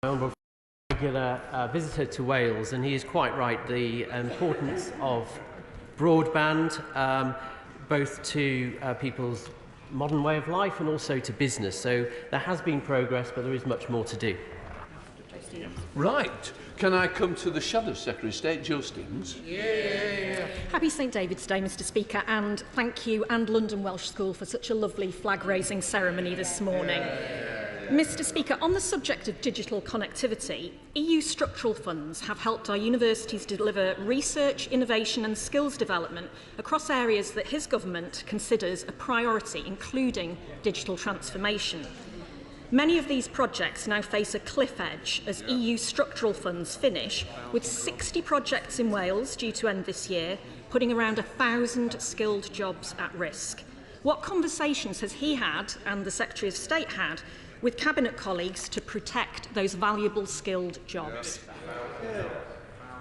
Honourable regular visitor to Wales, and he is quite right. The importance of broadband, both to people's modern way of life and also to business. So there has been progress, but there is much more to do. Right. Can I come to the Shadow Secretary of State, Joe Stevens? Yeah. Happy St David's Day, Mr Speaker, and thank you and London Welsh School for such a lovely flag-raising ceremony this morning. Mr Speaker, on the subject of digital connectivity, EU structural funds have helped our universities deliver research, innovation and skills development across areas that his government considers a priority, including digital transformation. Many of these projects now face a cliff edge as EU structural funds finish, with 60 projects in Wales due to end this year, putting around 1,000 skilled jobs at risk. What conversations has he had, and the Secretary of State had, with Cabinet colleagues to protect those valuable skilled jobs?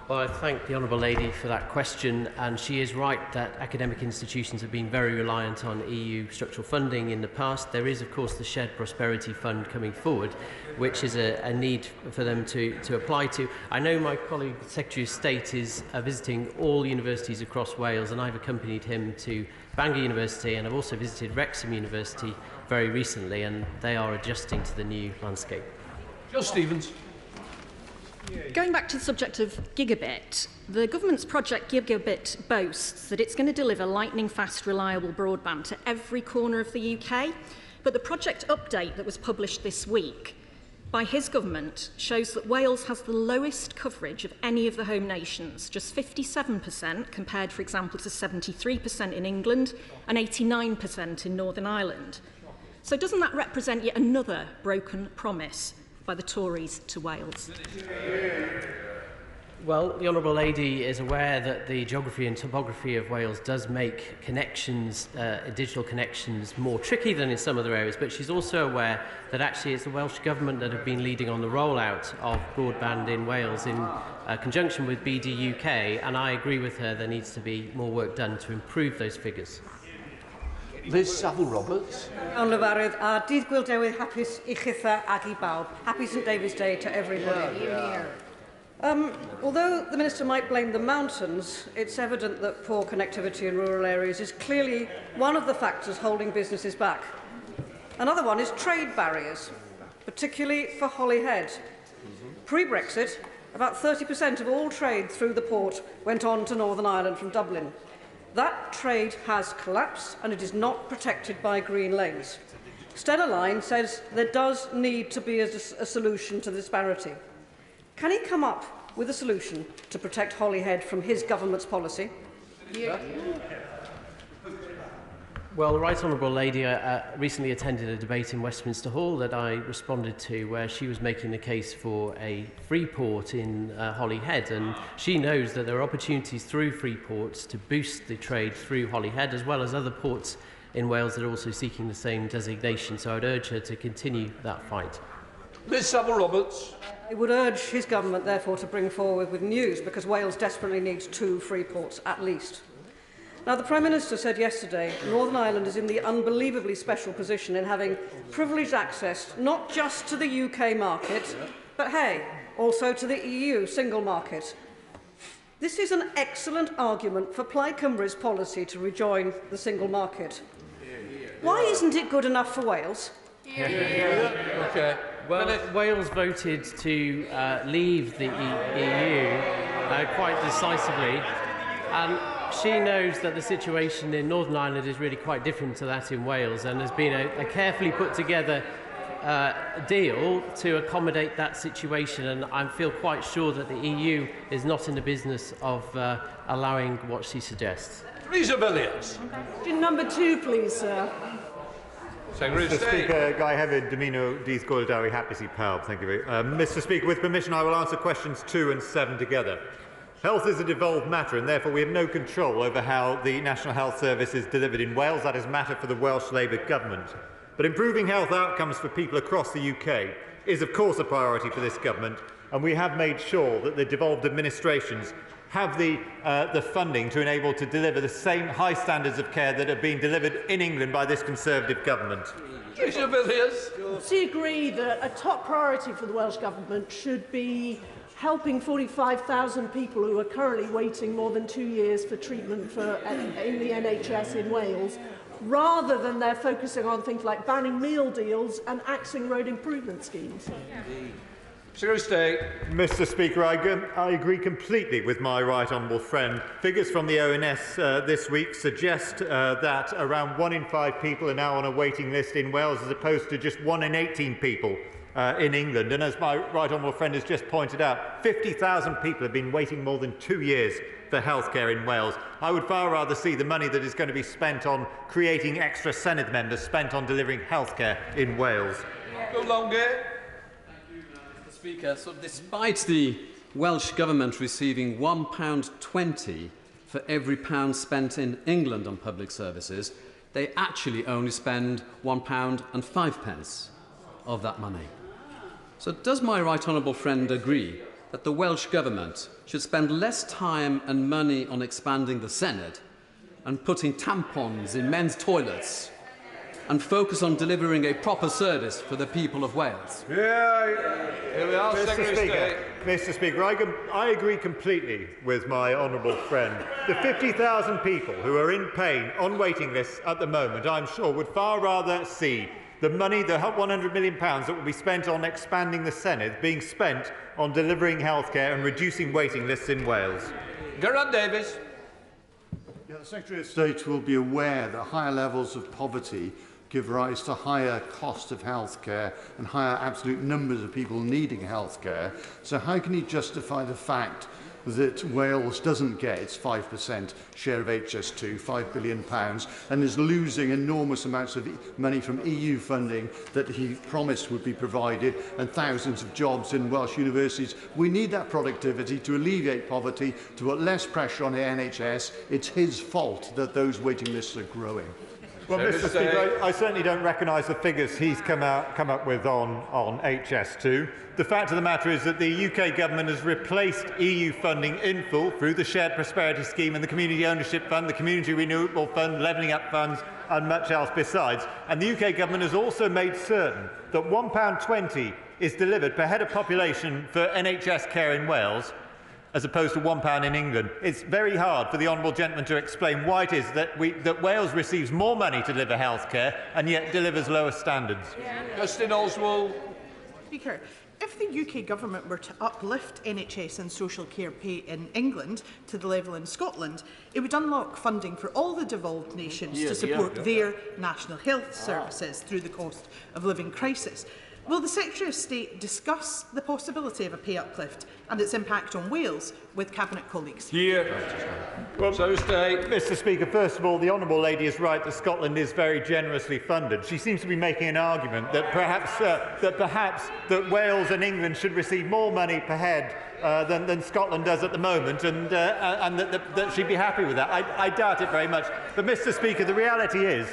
Well, I thank the Honourable Lady for that question, and she is right that academic institutions have been very reliant on EU structural funding in the past. There is, of course, the Shared Prosperity Fund coming forward, which is a need for them to apply to. I know my colleague, the Secretary of State, is visiting all universities across Wales, and I've accompanied him to Bangor University, and I've also visited Wrexham University very recently, and they are adjusting to the new landscape. Joe Stevens. Going back to the subject of gigabit, the government's project Gigabit boasts that it's going to deliver lightning-fast, reliable broadband to every corner of the UK. But the project update that was published this week by his government shows that Wales has the lowest coverage of any of the home nations, just 57% compared, for example, to 73% in England and 89% in Northern Ireland. So doesn't that represent yet another broken promise by the Tories to Wales? Well, the Honourable Lady is aware that the geography and topography of Wales does make connections, digital connections, more tricky than in some other areas, but she's also aware that actually it's the Welsh Government that have been leading on the rollout of broadband in Wales in conjunction with BD UK, and I agree with her there needs to be more work done to improve those figures. Liz Saville-Roberts. Lefarydd, a dydd Gwyl hapus I chitha ag I bawb. Happy St David's Day to everybody. Although the Minister might blame the mountains, it's evident that poor connectivity in rural areas is clearly one of the factors holding businesses back. Another one is trade barriers, particularly for Holyhead. Pre-Brexit, about 30% of all trade through the port went on to Northern Ireland from Dublin. That trade has collapsed and it is not protected by green lanes. Stena Line says there does need to be a solution to the disparity. Can he come up with a solution to protect Holyhead from his government's policy? Well, the Right Honourable Lady recently attended a debate in Westminster Hall that I responded to, where she was making the case for a free port in Holyhead, and she knows that there are opportunities through free ports to boost the trade through Holyhead, as well as other ports in Wales that are also seeking the same designation. So I would urge her to continue that fight. Liz Saville-Roberts. I would urge his government, therefore, to bring forward with news, because Wales desperately needs 2 free ports at least. Now, the Prime Minister said yesterday Northern Ireland is in the unbelievably special position in having privileged access not just to the UK market, but, hey, also to the EU single market. This is an excellent argument for Plaid Cymru's policy to rejoin the single market. Why isn't it good enough for Wales? Okay. Well, Wales voted to leave the EU quite decisively, and she knows that the situation in Northern Ireland is really quite different to that in Wales, and there's been a carefully put together deal to accommodate that situation, and I feel quite sure that the EU is not in the business of allowing what she suggests. Rhys Villiers. Number 2, please, sir. Mr Speaker, Guy hefyd dymuno dydd Gwyl Dewi hapus I pawb. Thank you very much. Mr Speaker, with permission, I will answer questions 2 and 7 together. Health is a devolved matter, and therefore we have no control over how the National Health Service is delivered in Wales. That is a matter for the Welsh Labour Government. But improving health outcomes for people across the UK is, of course, a priority for this Government, and we have made sure that the devolved administrations have the funding to enable to deliver the same high standards of care that have been delivered in England by this Conservative government? Does he agree that a top priority for the Welsh Government should be helping 45,000 people who are currently waiting more than 2 years for treatment in the NHS in Wales, rather than they're focusing on things like banning meal deals and axing road improvement schemes? Mr. Speaker, I agree completely with my right honourable friend. Figures from the ONS this week suggest that around 1 in 5 people are now on a waiting list in Wales, as opposed to just 1 in 18 people in England. And as my right honourable friend has just pointed out, 50,000 people have been waiting more than 2 years for healthcare in Wales. I would far rather see the money that is going to be spent on creating extra Senedd members spent on delivering healthcare in Wales. Go longer. Speaker, so despite the Welsh Government receiving £1.20 for every pound spent in England on public services, they actually only spend £1.05 of that money. So does my right honourable friend agree that the Welsh Government should spend less time and money on expanding the Senedd and putting tampons in men's toilets and focus on delivering a proper service for the people of Wales? Here we are, Mr. Speaker, I agree completely with my honourable friend. The 50,000 people who are in pain on waiting lists at the moment, I'm sure, would far rather see the money, the £100 million that will be spent on expanding the Senedd, being spent on delivering healthcare and reducing waiting lists in Wales. Geraint Davies. Yeah, the Secretary of State will be aware that higher levels of poverty give rise to higher cost of healthcare and higher absolute numbers of people needing healthcare. So how can he justify the fact that Wales doesn't get its 5% share of HS2, £5 billion, and is losing enormous amounts of money from EU funding that he promised would be provided, and thousands of jobs in Welsh universities? We need that productivity to alleviate poverty, to put less pressure on the NHS. It's his fault that those waiting lists are growing. Well, Mr. Speaker, I certainly don't recognise the figures he's come up with on HS2. The fact of the matter is that the UK government has replaced EU funding in full through the Shared Prosperity Scheme and the Community Ownership Fund, the Community Renewable Fund, Levelling Up funds and much else besides. And the UK government has also made certain that £1.20 is delivered per head of population for NHS care in Wales, as opposed to £1 in England. It's very hard for the honourable gentleman to explain why it is that Wales receives more money to deliver healthcare and yet delivers lower standards. Justin Oswald. Speaker, if the UK Government were to uplift NHS and social care pay in England to the level in Scotland, it would unlock funding for all the devolved nations to support their national health services through the cost of living crisis. Will the Secretary of State discuss the possibility of a pay uplift and its impact on Wales with Cabinet colleagues? Well, Mr. Speaker, first of all, the honourable lady is right that Scotland is very generously funded. She seems to be making an argument that perhaps that Wales and England should receive more money per head than Scotland does at the moment, and that she'd be happy with that. I doubt it very much. But, Mr. Speaker, the reality is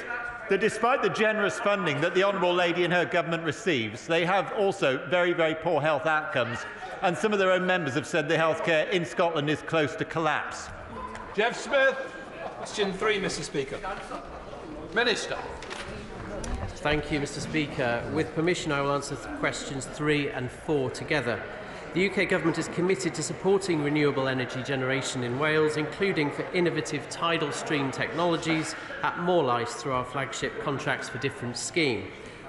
that despite the generous funding that the honourable lady and her government receives, they have also very, very poor health outcomes, and some of their own members have said the healthcare in Scotland is close to collapse. Jeff Smith. Question 3, Mr. Speaker. Minister. Thank you, Mr. Speaker. With permission, I will answer questions 3 and 4 together. The UK Government is committed to supporting renewable energy generation in Wales, including for innovative tidal stream technologies at Morlais through our flagship Contracts for Difference scheme.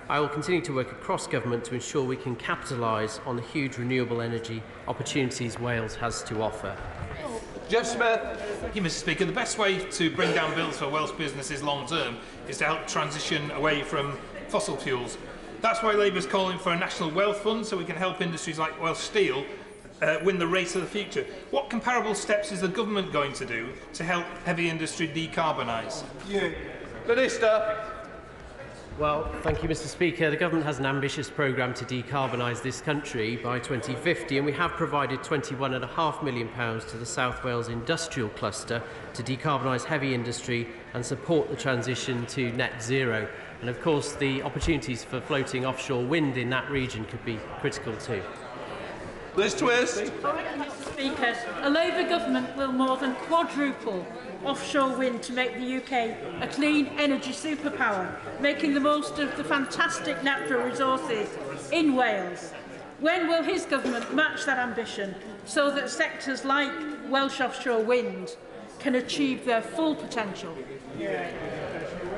I will continue to work across government to ensure we can capitalise on the huge renewable energy opportunities Wales has to offer. Jeff Smith. Thank you, Mr. Speaker. The best way to bring down bills for Welsh businesses long term is to help transition away from fossil fuels. That's why Labour is calling for a national wealth fund, so we can help industries like Welsh Steel win the race of the future. What comparable steps is the government going to do to help heavy industry decarbonise? Minister. Well, thank you, Mr. Speaker. The government has an ambitious programme to decarbonise this country by 2050, and we have provided £21.5 million to the South Wales Industrial Cluster to decarbonise heavy industry and support the transition to net zero. And of course, the opportunities for floating offshore wind in that region could be critical too. Liz Twist. Speaker, a Labour government will more than quadruple offshore wind to make the UK a clean energy superpower, making the most of the fantastic natural resources in Wales. When will his government match that ambition so that sectors like Welsh offshore wind can achieve their full potential?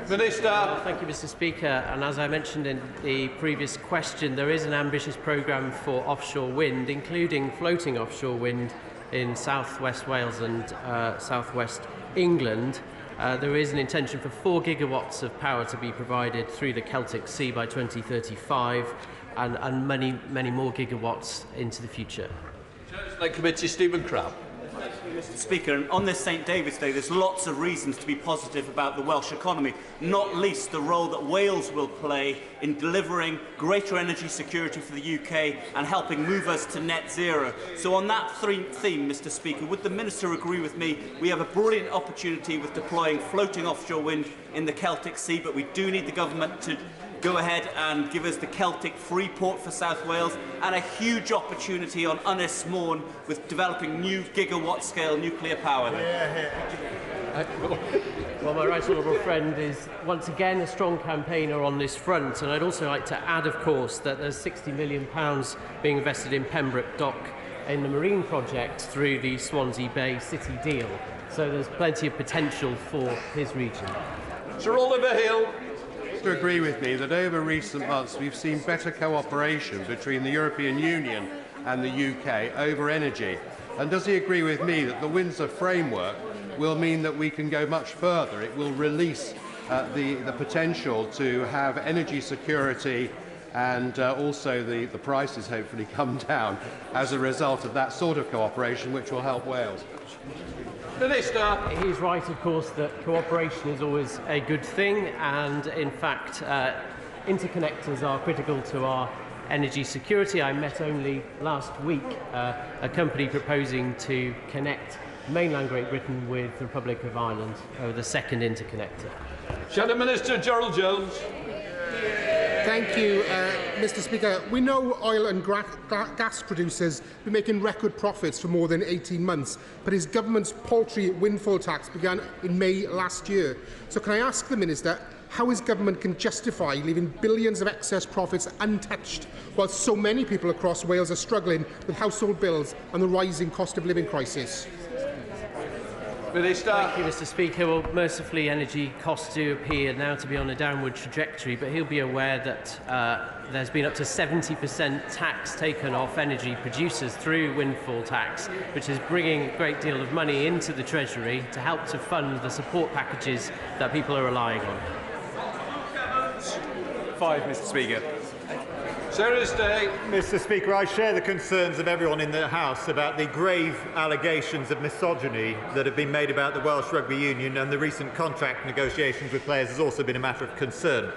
Minister. Thank you, Mr. Speaker. And as I mentioned in the previous question, there is an ambitious programme for offshore wind, including floating offshore wind in south-west Wales and south-west England. There is an intention for 4 gigawatts of power to be provided through the Celtic Sea by 2035, and many more gigawatts into the future. Committee, Stephen Crabb. Mr. Speaker, and on this St David's Day, there's lots of reasons to be positive about the Welsh economy, not least the role that Wales will play in delivering greater energy security for the UK and helping move us to net zero. So on that theme, Mr. Speaker, would the Minister agree with me? We have a brilliant opportunity with deploying floating offshore wind in the Celtic Sea, but we do need the government to go ahead and give us the Celtic free port for South Wales, and a huge opportunity on Ynys Môn with developing new gigawatt-scale nuclear power. Well, my right honourable friend is once again a strong campaigner on this front, and I'd also like to add, of course, that there's £60 million being invested in Pembroke Dock in the marine project through the Swansea Bay City deal. So there's plenty of potential for his region. Sir Oliver Hill. To agree with me that over recent months we've seen better cooperation between the European Union and the UK over energy. And does he agree with me that the Windsor framework will mean that we can go much further? It will release the potential to have energy security and also the prices hopefully come down as a result of that sort of cooperation, which will help Wales. Minister. He's right, of course, that cooperation is always a good thing, and in fact interconnectors are critical to our energy security. I met only last week a company proposing to connect mainland Great Britain with the Republic of Ireland over the second interconnector. Shadow Minister Gerald Jones. Thank you, Mr. Speaker. We know oil and gas producers have been making record profits for more than 18 months, but his government's paltry windfall tax began in May last year. So can I ask the Minister how his government can justify leaving billions of excess profits untouched while so many people across Wales are struggling with household bills and the rising cost of living crisis? Minister. Thank you, Mr. Speaker. Well, mercifully, energy costs do appear now to be on a downward trajectory, but he'll be aware that there's been up to 70% tax taken off energy producers through windfall tax, which is bringing a great deal of money into the Treasury to help to fund the support packages that people are relying on. 5, Mr. Speaker. Mr. Speaker, I share the concerns of everyone in the House about the grave allegations of misogyny that have been made about the Welsh Rugby Union, and the recent contract negotiations with players has also been a matter of concern.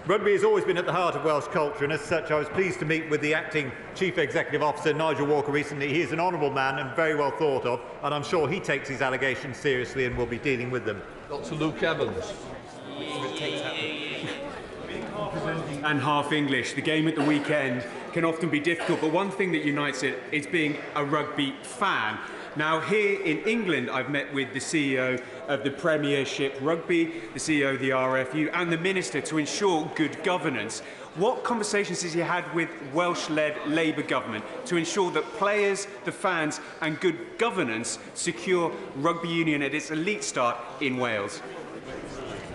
Rugby has always been at the heart of Welsh culture, and as such I was pleased to meet with the acting Chief Executive Officer, Nigel Walker, recently. He is an honourable man and very well thought of, and I'm sure he takes these allegations seriously and will be dealing with them. Dr. Luke Evans. And half English. The game at the weekend can often be difficult, but one thing that unites it is being a rugby fan. Now, here in England, I've met with the CEO of the Premiership Rugby, the CEO of the RFU, and the Minister to ensure good governance. What conversations has he had with Welsh-led Labour government to ensure that players, the fans, and good governance secure rugby union at its elite start in Wales?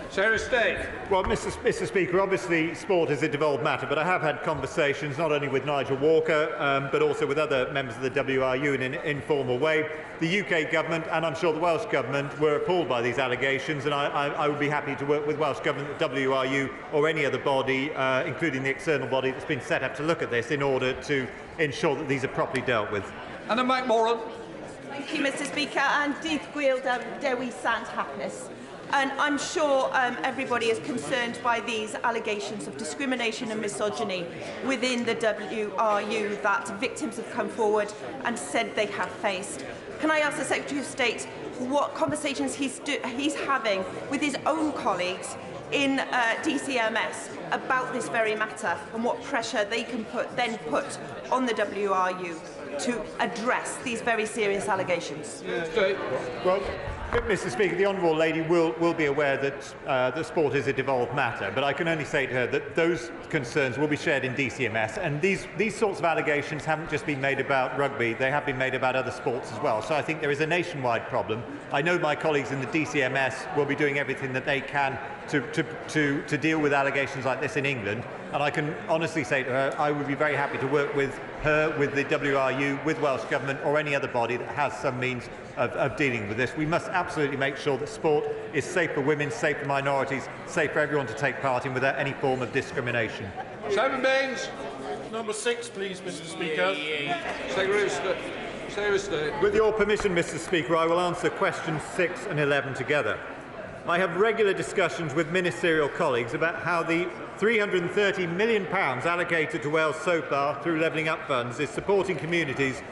Sarah State. Well, Mr. Speaker, obviously sport is a devolved matter, but I have had conversations not only with Nigel Walker, but also with other members of the WRU in an informal way. The UK government, and I'm sure the Welsh government, were appalled by these allegations, and I would be happy to work with Welsh government, the WRU, or any other body, including the external body that's been set up to look at this, in order to ensure that these are properly dealt with. Anna McMorran. Thank you, Mr. Speaker, and dydd Gwyl Dewi Sant hapus. And I'm sure everybody is concerned by these allegations of discrimination and misogyny within the WRU that victims have come forward and said they have faced. Can I ask the Secretary of State what conversations he's having with his own colleagues in DCMS about this very matter and what pressure they can then put on the WRU? to address these very serious allegations? Well, Mr. Speaker, the Honourable Lady will be aware that that sport is a devolved matter, but I can only say to her that those concerns will be shared in DCMS, and these sorts of allegations haven't just been made about rugby, they have been made about other sports as well. So I think there is a nationwide problem. I know my colleagues in the DCMS will be doing everything that they can to deal with allegations like this in England, and I can honestly say to her I would be very happy to work with her, with the WRU, with Welsh Government or any other body that has some means of dealing with this. We must absolutely make sure that sport is safe for women, safe for minorities, safe for everyone to take part in without any form of discrimination. Simon Baines. Number 6, please, Mr. Speaker. Secretary of State. With your permission, Mr. Speaker, I will answer questions 6 and 11 together. I have regular discussions with ministerial colleagues about how the £330 million allocated to Wales so far through Levelling Up funds is supporting communities,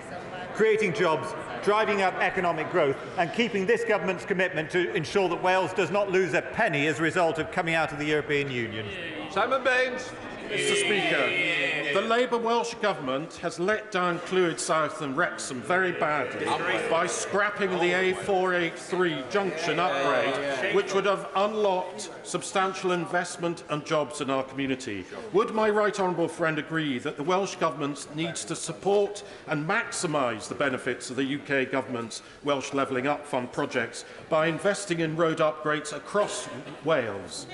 creating jobs, driving up economic growth and keeping this government's commitment to ensure that Wales does not lose a penny as a result of coming out of the European Union. Simon Baines. Mr. Speaker, the Labour Welsh Government has let down Clwyd South and Wrexham very badly by scrapping the A483 junction upgrade, which would have unlocked substantial investment and jobs in our community. Would my right honourable friend agree that the Welsh Government needs to support and maximise the benefits of the UK Government's Welsh Levelling Up Fund projects by investing in road upgrades across Wales?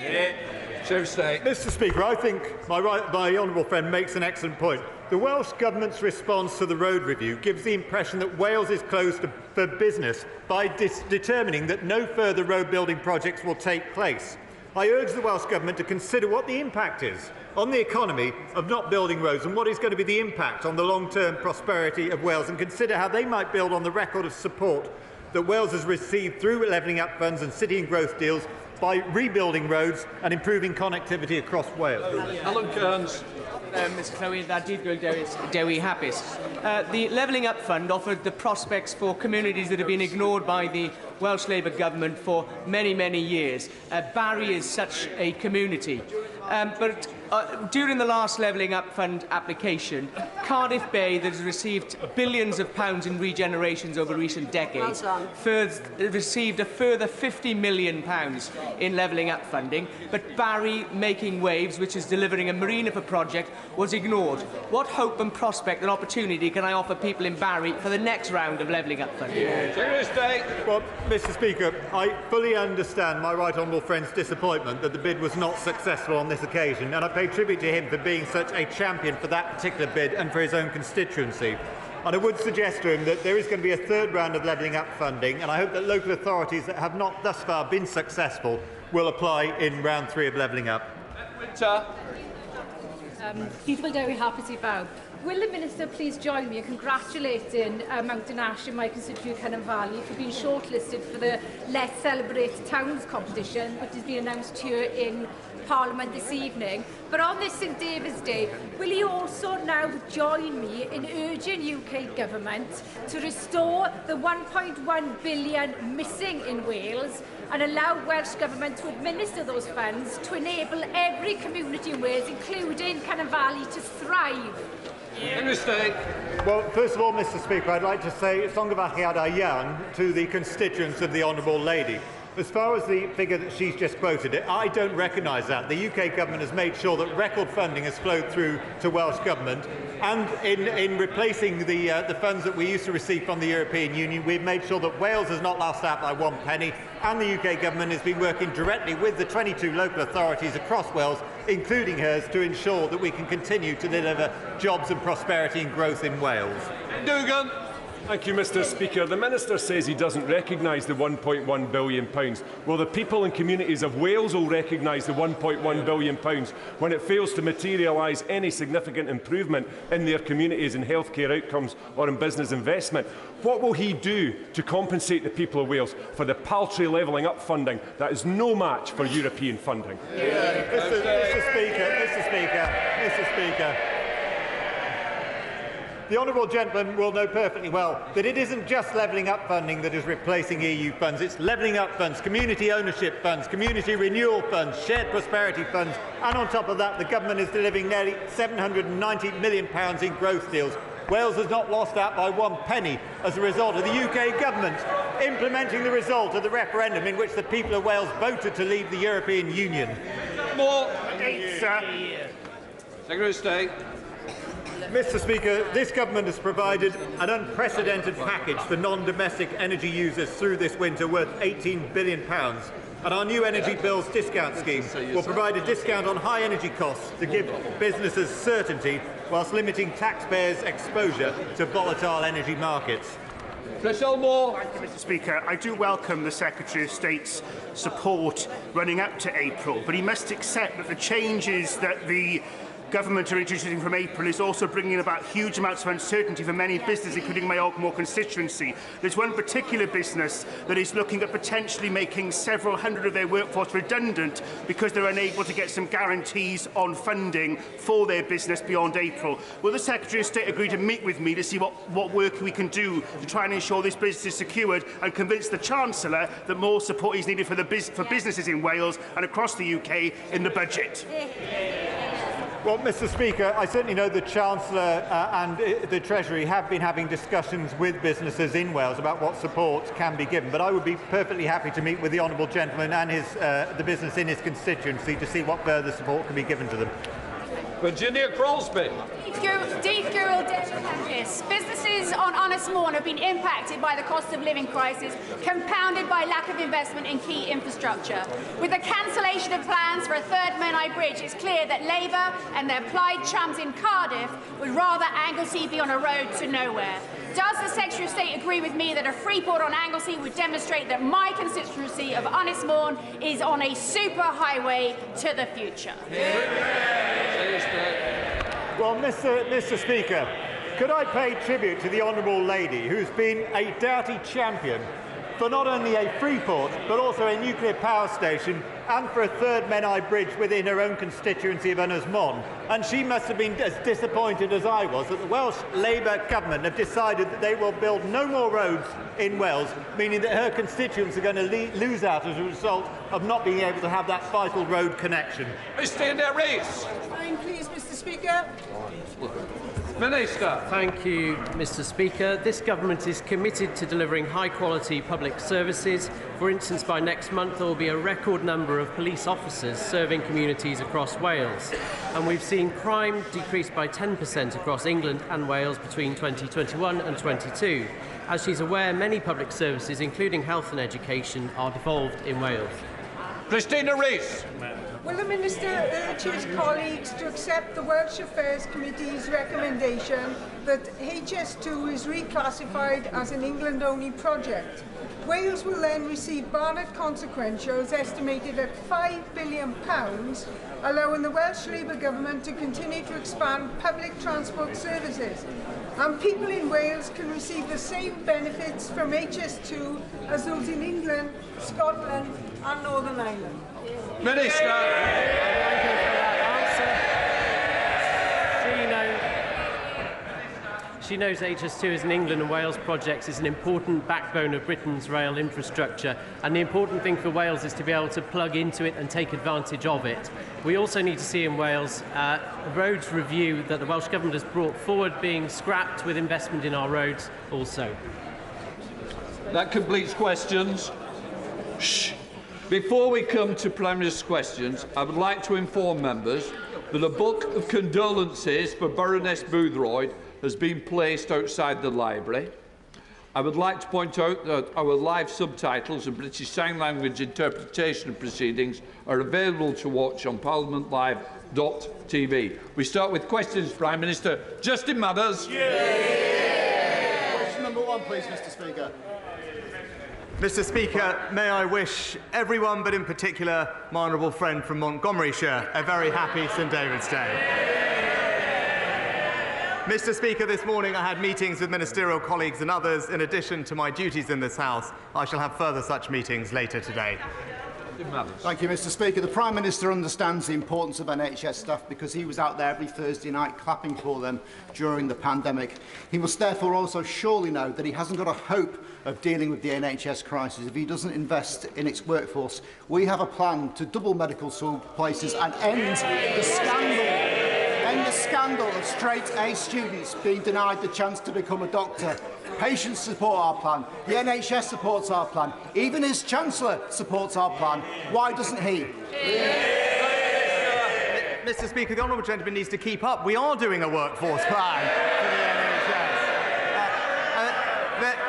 Mr. Speaker, I think my honourable friend makes an excellent point. The Welsh Government's response to the road review gives the impression that Wales is closed for business by determining that no further road building projects will take place. I urge the Welsh Government to consider what the impact is on the economy of not building roads and what is going to be the impact on the long-term prosperity of Wales, and consider how they might build on the record of support that Wales has received through Levelling Up funds and city and growth deals by rebuilding roads and improving connectivity across Wales. Alan Kearns. Mr. Clywyd, that did go Dewi Hapus. The Levelling Up Fund offered the prospects for communities that have been ignored by the Welsh Labour Government for many, many years. Barry is such a community. But during the last Levelling Up Fund application, Cardiff Bay, that has received billions of pounds in regenerations over recent decades, received a further £50 million in Levelling Up funding, but Barry Making Waves, which is delivering a marina for project, was ignored. What hope and prospect and opportunity can I offer people in Barry for the next round of Levelling Up funding? Well, Mr. Speaker, I fully understand my right honourable friend's disappointment that the bid was not successful on this occasion, and I pay tribute to him for being such a champion for that particular bid and for his own constituency. And I would suggest to him that there is going to be a third round of Levelling Up funding, and I hope that local authorities that have not thus far been successful will apply in round 3 of Levelling Up. Dewi Hapus. Will the Minister please join me in congratulating Mountain Ash in my constituent Cynon Valley for being shortlisted for the Let's Celebrate Towns competition, which has been announced here in Parliament this evening. But on this St David's Day, will you also now join me in urging UK Government to restore the £1.1 billion missing in Wales and allow Welsh Government to administer those funds to enable every community in Wales, including Cynon Valley, to thrive? Well, first of all, Mr. Speaker, I'd like to say llongyfarchiadau iawn to the constituents of the Honourable Lady. As far as the figure that she's just quoted, I don't recognise that. The UK Government has made sure that record funding has flowed through to Welsh Government, and in replacing the funds that we used to receive from the European Union, we've made sure that Wales has not lost out by one penny, and the UK Government has been working directly with the 22 local authorities across Wales, including hers, to ensure that we can continue to deliver jobs and prosperity and growth in Wales. Dugan. Thank you, Mr. Speaker. The Minister says he doesn't recognise the £1.1 billion. Well, the people and communities of Wales will recognise the £1.1 billion when it fails to materialise any significant improvement in their communities in healthcare outcomes or in business investment. What will he do to compensate the people of Wales for the paltry Levelling Up funding that is no match for European funding? Mr. Speaker. The honourable gentleman will know perfectly well that it isn't just Levelling Up funding that is replacing EU funds. It's Levelling Up funds, community ownership funds, community renewal funds, shared prosperity funds, and on top of that, the government is delivering nearly £790 million in growth deals, Wales has not lost out by 1 penny as a result of the UK government implementing the result of the referendum in which the people of Wales voted to leave the European Union. More. Secretary of State. Mr. Speaker, this government has provided an unprecedented package for non-domestic energy users through this winter worth £18 billion. And our new energy bills discount scheme will provide a discount on high energy costs to give businesses certainty whilst limiting taxpayers' exposure to volatile energy markets. Mr. Speaker, I do welcome the Secretary of State's support running up to April, but he must accept that the changes that the government are introducing from April is also bringing about huge amounts of uncertainty for many businesses, including my Ogmore constituency. There's one particular business that is looking at potentially making several hundred of their workforce redundant because they're unable to get some guarantees on funding for their business beyond April. Will the Secretary of State agree to meet with me to see what work we can do to try and ensure this business is secured and convince the Chancellor that more support is needed for businesses in Wales and across the UK in the budget? Well, Mr. Speaker, I certainly know the Chancellor and the Treasury have been having discussions with businesses in Wales about what support can be given, but I would be perfectly happy to meet with the honourable gentleman and the business in his constituency to see what further support can be given to them. Virginia Crosby. Businesses on Honest Morn have been impacted by the cost of living crisis, compounded by lack of investment in key infrastructure. With the cancellation of plans for a third Menai Bridge, it's clear that Labour and their Plaid chums in Cardiff would rather Anglesey be on a road to nowhere. Does the Secretary of State agree with me that a free port on Anglesey would demonstrate that my constituency of Honest Morn is on a super highway to the future? Well, Mr. Speaker, could I pay tribute to the honourable lady who's been a doughty champion for not only a free port but also a nuclear power station and for a third Menai Bridge within her own constituency of Ynys Môn. And she must have been as disappointed as I was that the Welsh Labour government have decided that they will build no more roads in Wales, meaning that her constituents are going to lose out as a result of not being able to have that vital road connection. Mr. Rees. Time, please, Mr. Speaker. Minister. Thank you, Mr. Speaker. This government is committed to delivering high-quality public services. For instance, by next month there will be a record number of police officers serving communities across Wales. And we've seen crime decrease by 10% across England and Wales between 2021 and 22. As she's aware, many public services, including health and education, are devolved in Wales. Christina Rees. Will the Minister urge his colleagues to accept the Welsh Affairs Committee's recommendation that HS2 is reclassified as an England-only project? Wales will then receive Barnett consequentials estimated at £5 billion, allowing the Welsh Labour government to continue to expand public transport services. And people in Wales can receive the same benefits from HS2 as those in England, Scotland and Northern Ireland. Minister. Thank you for that answer. She knows HS2 is an England and Wales project is an important backbone of Britain's rail infrastructure, and the important thing for Wales is to be able to plug into it and take advantage of it. We also need to see in Wales a roads review that the Welsh Government has brought forward being scrapped with investment in our roads also. That completes questions. Shh. Before we come to Prime Minister's questions, I would like to inform members that a book of condolences for Baroness Boothroyd has been placed outside the library. I would like to point out that our live subtitles and British Sign Language interpretation of proceedings are available to watch on parliamentlive.tv. We start with questions, Prime Minister. Justin Matters. Question number one, please, Mr. Speaker. Mr. Speaker, may I wish everyone, but in particular my honourable friend from Montgomeryshire, a very happy St David's Day. Mr. Speaker, this morning I had meetings with ministerial colleagues and others. In addition to my duties in this House, I shall have further such meetings later today. Thank you, Mr. Speaker. The Prime Minister understands the importance of NHS staff because he was out there every Thursday night clapping for them during the pandemic. He must therefore also surely know that he hasn't got a hope of dealing with the NHS crisis if he doesn't invest in its workforce. We have a plan to double medical places and end the scandal Then the scandal of straight-A students being denied the chance to become a doctor. Patients support our plan. The NHS supports our plan. Even his Chancellor supports our plan. Why doesn't he? Mr. Speaker, the honourable gentleman needs to keep up. We are doing a workforce plan for the NHS.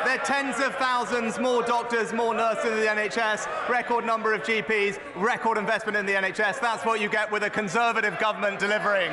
There are tens of thousands more doctors, more nurses in the NHS, record number of GPs, record investment in the NHS. That's what you get with a Conservative government delivering.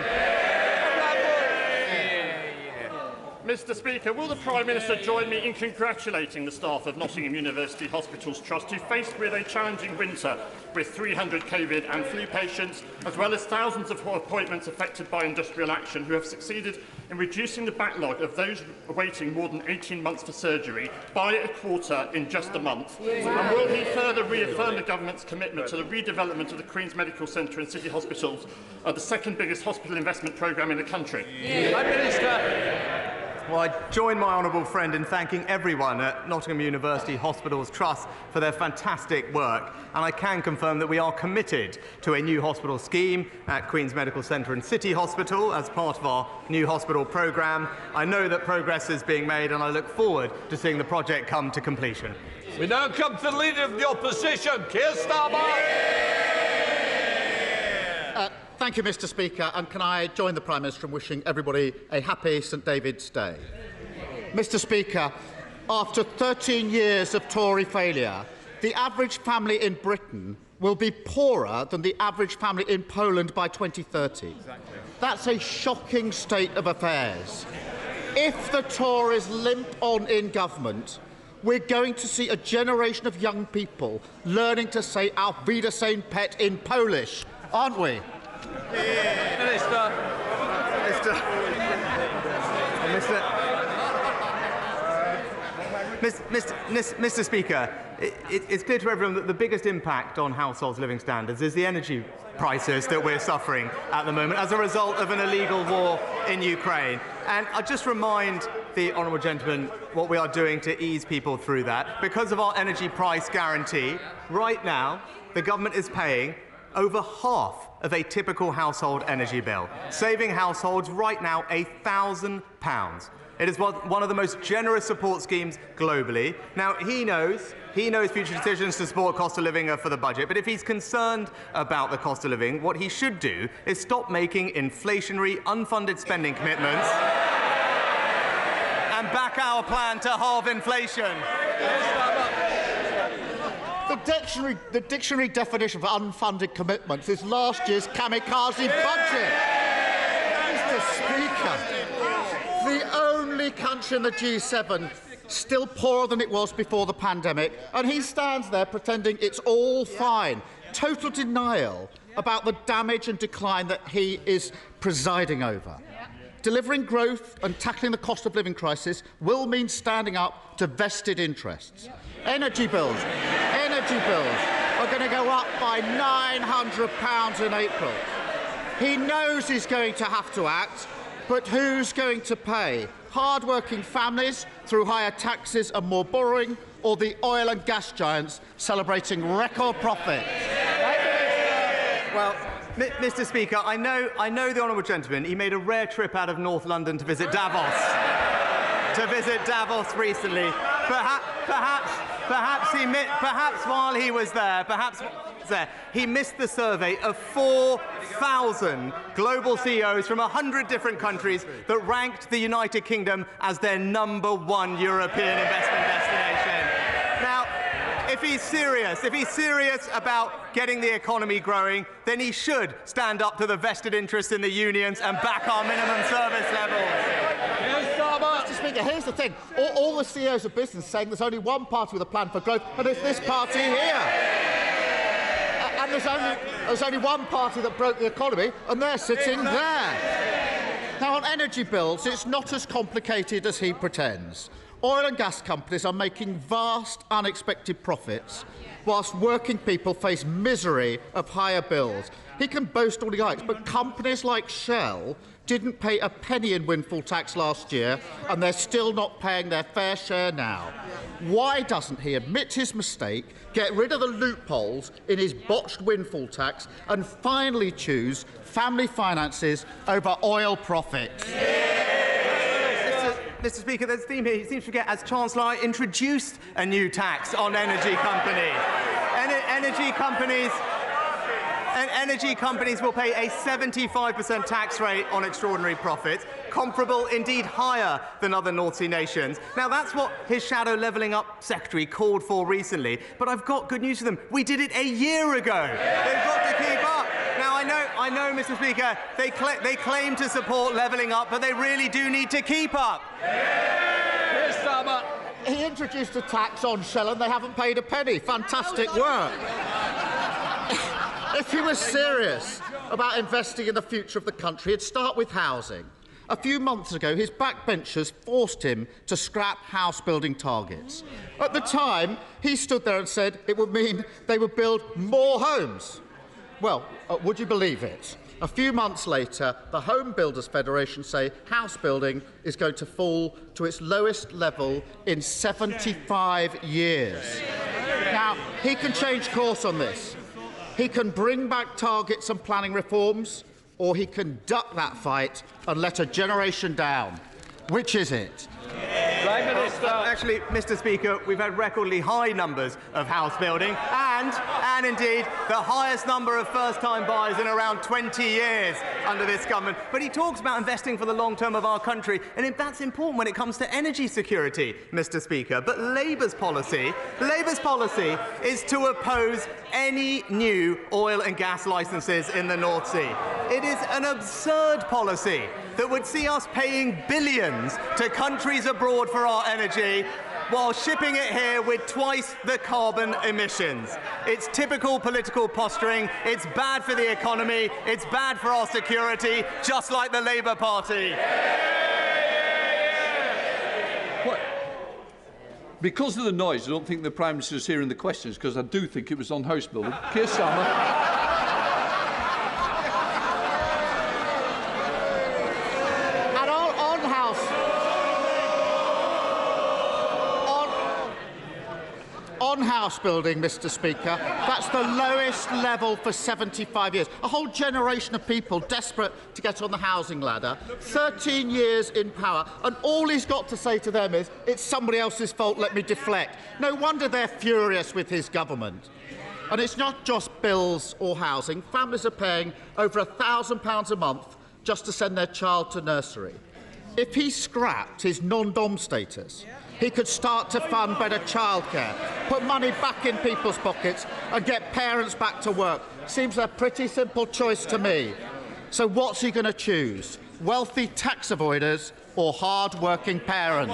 Mr. Speaker, will the Prime Minister join me in congratulating the staff of Nottingham University Hospitals Trust, who, faced with a challenging winter with 300 COVID and flu patients, as well as thousands of appointments affected by industrial action, who have succeeded in reducing the backlog of those waiting more than 18 months for surgery by a quarter in just a month? And will he further reaffirm the Government's commitment to the redevelopment of the Queen's Medical Centre and City Hospitals, the second biggest hospital investment programme in the country? Prime Minister. Well, I join my honourable friend in thanking everyone at Nottingham University Hospitals Trust for their fantastic work, and I can confirm that we are committed to a new hospital scheme at Queen's Medical Centre and City Hospital as part of our new hospital programme. I know that progress is being made, and I look forward to seeing the project come to completion. We now come to the Leader of the Opposition, Keir Starmer. Thank you, Mr. Speaker, and can I join the Prime Minister in wishing everybody a happy St David's Day. Mr. Speaker, after 13 years of Tory failure, the average family in Britain will be poorer than the average family in Poland by 2030. Exactly. That's a shocking state of affairs. If the Tories limp on in government, we're going to see a generation of young people learning to say Auf Wiedersehen pet in Polish, aren't we? Mr. Speaker, it's clear to everyone that the biggest impact on households' living standards is the energy prices that we're suffering at the moment as a result of an illegal war in Ukraine. And I'll just remind the honourable gentleman what we are doing to ease people through that. Because of our energy price guarantee, right now the government is paying over half of a typical household energy bill, saving households right now £1,000. It is one of the most generous support schemes globally. Now, he knows future decisions to support cost of living are for the budget, but if he's concerned about the cost of living, what he should do is stop making inflationary, unfunded spending commitments and back our plan to halve inflation. The dictionary definition for unfunded commitments is last year's kamikaze budget. Mr. Speaker, the only country in the G7 still poorer than it was before the pandemic, and he stands there pretending it's all fine. Total denial about the damage and decline that he is presiding over. Delivering growth and tackling the cost of living crisis will mean standing up to vested interests. Energy bills are going to go up by £900 in April. He knows he's going to have to act, but who's going to pay? Hard-working families through higher taxes and more borrowing, or the oil and gas giants celebrating record profits? Well, Mr. Speaker, I know the honourable gentleman. He made a rare trip out of North London to visit Davos. Recently. Perhaps while he was there, he missed the survey of 4,000 global CEOs from 100 different countries that ranked the United Kingdom as their #1 European investment destination. Now, if he's serious about getting the economy growing, then he should stand up to the vested interests in the unions and back our minimum service levels. Mr. Speaker, here's the thing. All the CEOs of business saying there's only one party with a plan for growth, and it's this party here. And there's only one party that broke the economy, and they're sitting there. Now, on energy bills, it's not as complicated as he pretends. Oil and gas companies are making vast, unexpected profits, whilst working people face misery of higher bills. he can boast all he likes, but companies like Shell didn't pay a penny in windfall tax last year, and they're still not paying their fair share now. Why doesn't he admit his mistake, get rid of the loopholes in his botched windfall tax, and finally choose family finances over oil profits? Mr. Speaker, there's a theme here. He seems to forget, as Chancellor, I introduced a new tax on energy companies. Energy companies will pay a 75% tax rate on extraordinary profits, comparable, indeed higher than other North Sea nations. Now, that's what his shadow levelling up secretary called for recently. But I've got good news for them. We did it a year ago. They've got to keep up. Now, I know, Mr. Speaker, they claim to support levelling up, but they really do need to keep up. Here's Starmer. He introduced a tax on Shell and they haven't paid a penny. Fantastic work. If he was serious about investing in the future of the country, he'd start with housing. A few months ago, his backbenchers forced him to scrap house-building targets. At the time, he stood there and said it would mean they would build more homes. Well, would you believe it? A few months later, the Home Builders Federation say house building is going to fall to its lowest level in 75 years. Now, he can change course on this. He can bring back targets and planning reforms, or he can duck that fight and let a generation down. Which is it? Prime Minister. Actually, Mr. Speaker, we've had recordly high numbers of house building and indeed the highest number of first-time buyers in around 20 years under this government. But he talks about investing for the long term of our country, and that's important when it comes to energy security, Mr. Speaker. But Labour's policy is to oppose any new oil and gas licences in the North Sea. It is an absurd policy that would see us paying billions to countries abroad for our energy while shipping it here with twice the carbon emissions. It's typical political posturing. It's bad for the economy. It's bad for our security, just like the Labour Party. What? Because of the noise, I don't think the Prime Minister is hearing the questions, because I do think it was on house building. Keir Starmer. On house building, Mr. Speaker, that's the lowest level for 75 years. A whole generation of people desperate to get on the housing ladder, 13 years in power, and all he's got to say to them is, it's somebody else's fault, let me deflect. No wonder they're furious with his government. And it's not just bills or housing. Families are paying over £1,000 a month just to send their child to nursery. If he scrapped his non-dom status, he could start to fund better childcare, put money back in people's pockets and get parents back to work. Seems a pretty simple choice to me. So what's he going to choose? Wealthy tax avoiders or hard-working parents?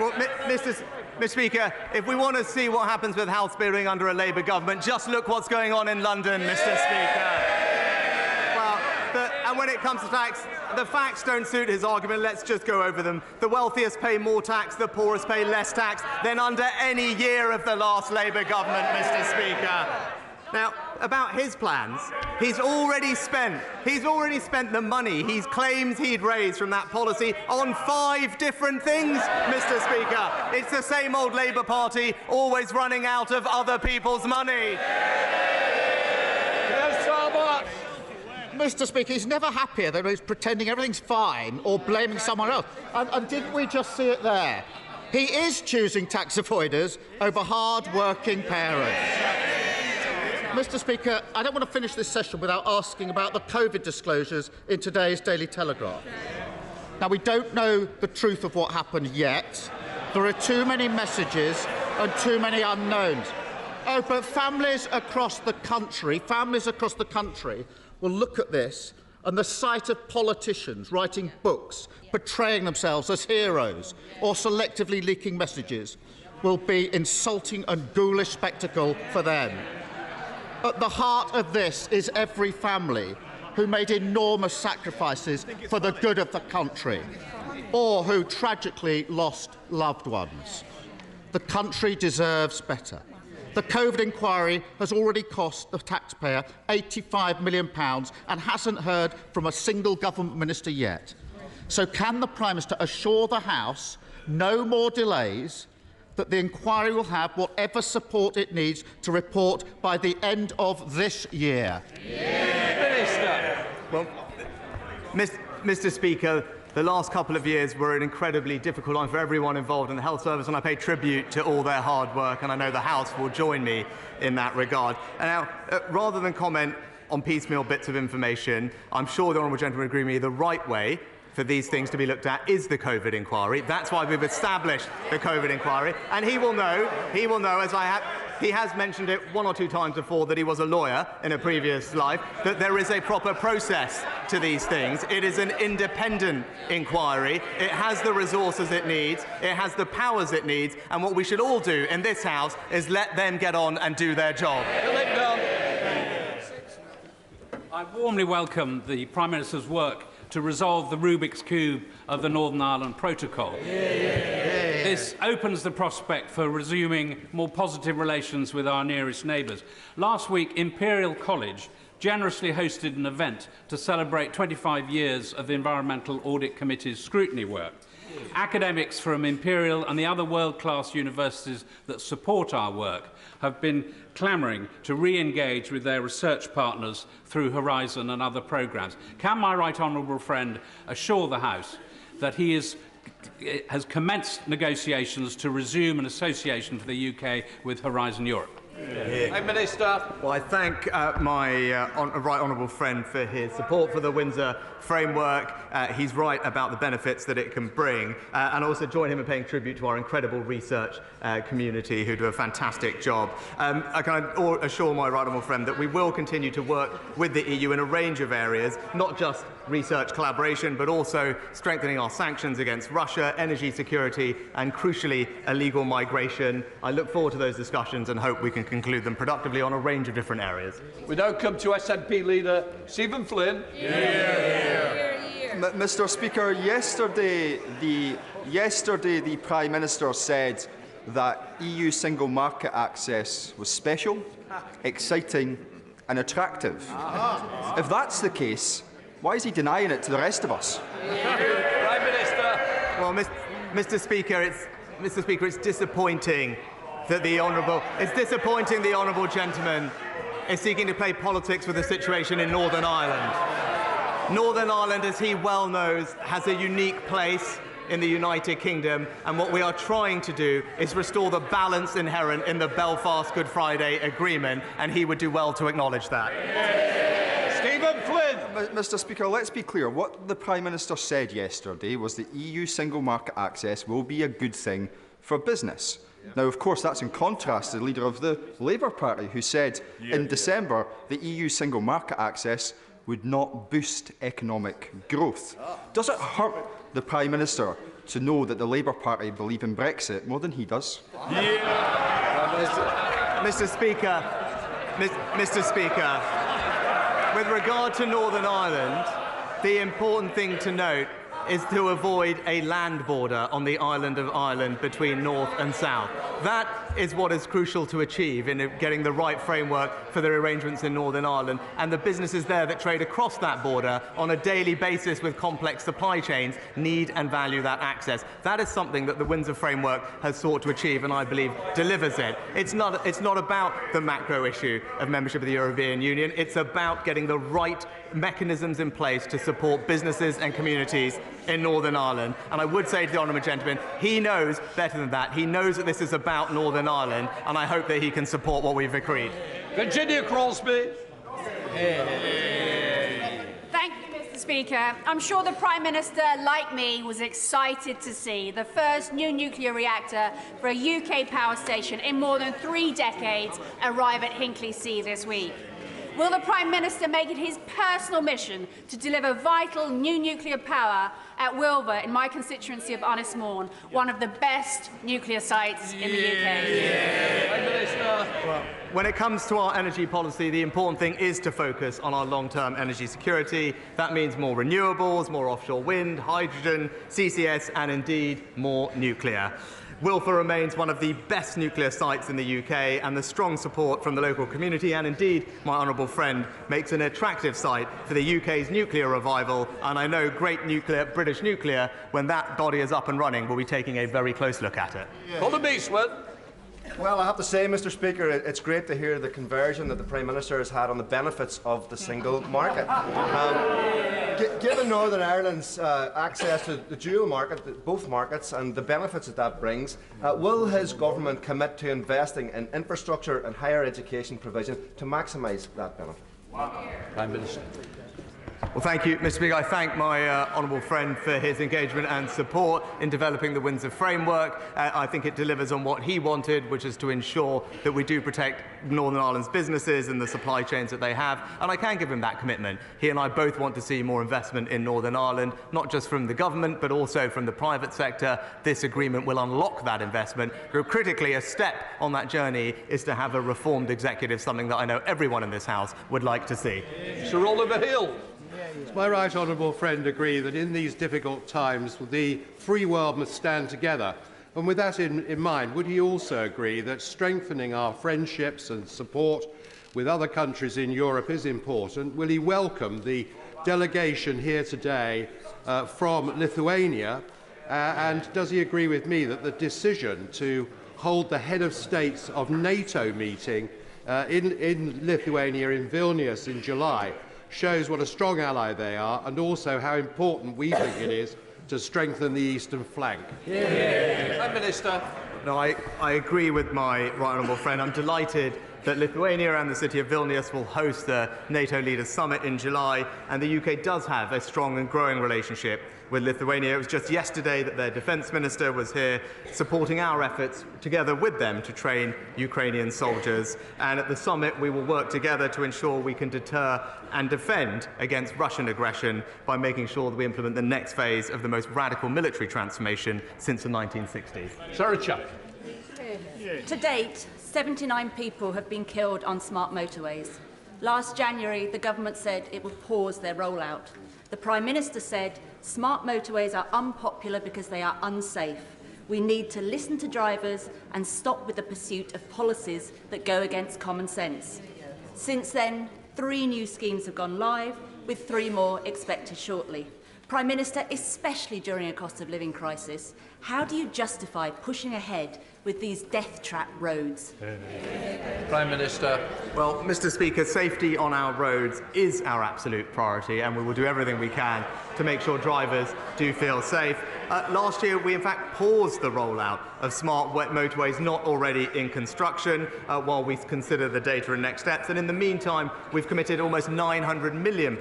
Well, Mr. Speaker, if we want to see what happens with house building under a Labour government, just look what's going on in London, Mr. Speaker. And when it comes to tax, the facts don't suit his argument. Let's just go over them. The wealthiest pay more tax, the poorest pay less tax than under any year of the last Labour government, Mr. Speaker. Now, about his plans, he's already spent the money he claims he'd raised from that policy on 5 different things, Mr. Speaker. It's the same old Labour Party, always running out of other people's money. Mr. Speaker, he's never happier than he's pretending everything's fine or blaming someone else. And didn't we just see it there? He is choosing tax avoiders over hard-working parents. Mr. Speaker, I don't want to finish this session without asking about the COVID disclosures in today's Daily Telegraph. Now, we don't know the truth of what happened yet. There are too many messages and too many unknowns. Oh, but families across the country will look at this, and the sight of politicians writing books, portraying themselves as heroes, or selectively leaking messages will be insulting and ghoulish spectacle for them. At the heart of this is every family who made enormous sacrifices for the good of the country, or who tragically lost loved ones. The country deserves better. The COVID inquiry has already cost the taxpayer £85 million and hasn't heard from a single government minister yet. So can the Prime Minister assure the House no more delays, that the inquiry will have whatever support it needs to report by the end of this year? Minister. Well, Mr. Speaker, the last couple of years were an incredibly difficult time for everyone involved in the health service, and I pay tribute to all their hard work, and I know the House will join me in that regard. And now, rather than comment on piecemeal bits of information, I'm sure the honourable gentleman will agree with me the right way for these things to be looked at is the COVID inquiry. That's why we've established the COVID inquiry. And he will know, as he has mentioned it one or two times before, that he was a lawyer in a previous life, that there is a proper process to these things. It is an independent inquiry. It has the resources it needs. It has the powers it needs. And what we should all do in this House is let them get on and do their job. I warmly welcome the Prime Minister's work to resolve the Rubik's Cube of the Northern Ireland Protocol. This opens the prospect for resuming more positive relations with our nearest neighbours. Last week, Imperial College generously hosted an event to celebrate 25 years of the Environmental Audit Committee's scrutiny work. Academics from Imperial and the other world-class universities that support our work have been clamouring to re-engage with their research partners through Horizon and other programmes. Can my right honourable friend assure the House that he has commenced negotiations to resume an association for the UK with Horizon Europe? Minister. Well, I thank my right honourable friend for his support for the Windsor framework. He's right about the benefits that it can bring, and also join him in paying tribute to our incredible research community who do a fantastic job. I can assure my right honourable friend that we will continue to work with the EU in a range of areas, not just research collaboration, but also strengthening our sanctions against Russia, energy security, and crucially, illegal migration. I look forward to those discussions and hope we can conclude them productively on a range of different areas. We now come to SNP leader Stephen Flynn. Mr. Speaker, yesterday the Prime Minister said that EU single market access was special, exciting and attractive. If that's the case, why is he denying it to the rest of us? Prime Minister. Well, Mr. Speaker, it's disappointing that the honourable gentleman is seeking to play politics with the situation in Northern Ireland. Northern Ireland, as he well knows, has a unique place in the United Kingdom, and what we are trying to do is restore the balance inherent in the Belfast Good Friday Agreement, and he would do well to acknowledge that. Stephen Flynn. Mr. Speaker, let's be clear. What the Prime Minister said yesterday was that EU single market access will be a good thing for business. Now, of course, that's in contrast to the leader of the Labour Party, who said in December the EU single market access would not boost economic growth. Does it hurt the Prime Minister to know that the Labour Party believe in Brexit more than he does? Mr. Speaker, with regard to Northern Ireland, the important thing to note is to avoid a land border on the island of Ireland between North and South. That is what is crucial to achieve in getting the right framework for the arrangements in Northern Ireland, and the businesses there that trade across that border on a daily basis with complex supply chains need and value that access. That is something that the Windsor framework has sought to achieve, and I believe delivers it. It's not about the macro issue of membership of the European Union. It's about getting the right mechanisms in place to support businesses and communities in Northern Ireland. And I would say to the honourable gentleman, he knows better than that. He knows that this is about Northern Ireland, and I hope that he can support what we've agreed. Virginia Crosby. Thank you, Mr. Speaker. I'm sure the Prime Minister, like me, was excited to see the first new nuclear reactor for a UK power station in more than 3 decades arrive at Hinkley C this week. Will the Prime Minister make it his personal mission to deliver vital new nuclear power at Wilver in my constituency of Anismorn, one of the best nuclear sites in the UK? Well, when it comes to our energy policy, the important thing is to focus on our long-term energy security. That means more renewables, more offshore wind, hydrogen, CCS, and indeed more nuclear. Wilfer remains one of the best nuclear sites in the UK, and the strong support from the local community and indeed my honourable friend makes an attractive site for the UK's nuclear revival, and I know great nuclear, British nuclear, when that body is up and running, will be taking a very close look at it. Well, I have to say, Mr. Speaker, it's great to hear the conversion that the Prime Minister has had on the benefits of the single market. Given Northern Ireland's access to the dual market, both markets, and the benefits that that brings, will his government commit to investing in infrastructure and higher education provision to maximise that benefit? Prime Minister. Well, thank you, Mr. Speaker. I thank my honourable friend for his engagement and support in developing the Windsor framework. I think it delivers on what he wanted, which is to ensure that we do protect Northern Ireland's businesses and the supply chains that they have, and I can give him that commitment. He and I both want to see more investment in Northern Ireland, not just from the government, but also from the private sector. This agreement will unlock that investment. Critically, a step on that journey is to have a reformed executive, something that I know everyone in this House would like to see. Sir Oliver Hill. Does my right honourable friend agree that in these difficult times the free world must stand together? And with that in mind, would he also agree that strengthening our friendships and support with other countries in Europe is important? Will he welcome the delegation here today from Lithuania? And does he agree with me that the decision to hold the head of states of NATO meeting in Lithuania, in Vilnius in July, shows what a strong ally they are, and also how important we think it is to strengthen the eastern flank? Prime Minister. No, I agree with my right honourable friend. I'm delighted that Lithuania and the city of Vilnius will host the NATO Leaders Summit in July, and the UK does have a strong and growing relationship with Lithuania. It was just yesterday that their defence minister was here supporting our efforts together with them to train Ukrainian soldiers, and at the summit we will work together to ensure we can deter and defend against Russian aggression by making sure that we implement the next phase of the most radical military transformation since the 1960s. Sarah Chuck. To date, 79 people have been killed on smart motorways. Last January, the government said it would pause their rollout. The Prime Minister said smart motorways are unpopular because they are unsafe. We need to listen to drivers and stop with the pursuit of policies that go against common sense. Since then, 3 new schemes have gone live, with 3 more expected shortly. Prime Minister, especially during a cost of living crisis, how do you justify pushing ahead with these death trap roads? Prime Minister. Well, Mr. Speaker, safety on our roads is our absolute priority, and we will do everything we can to make sure drivers do feel safe. Last year, we in fact paused the rollout of smart motorways not already in construction while we consider the data and next steps. And in the meantime, we've committed almost £900 million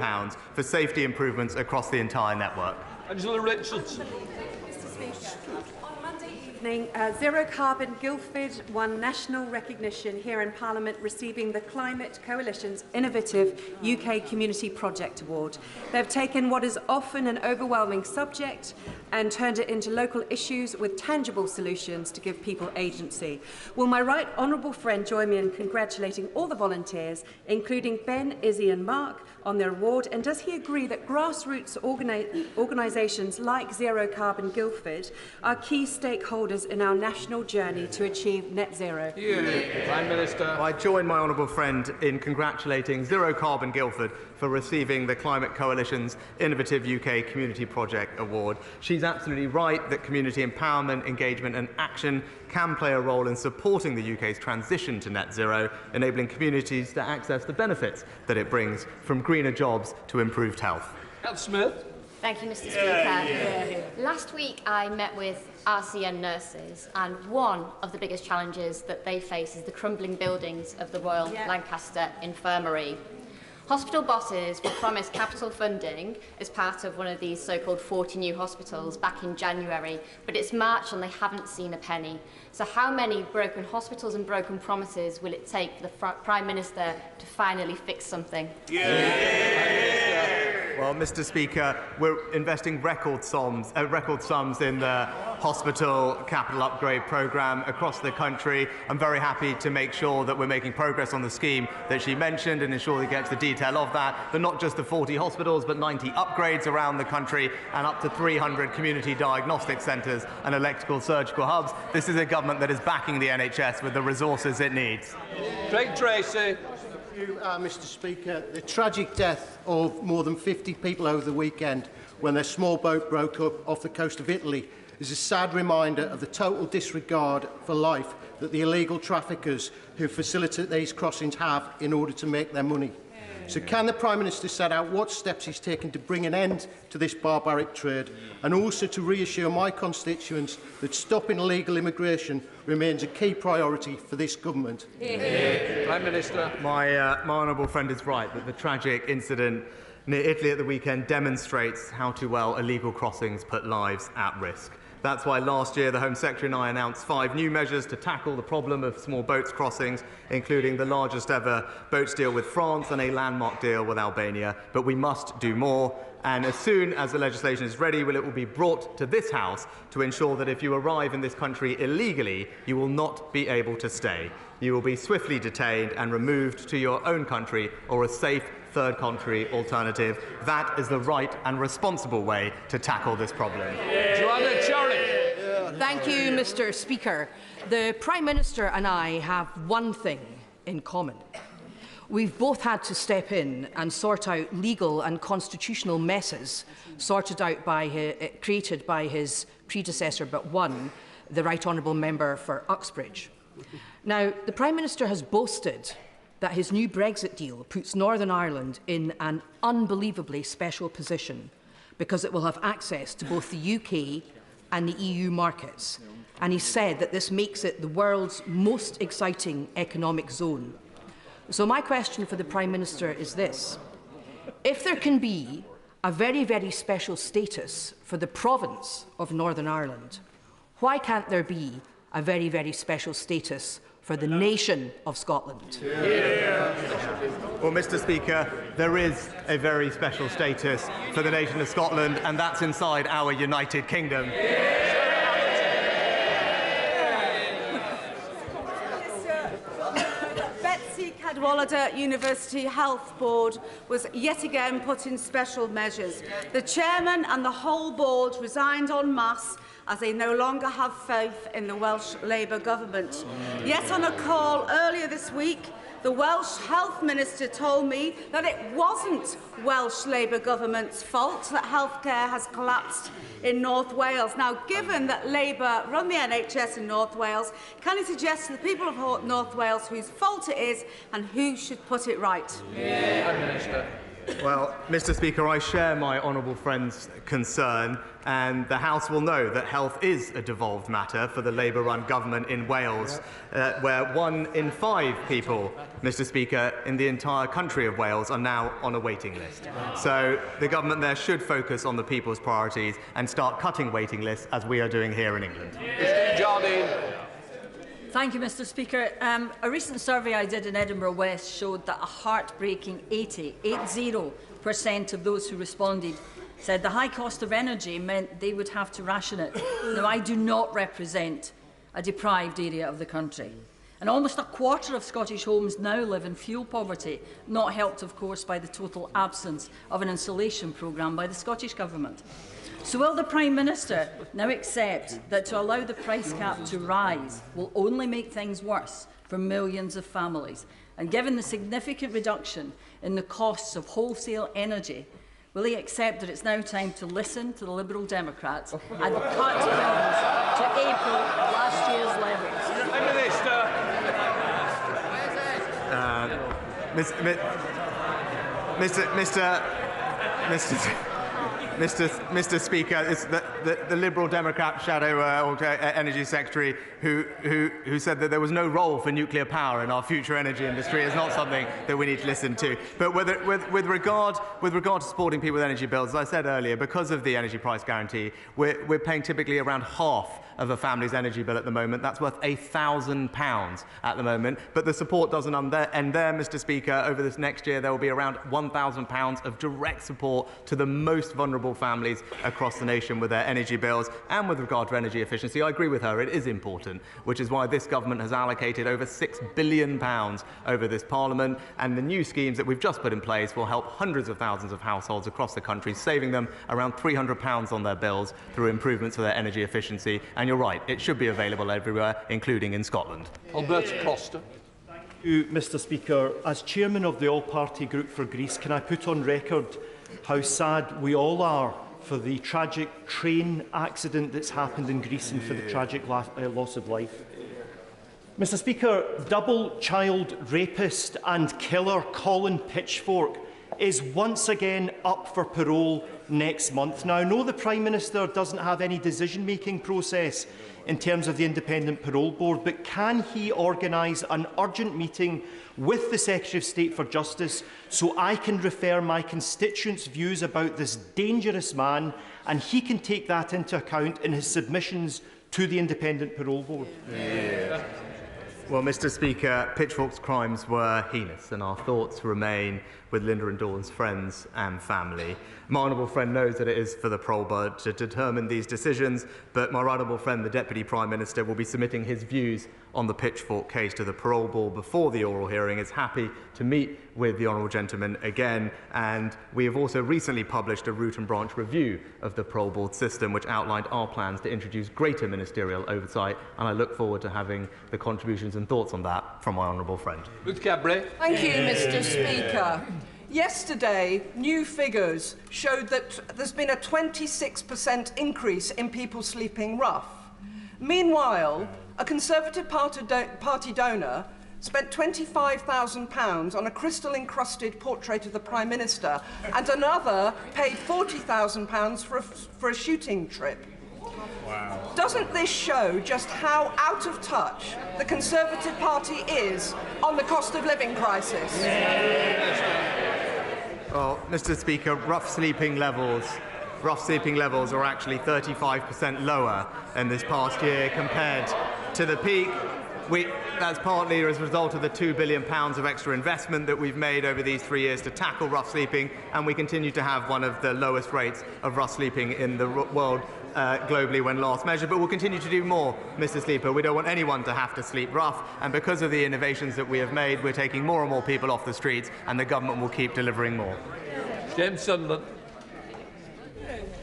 for safety improvements across the entire network. Angela Richardson. Zero Carbon Guildford won national recognition here in Parliament, receiving the Climate Coalition's Innovative UK Community Project Award. They've taken what is often an overwhelming subject and turned it into local issues with tangible solutions to give people agency. Will my right honourable friend join me in congratulating all the volunteers, including Ben, Izzy and Mark, on their award? And does he agree that grassroots organisations like Zero Carbon Guildford are key stakeholders in our national journey to achieve net zero? Prime Minister. I join my honourable friend in congratulating Zero Carbon Guildford for receiving the Climate Coalition's Innovative UK Community Project Award. She's absolutely right that community empowerment, engagement and action can play a role in supporting the UK's transition to net zero, enabling communities to access the benefits that it brings, from greener jobs to improved health. Cat Smith. Thank you, Mr. Speaker. Last week I met with RCN nurses, and one of the biggest challenges that they face is the crumbling buildings of the Royal Lancaster Infirmary. Hospital bosses were promised capital funding as part of one of these so-called 40 new hospitals back in January, but it's March and they haven't seen a penny. So how many broken hospitals and broken promises will it take for the Prime Minister to finally fix something? Well, Mr. Speaker, we're investing record sums in the hospital capital upgrade programme across the country. I'm very happy to make sure that we're making progress on the scheme that she mentioned and ensure that gets the detail of that. But not just the 40 hospitals, but 90 upgrades around the country and up to 300 community diagnostic centres and electrical surgical hubs. This is a government that is backing the NHS with the resources it needs. Craig Tracy. Mr. Speaker, the tragic death of more than 50 people over the weekend when their small boat broke up off the coast of Italy is a sad reminder of the total disregard for life that the illegal traffickers who facilitate these crossings have in order to make their money. So can the Prime Minister set out what steps he's taken to bring an end to this barbaric trade and also to reassure my constituents that stopping illegal immigration remains a key priority for this government? Prime Minister. My honourable friend is right that the tragic incident near Italy at the weekend demonstrates how too well illegal crossings put lives at risk. That's why last year the Home Secretary and I announced 5 new measures to tackle the problem of small boats crossings, including the largest ever boats deal with France and a landmark deal with Albania. But we must do more, and as soon as the legislation is ready, it will be brought to this House to ensure that if you arrive in this country illegally, you will not be able to stay. You will be swiftly detained and removed to your own country or a safe third country alternative. That is the right and responsible way to tackle this problem. Joanna Cherry. Thank you, Mr. Speaker. The Prime Minister and I have one thing in common. We've both had to step in and sort out legal and constitutional messes created by his predecessor but one, the Right Honourable Member for Uxbridge. Now, the Prime Minister has boasted that his new Brexit deal puts Northern Ireland in an unbelievably special position because it will have access to both the UK and the EU markets. And he said that this makes it the world's most exciting economic zone. So my question for the Prime Minister is this. If there can be a very, very special status for the province of Northern Ireland, why can't there be a very, very special status for the nation of Scotland? Well, Mr. Speaker, there is a very special status for the nation of Scotland, and that's inside our United Kingdom. Cadwallader University Health Board was yet again put in special measures. The chairman and the whole board resigned en masse as they no longer have faith in the Welsh Labour government. Yet on a call earlier this week, the Welsh Health Minister told me that it wasn't Welsh Labour government's fault that healthcare has collapsed in North Wales. Now, given that Labour run the NHS in North Wales, can you suggest to the people of North Wales whose fault it is and who should put it right? Prime Minister. Well, Mr. Speaker, I share my honourable friend's concern, and the House will know that health is a devolved matter for the Labour-run government in Wales, where 1 in 5 people, Mr. Speaker, in the entire country of Wales are now on a waiting list. So the government there should focus on the people's priorities and start cutting waiting lists, as we are doing here in England. Thank you, Mr. Speaker. A recent survey I did in Edinburgh West showed that a heartbreaking 80% of those who responded said the high cost of energy meant they would have to ration it. Now, I do not represent a deprived area of the country. And almost a quarter of Scottish homes now live in fuel poverty, not helped, of course, by the total absence of an insulation programme by the Scottish Government. So will the Prime Minister now accept that to allow the price cap to rise will only make things worse for millions of families? And given the significant reduction in the costs of wholesale energy, will he accept that it's now time to listen to the Liberal Democrats and cut bills to April last year's levels? Prime Minister. Mr. Speaker, it's the Liberal Democrat shadow energy secretary who said that there was no role for nuclear power in our future energy industry is not something that we need to listen to. But with regard to supporting people with energy bills, as I said earlier, because of the energy price guarantee, we're paying typically around half of a family's energy bill at the moment. That's worth £1,000 at the moment. But the support doesn't end there, Mr. Speaker. Over this next year, there will be around £1,000 of direct support to the most vulnerable families across the nation with their energy bills. And with regard to energy efficiency, I agree with her, it is important, which is why this government has allocated over £6 billion over this Parliament. And the new schemes that we've just put in place will help hundreds of thousands of households across the country, saving them around £300 on their bills through improvements to their energy efficiency. And you're right, it should be available everywhere, including in Scotland. Alberta Costa. Thank you, Mr. Speaker. As chairman of the All-Party Group for Greece, can I put on record how sad we all are for the tragic train accident that's happened in Greece and for the tragic loss of life? Mr. Speaker, double child rapist and killer Colin Pitchfork is once again up for parole next month. Now, I know the Prime Minister doesn't have any decision-making process in terms of the Independent Parole Board, but can he organise an urgent meeting with the Secretary of State for Justice so I can refer my constituents' views about this dangerous man and he can take that into account in his submissions to the Independent Parole Board? Yeah. Well, Mr. Speaker, Pitchfork's crimes were heinous, and our thoughts remain with Linda and Dawn's friends and family. My honourable friend knows that it is for the Parole Board to determine these decisions, but my honourable friend, the Deputy Prime Minister, will be submitting his views on the Pitchfork case to the Parole Board before the oral hearing. Is happy to meet with the honourable gentleman again, and we have also recently published a root and branch review of the Parole Board system, which outlined our plans to introduce greater ministerial oversight, and I look forward to having the contributions and thoughts on that from my honourable friend. Ruth Cabret. Thank you, Mr. Speaker. Yesterday, new figures showed that there's been a 26% increase in people sleeping rough. Meanwhile, a Conservative Party donor spent £25,000 on a crystal-encrusted portrait of the Prime Minister, and another paid £40,000 for a shooting trip. Wow. Doesn't this show just how out of touch the Conservative Party is on the cost of living crisis? Well, Mr. Speaker, rough sleeping levels are actually 35% lower in this past year compared to the peak. That's partly as a result of the £2 billion of extra investment that we've made over these 3 years to tackle rough sleeping, and we continue to have one of the lowest rates of rough sleeping in the world globally when last measured. But we'll continue to do more, Mr. Speaker. We don't want anyone to have to sleep rough, and because of the innovations that we have made, we're taking more and more people off the streets, and the government will keep delivering more. James Sunderland.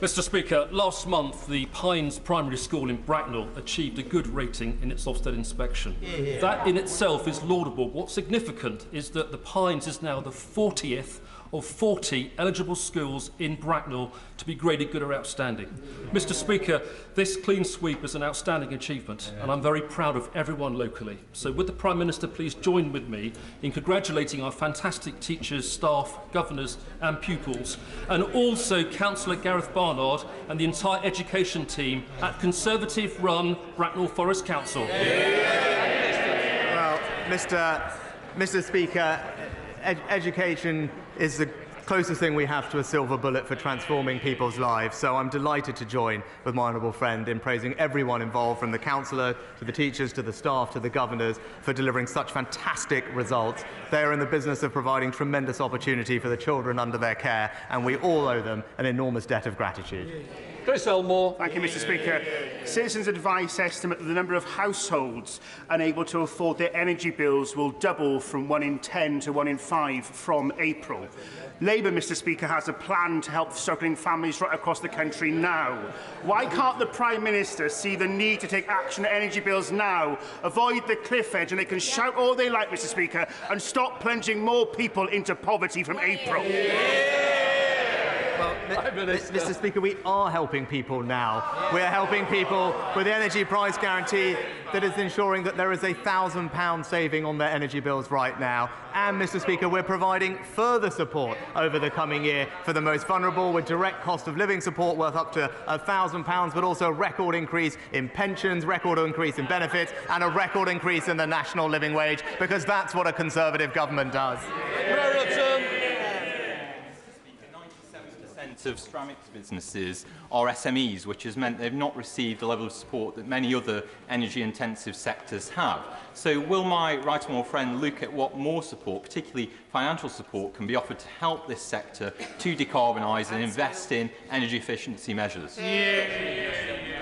Mr. Speaker, last month the Pines Primary School in Bracknell achieved a good rating in its Ofsted inspection. Yeah. That in itself is laudable. What's significant is that the Pines is now the 40th of 40 eligible schools in Bracknell to be graded good or outstanding. Mr. Speaker, this clean sweep is an outstanding achievement, and I'm very proud of everyone locally. So would the Prime Minister please join with me in congratulating our fantastic teachers, staff, governors and pupils, and also Councillor Gareth Barnard and the entire education team at Conservative-run Bracknell Forest Council. Well, Mr. Speaker, education is the closest thing we have to a silver bullet for transforming people's lives, so I'm delighted to join with my honourable friend in praising everyone involved, from the councillor to the teachers to the staff to the governors, for delivering such fantastic results. They are in the business of providing tremendous opportunity for the children under their care, and we all owe them an enormous debt of gratitude. Chris Elmore. Thank you, Mr. Speaker. Citizens Advice estimate that the number of households unable to afford their energy bills will double from 1 in 10 to 1 in 5 from April. Labour, Mr. Speaker, has a plan to help struggling families right across the country now. Why can't the Prime Minister see the need to take action on energy bills now, avoid the cliff edge, and they can shout all they like, Mr. Speaker, and stop plunging more people into poverty from April? Mr. Speaker, we are helping people now. We are helping people with the energy price guarantee that is ensuring that there is £1,000 saving on their energy bills right now. And, Mr. Speaker, we're providing further support over the coming year for the most vulnerable with direct cost of living support worth up to £1,000, but also a record increase in pensions, record increase in benefits, and a record increase in the national living wage, because that's what a Conservative government does. Of ceramics businesses are SMEs, which has meant they've not received the level of support that many other energy-intensive sectors have. So will my right honourable friend look at what more support, particularly financial support, can be offered to help this sector to decarbonise and invest in energy efficiency measures?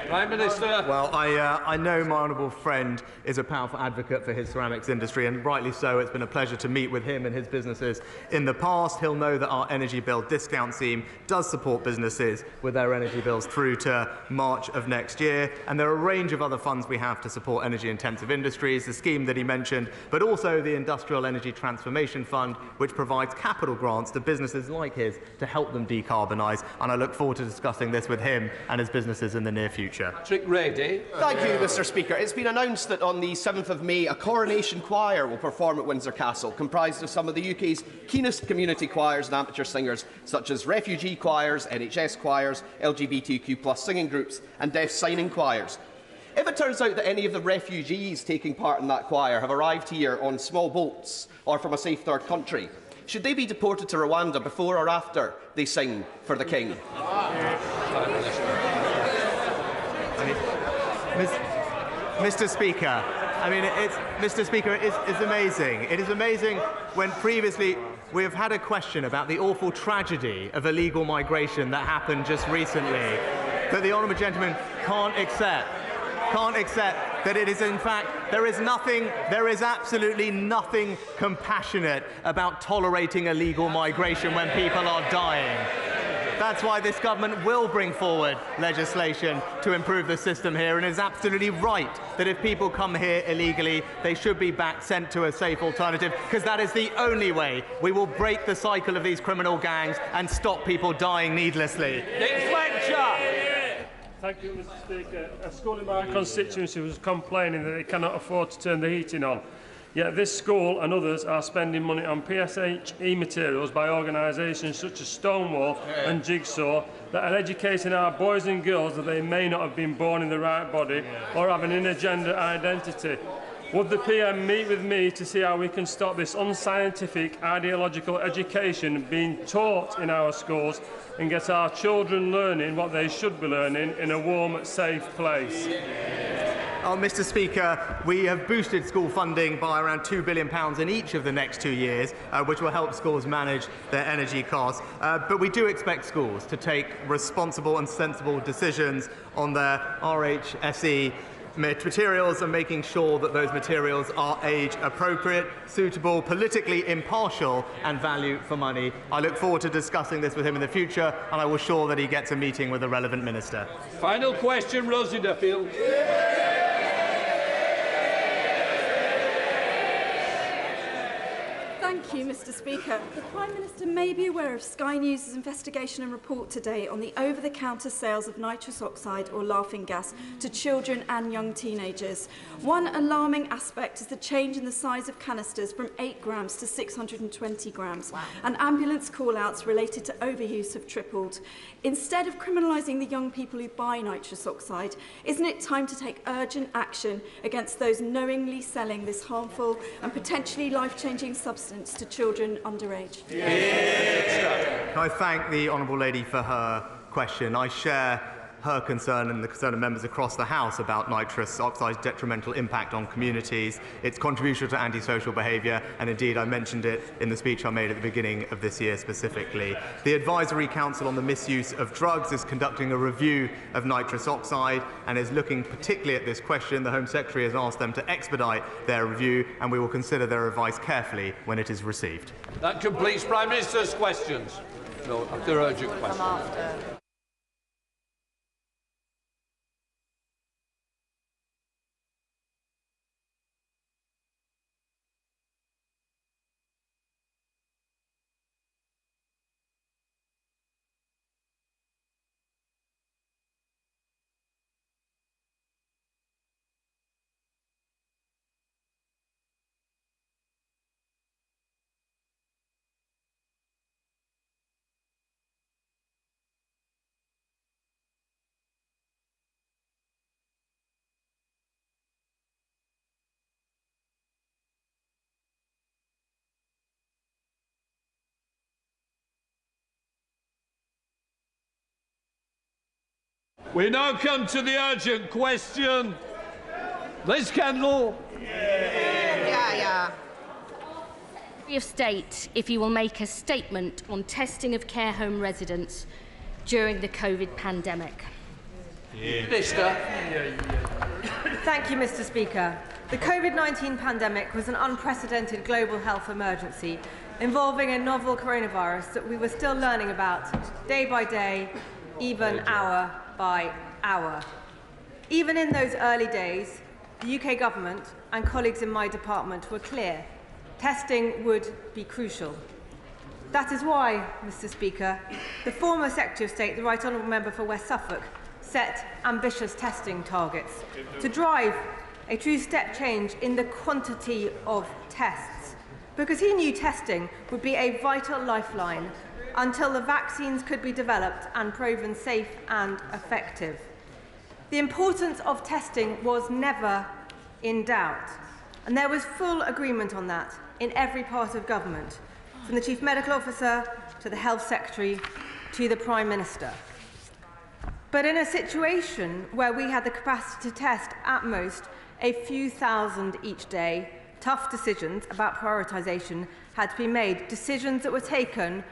Prime Minister. Well, I know my honourable friend is a powerful advocate for his ceramics industry, and rightly so. It's been a pleasure to meet with him and his businesses in the past. He'll know that our energy bill discount scheme does support businesses with their energy bills through to March of next year, and there are a range of other funds we have to support energy-intensive industries, the scheme that he mentioned, but also the Industrial Energy Transformation Fund, which provides capital grants to businesses like his to help them decarbonise, and I look forward to discussing this with him and his businesses in the near future. Patrick Rady. Thank you, Mr. Speaker. It's been announced that on the 7th of May, a coronation choir will perform at Windsor Castle, comprised of some of the UK's keenest community choirs and amateur singers, such as refugee choirs, NHS choirs, LGBTQ+ singing groups, and deaf signing choirs. If it turns out that any of the refugees taking part in that choir have arrived here on small boats or from a safe third country, should they be deported to Rwanda before or after they sing for the King? Mr. Speaker, Mr. Speaker, it's amazing. It is amazing when previously we have had a question about the awful tragedy of illegal migration that happened just recently, that the honourable gentleman can't accept that it is, in fact, there is absolutely nothing compassionate about tolerating illegal migration when people are dying. That's why this government will bring forward legislation to improve the system here, and is absolutely right that if people come here illegally, they should be back sent to a safe alternative, because that is the only way we will break the cycle of these criminal gangs and stop people dying needlessly. Thank you, Mr. Speaker. A school in my constituency was complaining that they cannot afford to turn the heating on. Yet this school and others are spending money on PSHE materials by organisations such as Stonewall and Jigsaw that are educating our boys and girls that they may not have been born in the right body or have an intergender identity. Would the PM meet with me to see how we can stop this unscientific ideological education being taught in our schools and get our children learning what they should be learning in a warm, safe place? Mr. Speaker, we have boosted school funding by around £2 billion in each of the next 2 years, which will help schools manage their energy costs. But we do expect schools to take responsible and sensible decisions on their RHSE materials and making sure that those materials are age appropriate, suitable, politically impartial and value for money. I look forward to discussing this with him in the future, and I will ensure that he gets a meeting with the relevant minister. Final question, Rosie Duffield. Thank you, Mr. Speaker. The Prime Minister may be aware of Sky News' investigation and report today on the over-the-counter sales of nitrous oxide or laughing gas to children and young teenagers. One alarming aspect is the change in the size of canisters from 8 grams to 620 grams. Wow. And ambulance call-outs related to overuse have tripled. Instead of criminalising the young people who buy nitrous oxide, isn't it time to take urgent action against those knowingly selling this harmful and potentially life-changing substance to children underage? I thank the honourable lady for her question. I share her concern and the concern of members across the House about nitrous oxide's detrimental impact on communities, its contribution to antisocial behaviour, and indeed I mentioned it in the speech I made at the beginning of this year specifically. The Advisory Council on the Misuse of Drugs is conducting a review of nitrous oxide and is looking particularly at this question. The Home Secretary has asked them to expedite their review, and we will consider their advice carefully when it is received. That completes Prime Minister's questions. No, after urgent questions. We now come to the urgent question. Liz Kendall. Secretary of State if you will make a statement on testing of care home residents during the COVID pandemic. Minister. Thank you, Mr. Speaker. The COVID-19 pandemic was an unprecedented global health emergency involving a novel coronavirus that we were still learning about day by day, even hour by hour. Even in those early days, the UK government and colleagues in my department were clear. Testing would be crucial. That is why, Mr. Speaker, the former Secretary of State, the Right Honourable Member for West Suffolk, set ambitious testing targets to drive a true step change in the quantity of tests, because he knew testing would be a vital lifeline until the vaccines could be developed and proven safe and effective. The importance of testing was never in doubt, and there was full agreement on that in every part of government, from the Chief Medical Officer to the Health Secretary to the Prime Minister. But in a situation where we had the capacity to test at most a few thousand each day, tough decisions about prioritisation had to be made, decisions that were taken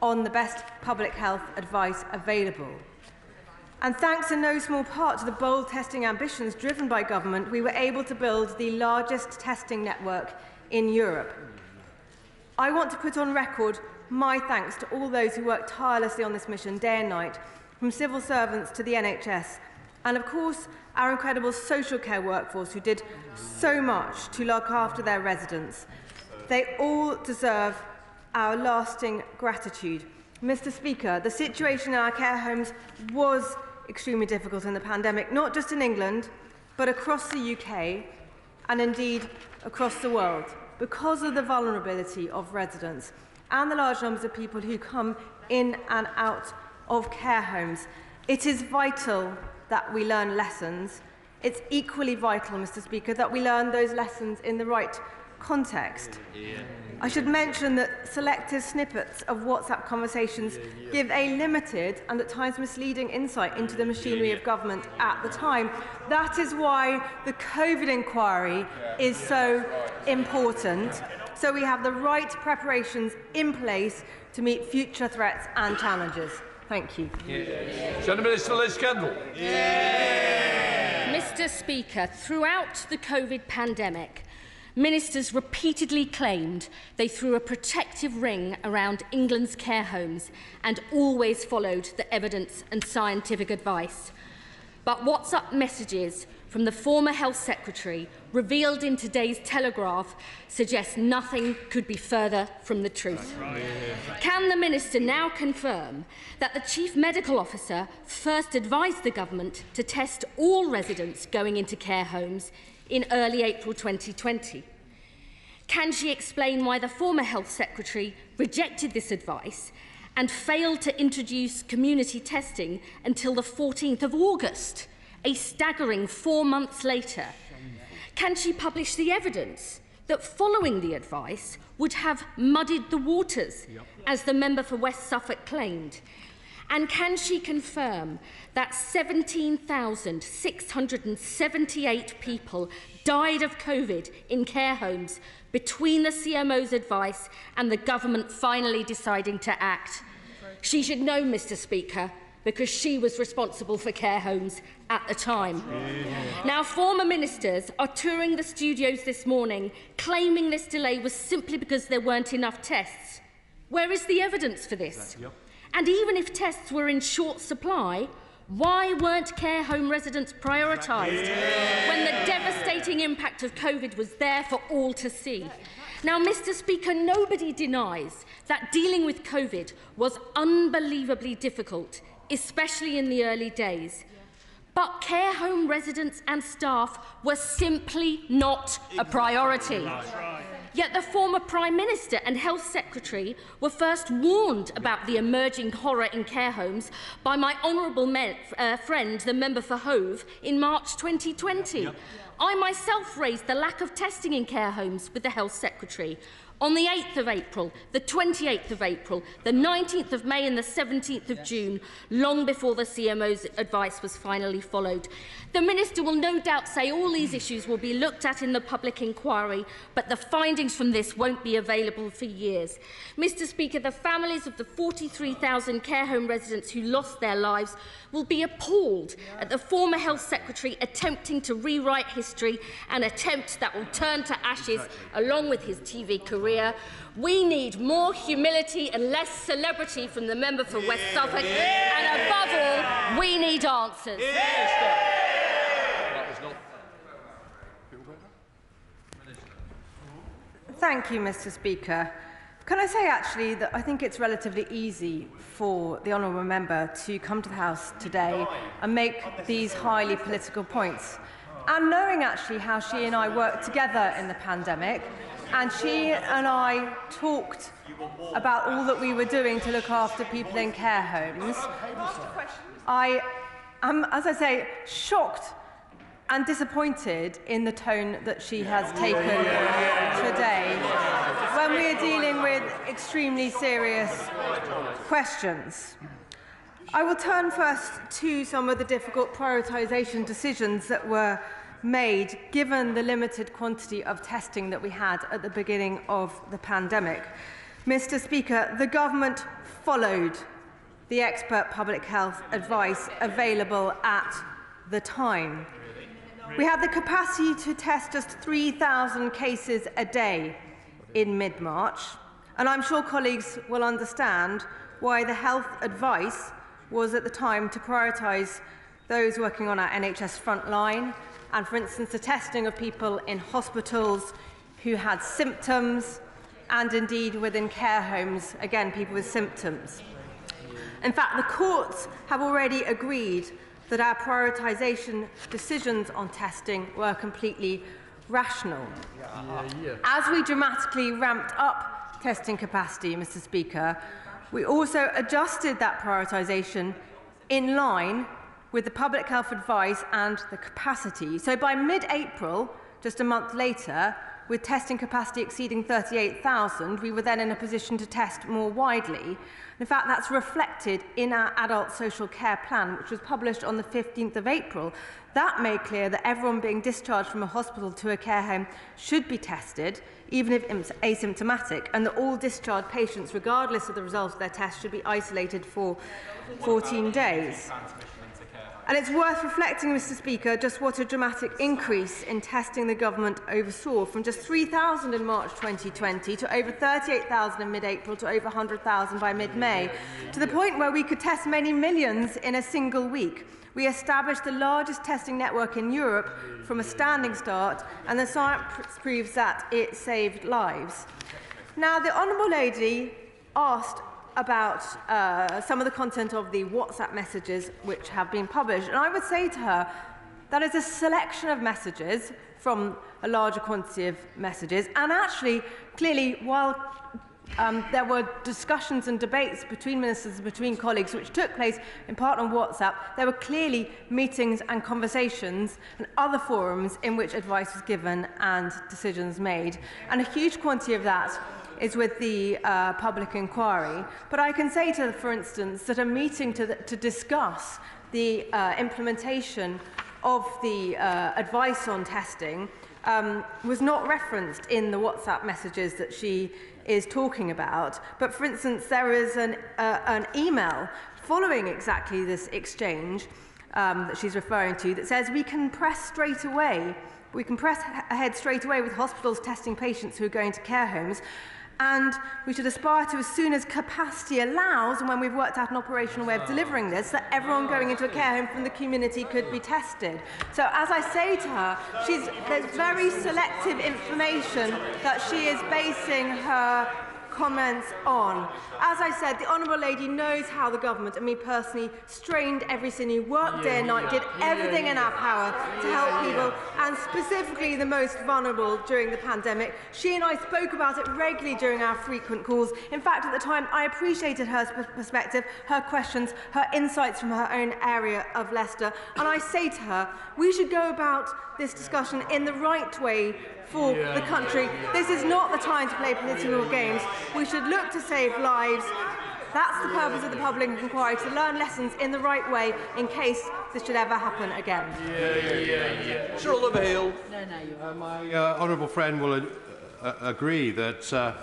on the best public health advice available. And thanks in no small part to the bold testing ambitions driven by government, we were able to build the largest testing network in Europe. I want to put on record my thanks to all those who worked tirelessly on this mission day and night, from civil servants to the NHS, and of course our incredible social care workforce who did so much to look after their residents. They all deserve our lasting gratitude. Mr. Speaker, the situation in our care homes was extremely difficult in the pandemic, not just in England, but across the UK and indeed across the world, because of the vulnerability of residents and the large numbers of people who come in and out of care homes. It is vital that we learn lessons. It's equally vital, Mr. Speaker, that we learn those lessons in the right context. I should mention that selective snippets of WhatsApp conversations give a limited and at times misleading insight into the machinery of government at the time. That is why the COVID inquiry is so important, so we have the right preparations in place to meet future threats and challenges. Thank you. Senator Minister Liz Kendall. Mr. Speaker, throughout the COVID pandemic, ministers repeatedly claimed they threw a protective ring around England's care homes and always followed the evidence and scientific advice. But WhatsApp messages from the former Health Secretary revealed in today's Telegraph suggest nothing could be further from the truth. Can the Minister now confirm that the Chief Medical Officer first advised the Government to test all residents going into care homes in early April 2020? Can she explain why the former Health Secretary rejected this advice and failed to introduce community testing until the 14th of August, a staggering 4 months later? Can she publish the evidence that following the advice would have muddied the waters, as the member for West Suffolk claimed? And can she confirm that 17,678 people died of COVID in care homes between the CMO's advice and the government finally deciding to act? She should know, Mr. Speaker, because she was responsible for care homes at the time. Now, former ministers are touring the studios this morning, claiming this delay was simply because there weren't enough tests. Where is the evidence for this? And even if tests were in short supply, why weren't care home residents prioritised when the devastating impact of COVID was there for all to see? Now, Mr. Speaker, nobody denies that dealing with COVID was unbelievably difficult, especially in the early days. But care home residents and staff were simply not a priority. Yet the former Prime Minister and Health Secretary were first warned about the emerging horror in care homes by my honourable friend, the member for Hove, in March 2020. I myself raised the lack of testing in care homes with the Health Secretary. On the 8th of April, the 28th of April, the 19th of May and the 17th of June, long before the CMO's advice was finally followed. The Minister will no doubt say all these issues will be looked at in the public inquiry, but the findings from this won't be available for years. Mr. Speaker, the families of the 43,000 care home residents who lost their lives will be appalled at the former Health Secretary attempting to rewrite history, an attempt that will turn to ashes along with his TV career. We need more humility and less celebrity from the member for West Suffolk, and above all, we need answers. Thank you, Mr. Speaker. Can I say actually that I think it's relatively easy for the honourable member to come to the House today and make these highly political points. And knowing actually how she and I worked together in the pandemic, and she and I talked about all that we were doing to look after people in care homes, I am, as I say, shocked and disappointed in the tone that she has taken today when we are dealing with extremely serious questions. I will turn first to some of the difficult prioritisation decisions that were made given the limited quantity of testing that we had at the beginning of the pandemic. Mr. Speaker, the government followed the expert public health advice available at the time. We had the capacity to test just 3,000 cases a day in mid-March, and I'm sure colleagues will understand why the health advice was at the time to prioritise those working on our NHS front line and, for instance, the testing of people in hospitals who had symptoms and indeed within care homes, again, people with symptoms. In fact, the courts have already agreed that our prioritisation decisions on testing were completely rational. As we dramatically ramped up testing capacity, Mr. Speaker, we also adjusted that prioritisation in line with the public health advice and the capacity. So by mid-April, just a month later, with testing capacity exceeding 38,000, we were then in a position to test more widely. In fact, that's reflected in our adult social care plan, which was published on the 15th of April. That made clear that everyone being discharged from a hospital to a care home should be tested, even if asymptomatic, and that all discharged patients, regardless of the results of their test, should be isolated for 14 days. And it's worth reflecting, Mr. Speaker, just what a dramatic increase in testing the government oversaw, from just 3,000 in March 2020 to over 38,000 in mid-April to over 100,000 by mid-May, to the point where we could test many millions in a single week. We established the largest testing network in Europe from a standing start, and the science proves that it saved lives. Now, the Honourable Lady asked about some of the content of the WhatsApp messages which have been published. And I would say to her that is a selection of messages from a larger quantity of messages. And actually, clearly, while there were discussions and debates between ministers and between colleagues which took place in part on WhatsApp, there were clearly meetings and conversations and other forums in which advice was given and decisions made. And a huge quantity of that is with the public inquiry. But I can say to her, for instance, that a meeting to discuss the implementation of the advice on testing was not referenced in the WhatsApp messages that she is talking about. But, for instance, there is an email following exactly this exchange that she's referring to that says we can press straight away. We can press ahead straight away with hospitals testing patients who are going to care homes. And we should aspire to, as soon as capacity allows, and when we've worked out an operational way of delivering this, that everyone going into a care home from the community could be tested. So, as I say to her, there's very selective information that she is basing her comments on. As I said, the Honourable Lady knows how the government, and me personally, strained every single work day and night, did everything in our power to help people, and specifically the most vulnerable during the pandemic. She and I spoke about it regularly during our frequent calls. In fact, at the time, I appreciated her perspective, her questions, her insights from her own area of Leicester. And I say to her, we should go about this discussion in the right way for the country. This is not the time to play political games. We should look to save lives. That's the purpose of the public inquiry, to learn lessons in the right way in case this should ever happen again. Sir Oliver Hill. My honourable friend will agree that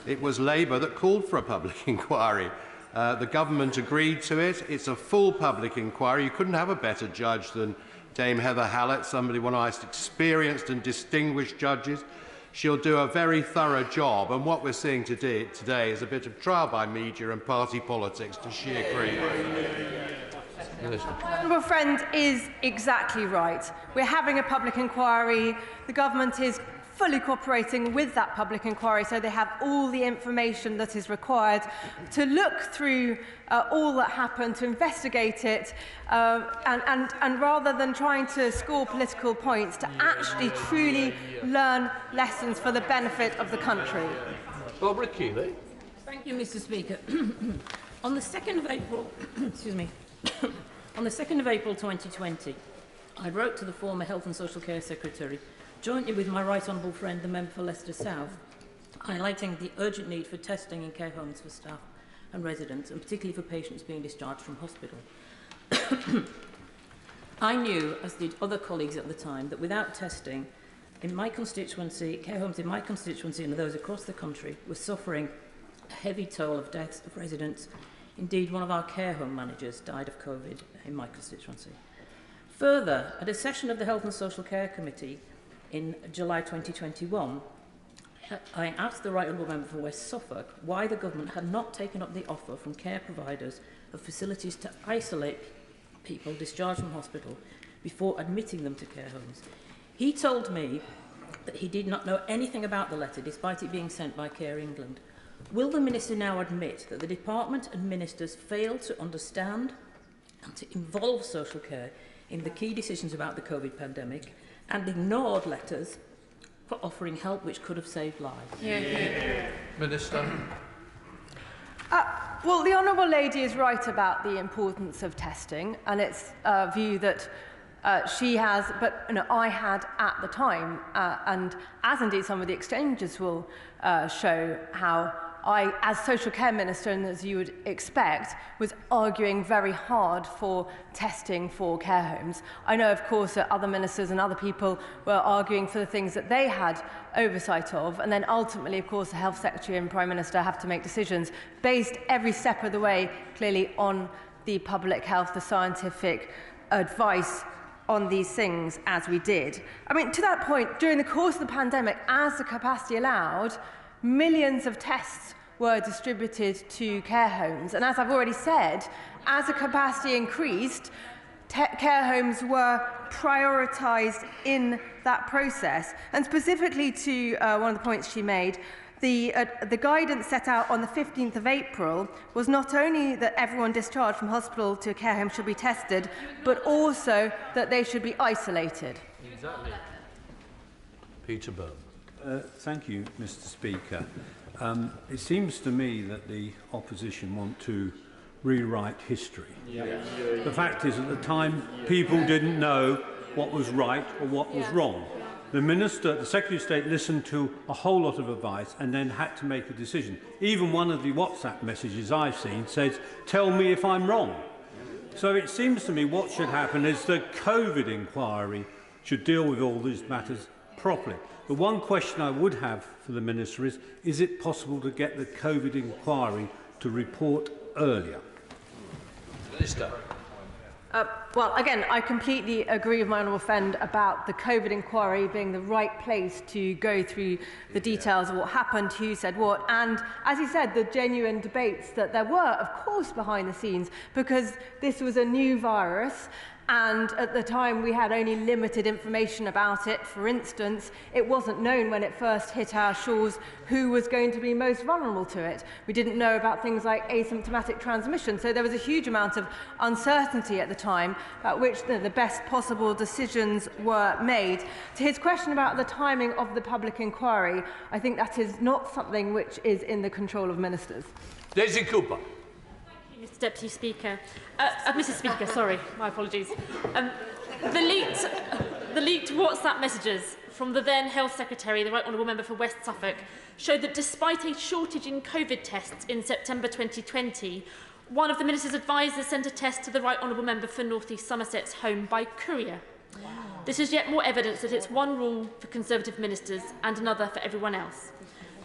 it was Labour that called for a public inquiry. The government agreed to it. It's a full public inquiry. You couldn't have a better judge than Dame Heather Hallett, one of the most experienced and distinguished judges. She'll do a very thorough job, and what we're seeing today is a bit of trial by media and party politics to sheer cream. My honourable friend is exactly right. We're having a public inquiry. The government is fully cooperating with that public inquiry, so they have all the information that is required to look through all that happened, to investigate it, and rather than trying to score political points, to actually truly learn lessons for the benefit of the country. Barbara Keeley. Thank you, Mr. Speaker. On the 2nd of April, excuse me, on the 2nd of April 2020, I wrote to the former Health and Social Care Secretary, jointly with my right honourable friend, the member for Leicester South, highlighting the urgent need for testing in care homes for staff and residents, and particularly for patients being discharged from hospital. I knew, as did other colleagues at the time, that without testing, in my constituency, care homes in my constituency and those across the country were suffering a heavy toll of deaths of residents. Indeed, one of our care home managers died of COVID in my constituency. Further, at a session of the Health and Social Care Committee in July 2021, I asked the right honourable member for West Suffolk why the government had not taken up the offer from care providers of facilities to isolate people discharged from hospital before admitting them to care homes. He told me that he did not know anything about the letter, despite it being sent by Care England. Will the Minister now admit that the Department and Ministers failed to understand and to involve social care in the key decisions about the COVID pandemic and ignored letters for offering help which could have saved lives? Minister. Well, the Honourable Lady is right about the importance of testing, and it's a view that she has, but I had at the time, and as indeed some of the exchanges will show, how I, as Social Care Minister, and as you would expect, was arguing very hard for testing for care homes. I know, of course, that other ministers and other people were arguing for the things that they had oversight of, and then ultimately, of course, the Health Secretary and Prime Minister have to make decisions based every step of the way, clearly, on the public health, the scientific advice on these things, as we did. I mean, to that point, during the course of the pandemic, as the capacity allowed, millions of tests were distributed to care homes. And as I've already said, as the capacity increased, care homes were prioritised in that process. And specifically to one of the points she made, the guidance set out on the 15th of April was not only that everyone discharged from hospital to a care home should be tested, but also that they should be isolated. Exactly. Peter Byrne. Thank you, Mr. Speaker. It seems to me that the opposition want to rewrite history. The fact is, at the time, people didn't know what was right or what was wrong. The Minister, the Secretary of State, listened to a whole lot of advice and then had to make a decision. Even one of the WhatsApp messages I've seen says, "Tell me if I'm wrong." So it seems to me what should happen is the COVID inquiry should deal with all these matters properly. The one question I would have for the Minister is it possible to get the COVID inquiry to report earlier? Minister. Well, again, I completely agree with my honourable friend about the COVID inquiry being the right place to go through the details of what happened, who said what, and, as he said, the genuine debates that there were, of course, behind the scenes, because this was a new virus, and at the time we had only limited information about it. For instance, it wasn't known when it first hit our shores who was going to be most vulnerable to it. We didn't know about things like asymptomatic transmission, so there was a huge amount of uncertainty at the time about which the best possible decisions were made. To his question about the timing of the public inquiry, I think that is not something which is in the control of ministers. Daisy Cooper. Mr. Deputy Speaker. Mr. Speaker, sorry, my apologies. The leaked WhatsApp messages from the then Health Secretary, the Right Honourable Member for West Suffolk, showed that despite a shortage in COVID tests in September 2020, one of the Minister's advisers sent a test to the Right Honourable Member for North East Somerset's home by courier. Wow. This is yet more evidence that it's one rule for Conservative ministers and another for everyone else.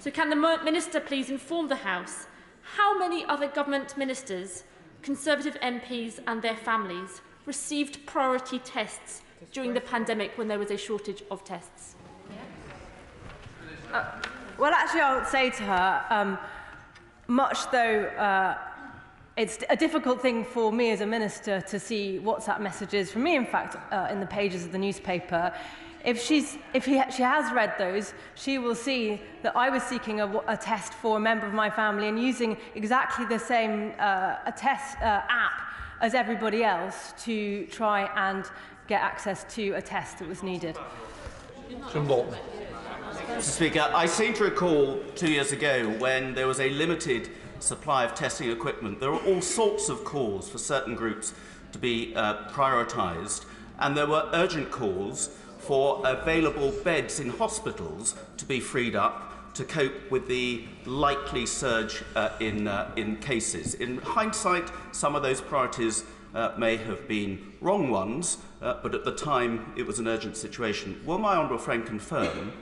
So can the Minister please inform the House how many other government ministers, Conservative MPs and their families received priority tests during the pandemic when there was a shortage of tests? Well, actually, I would say to her, much though it's a difficult thing for me as a minister to see WhatsApp messages from me, in fact, in the pages of the newspaper. If she has read those, she will see that I was seeking a test for a member of my family and using exactly the same test app as everybody else to try and get access to a test that was needed. Mr. Speaker, I seem to recall 2 years ago when there was a limited supply of testing equipment. There were all sorts of calls for certain groups to be prioritised, and there were urgent calls for available beds in hospitals to be freed up to cope with the likely surge in cases. In hindsight, some of those priorities may have been wrong ones, but at the time it was an urgent situation. Will my honourable friend confirm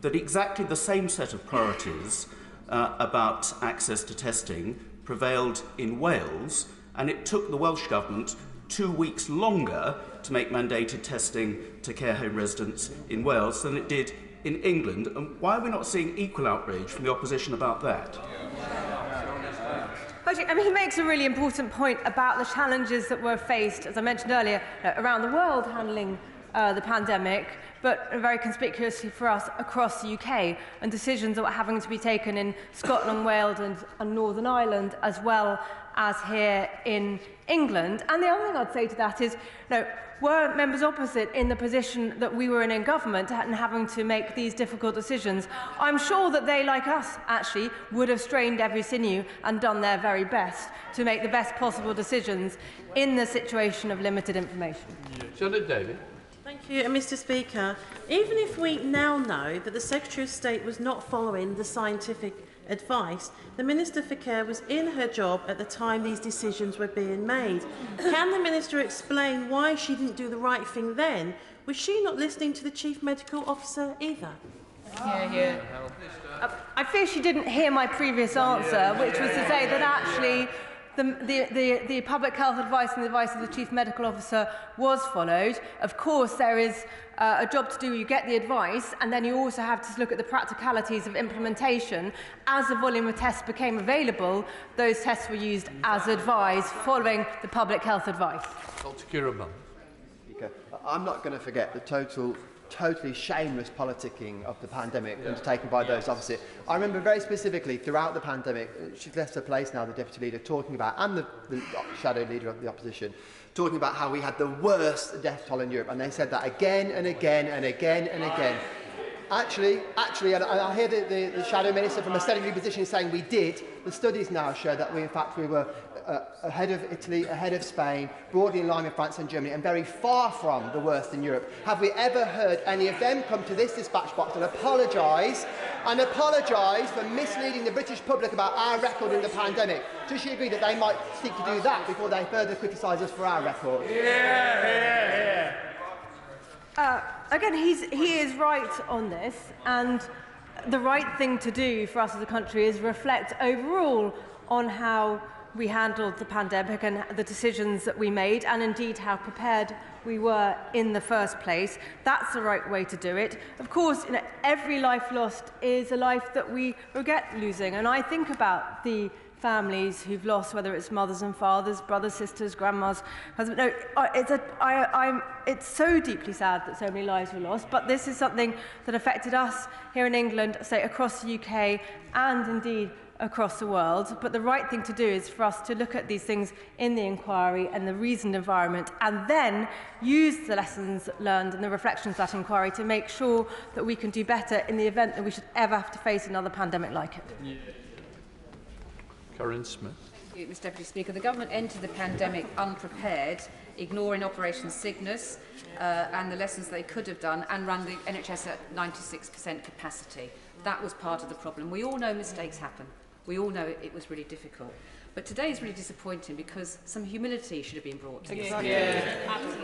that exactly the same set of priorities about access to testing prevailed in Wales, and it took the Welsh Government 2 weeks longer to make mandated testing to care home residents in Wales than it did in England? And why are we not seeing equal outrage from the opposition about that? I mean, he makes a really important point about the challenges that were faced, as I mentioned earlier, around the world handling the pandemic, but very conspicuously for us across the UK, and decisions that were having to be taken in Scotland, Wales and Northern Ireland, as well as here in England. And the other thing I'd say to that is, were members opposite in the position that we were in government and having to make these difficult decisions, I'm sure that they, like us, actually, would have strained every sinew and done their very best to make the best possible decisions in the situation of limited information. Senator David. Thank you, Mr. Speaker. Even if we now know that the Secretary of State was not following the scientific advice, the Minister for Care was in her job at the time these decisions were being made. Can the Minister explain why she didn't do the right thing then? Was she not listening to the Chief Medical Officer either? I fear she didn't hear my previous answer, which was to say that actually the public health advice and the advice of the Chief Medical Officer was followed. Of course, there is a job to do. You get the advice, and then you also have to look at the practicalities of implementation. As the volume of tests became available, those tests were used as advised, following the public health advice. Dr. Kiraman. I'm not going to forget the totally shameless politicking of the pandemic undertaken by those opposite. I remember very specifically throughout the pandemic, she's left her place now, the Deputy Leader, talking about, and the Shadow Leader of the Opposition, talking about how we had the worst death toll in Europe, and they said that again and again and again and again. Actually, and I hear the Shadow Minister from a steady position saying we did. The studies now show that we were ahead of Italy, ahead of Spain, broadly in line with France and Germany, and very far from the worst in Europe. Have we ever heard any of them come to this dispatch box and apologise for misleading the British public about our record in the pandemic? Does she agree that they might seek to do that before they further criticise us for our record? Again, he is right on this, and the right thing to do for us as a country is reflect overall on how we handled the pandemic and the decisions that we made, and indeed how prepared we were in the first place. That's the right way to do it. Of course, every life lost is a life that we regret losing, and I think about the families who've lost, whether it's mothers and fathers, brothers, sisters, grandmas, husbands. It's so deeply sad that so many lives were lost, but this is something that affected us here in England, say across the UK, and indeed across the world. But the right thing to do is for us to look at these things in the inquiry and the reasoned environment, and then use the lessons learned and the reflections of that inquiry to make sure that we can do better in the event that we should ever have to face another pandemic like it. Karen Smith. Mr Deputy Speaker. The Government entered the pandemic unprepared, ignoring Operation Cygnus and the lessons they could have done, and ran the NHS at 96% capacity. That was part of the problem. We all know mistakes happen. We all know it was really difficult. But today is really disappointing because some humility should have been brought to this. Exactly.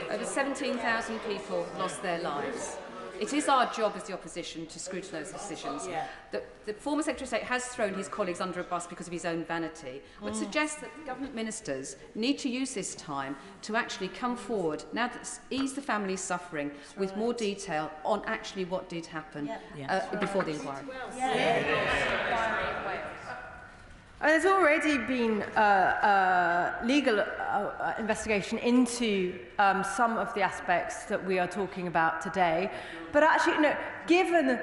Over 17,000 people lost their lives. It is our job as the opposition to scrutinise decisions. The former Secretary of State has thrown his colleagues under a bus because of his own vanity, but suggests that government ministers need to use this time to actually come forward, now that ease the family's suffering, with more detail on actually what did happen before the inquiry. There's already been legal investigation into some of the aspects that we are talking about today. But actually, given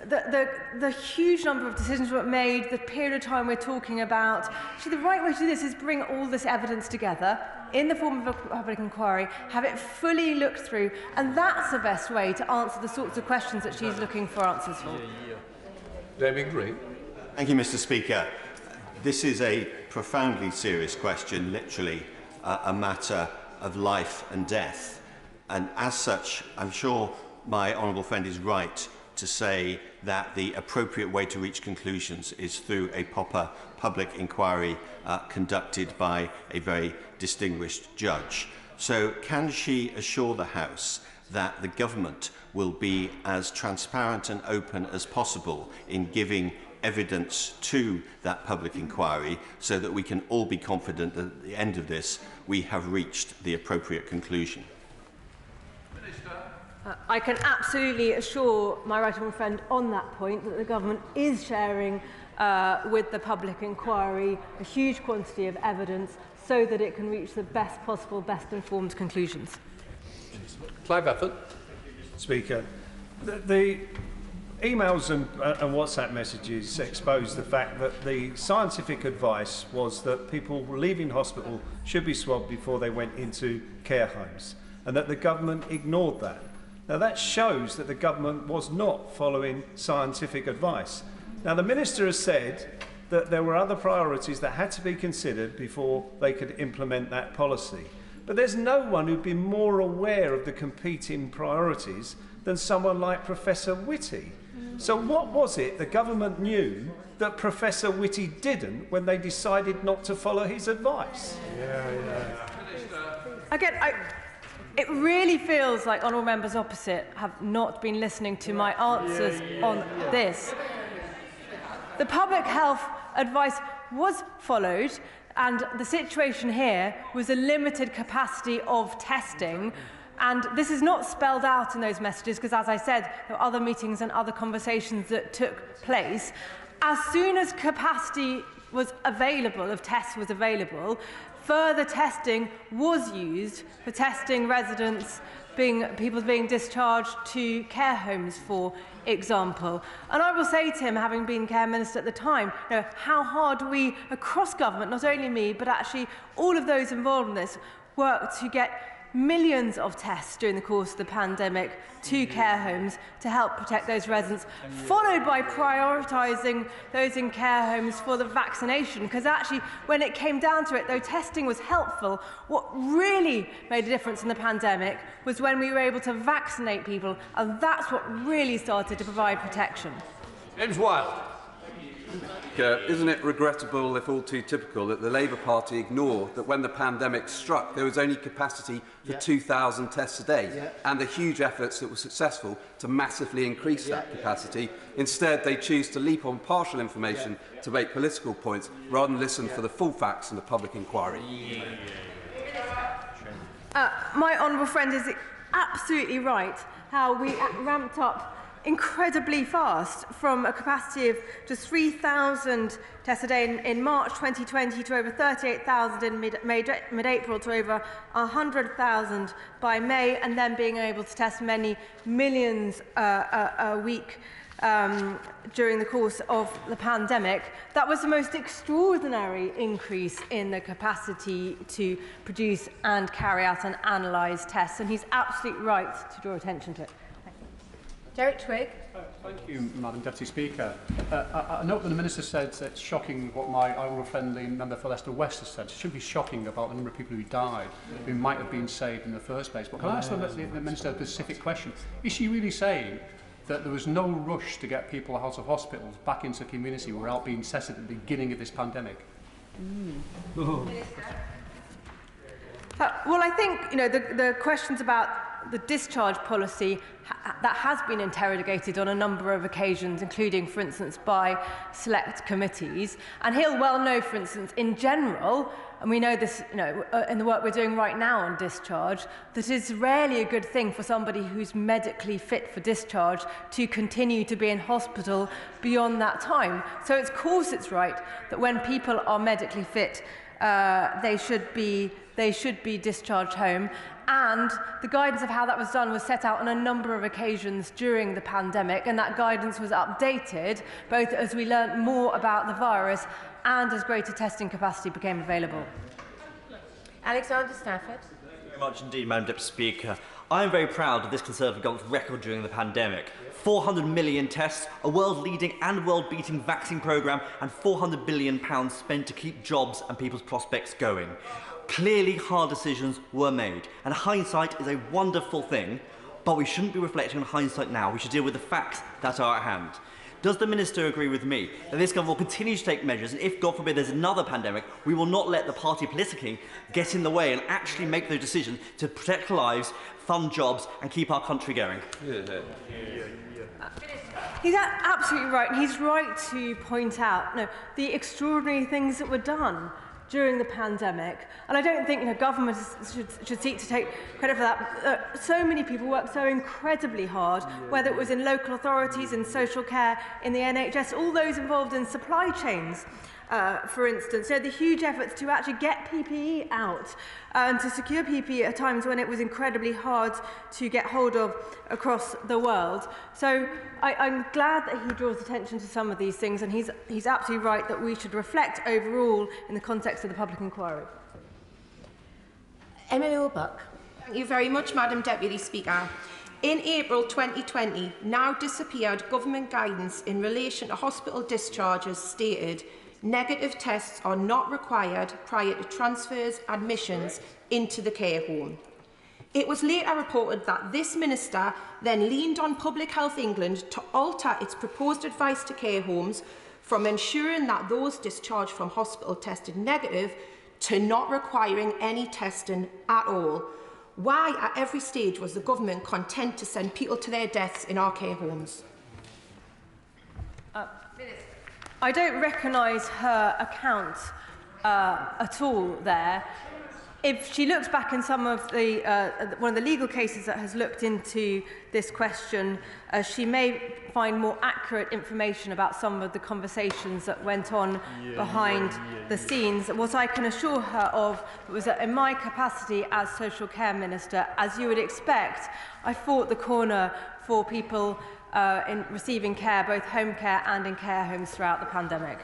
the huge number of decisions that were made, the period of time we're talking about, actually the right way to do this is bring all this evidence together in the form of a public inquiry, have it fully looked through, and that's the best way to answer the sorts of questions that she's looking for answers for. David Green. Thank you, Mr. Speaker. This is a profoundly serious question, literally a matter of life and death. And as such, I'm sure my honourable friend is right to say that the appropriate way to reach conclusions is through a proper public inquiry conducted by a very distinguished judge. So can she assure the House that the government will be as transparent and open as possible in giving evidence to that public inquiry so that we can all be confident that at the end of this we have reached the appropriate conclusion? I can absolutely assure my right honourable friend on that point that the government is sharing with the public inquiry a huge quantity of evidence so that it can reach the best possible, best informed conclusions. Clive Efford. Speaker, the emails and WhatsApp messages expose the fact that the scientific advice was that people leaving hospital should be swabbed before they went into care homes, and that the government ignored that. Now that shows that the government was not following scientific advice. Now the Minister has said that there were other priorities that had to be considered before they could implement that policy. But there's no one who'd been more aware of the competing priorities than someone like Professor Whitty. So what was it the government knew that Professor Whitty didn't when they decided not to follow his advice? Again, it really feels like honourable members opposite have not been listening to my answers on this. The public health advice was followed, and the situation here was a limited capacity of testing. And this is not spelled out in those messages because, as I said, there were other meetings and other conversations that took place. As soon as capacity was available, of tests was available, further testing was used for testing residents, people being discharged to care homes, for example. And I will say to him, having been Care Minister at the time, how hard we, across government, not only me, but actually all of those involved in this, worked to get millions of tests during the course of the pandemic to care homes to help protect those residents, followed by prioritising those in care homes for the vaccination. Because actually, when it came down to it, though testing was helpful, what really made a difference in the pandemic was when we were able to vaccinate people, and that's what really started to provide protection. James Wilde. Isn't it regrettable, if all too typical, that the Labour Party ignored that when the pandemic struck there was only capacity for 2,000 tests a day and the huge efforts that were successful to massively increase that capacity? Instead, they choose to leap on partial information to make political points rather than listen for the full facts in the public inquiry. My honourable friend is absolutely right how we ramped up incredibly fast from a capacity of just 3,000 tests a day in March 2020 to over 38,000 in mid-April to over 100,000 by May, and then being able to test many millions a week during the course of the pandemic. That was the most extraordinary increase in the capacity to produce and carry out and analyse tests, and he's absolutely right to draw attention to it. Derek Twigg. Thank you, Madam Deputy Speaker. I note that the Minister said it's shocking what my honourable friendly member for Leicester West has said. It should be shocking about the number of people who died, who might have been saved in the first place. But can I ask the Minister a specific question? Is she really saying that there was no rush to get people out of hospitals back into the community without being tested at the beginning of this pandemic? Well, I think the questions about the discharge policy that has been interrogated on a number of occasions, including, for instance, by select committees. And he'll well know, for instance, in general, and we know this in the work we're doing right now on discharge, that it's rarely a good thing for somebody who's medically fit for discharge to continue to be in hospital beyond that time. So, of course, it's right that when people are medically fit, they should be discharged home. And the guidance of how that was done was set out on a number of occasions during the pandemic, and that guidance was updated both as we learnt more about the virus and as greater testing capacity became available. Alexander Stafford. Thank you very much indeed, Madam Deputy Speaker. I am very proud of this Conservative government's record during the pandemic. 400 million tests, a world-leading and world-beating vaccine programme, and £400 billion spent to keep jobs and people's prospects going. Clearly, hard decisions were made, and hindsight is a wonderful thing, but we shouldn't be reflecting on hindsight now. We should deal with the facts that are at hand. Does the Minister agree with me that this government will continue to take measures, and if, God forbid, there's another pandemic, we will not let the party politicking get in the way and actually make those decisions to protect lives, fund jobs, and keep our country going? He's absolutely right, and he's right to point out the extraordinary things that were done during the pandemic. And I don't think government should seek to take credit for that. So many people worked so incredibly hard, whether it was in local authorities, in social care, in the NHS, all those involved in supply chains, for instance. The huge efforts to actually get PPE out and to secure PPE at times when it was incredibly hard to get hold of across the world. So I'm glad that he draws attention to some of these things, and he's absolutely right that we should reflect overall in the context of the public inquiry. Emily O'Buck. Thank you very much, Madam Deputy Speaker. In April 2020, now disappeared government guidance in relation to hospital discharges stated negative tests are not required prior to transfers, admissions into the care home. It was later reported that this minister then leaned on Public Health England to alter its proposed advice to care homes from ensuring that those discharged from hospital tested negative to not requiring any testing at all. Why, at every stage, was the government content to send people to their deaths in our care homes? I don't recognise her account at all there. If she looks back in some of the one of the legal cases that has looked into this question, she may find more accurate information about some of the conversations that went on behind the scenes. What I can assure her of was that in my capacity as Social Care Minister, as you would expect, I fought the corner for people in receiving care, both home care and in care homes throughout the pandemic.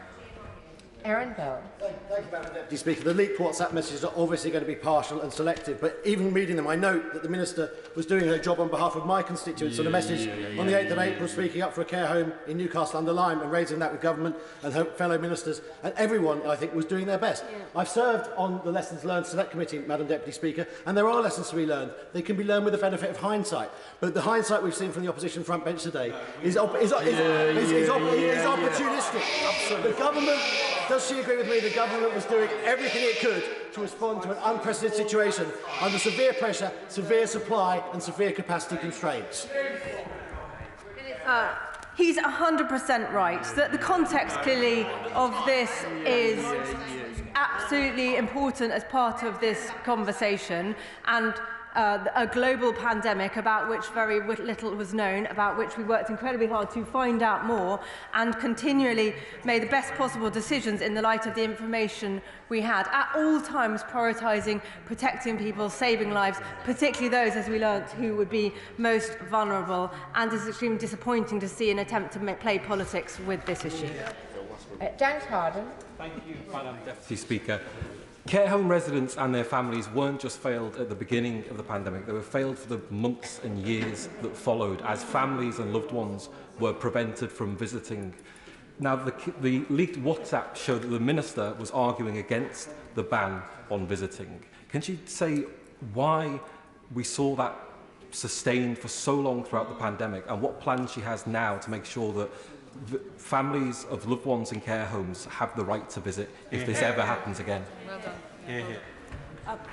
Aaron Bell. Thank you, Madam Deputy Speaker. The leaked WhatsApp messages are obviously going to be partial and selective, but even reading them, I note that the Minister was doing her job on behalf of my constituents on a message on the 8th of April, speaking up for a care home in Newcastle-under-Lyme and raising that with government and her fellow ministers, and everyone, I think, was doing their best. I've served on the Lessons Learned Select Committee, Madam Deputy Speaker, and there are lessons to be learned. They can be learned with the benefit of hindsight, but the hindsight we've seen from the opposition front bench today is opportunistic. The government, does she agree with me, the government was doing everything it could to respond to an unprecedented situation under severe pressure, severe supply and severe capacity constraints? He's 100% right that the context clearly of this is absolutely important as part of this conversation, and a global pandemic about which very little was known, about which we worked incredibly hard to find out more and continually made the best possible decisions in the light of the information we had, at all times prioritising protecting people, saving lives, particularly those, as we learnt, who would be most vulnerable. And it's extremely disappointing to see an attempt to play politics with this issue. James Harden. Thank you, Madam Deputy Speaker. Care home residents and their families weren't just failed at the beginning of the pandemic, they were failed for the months and years that followed as families and loved ones were prevented from visiting. Now, the leaked WhatsApp showed that the Minister was arguing against the ban on visiting. Can she say why we saw that sustained for so long throughout the pandemic and what plans she has now to make sure that families of loved ones in care homes have the right to visit if this ever happens again? Well done.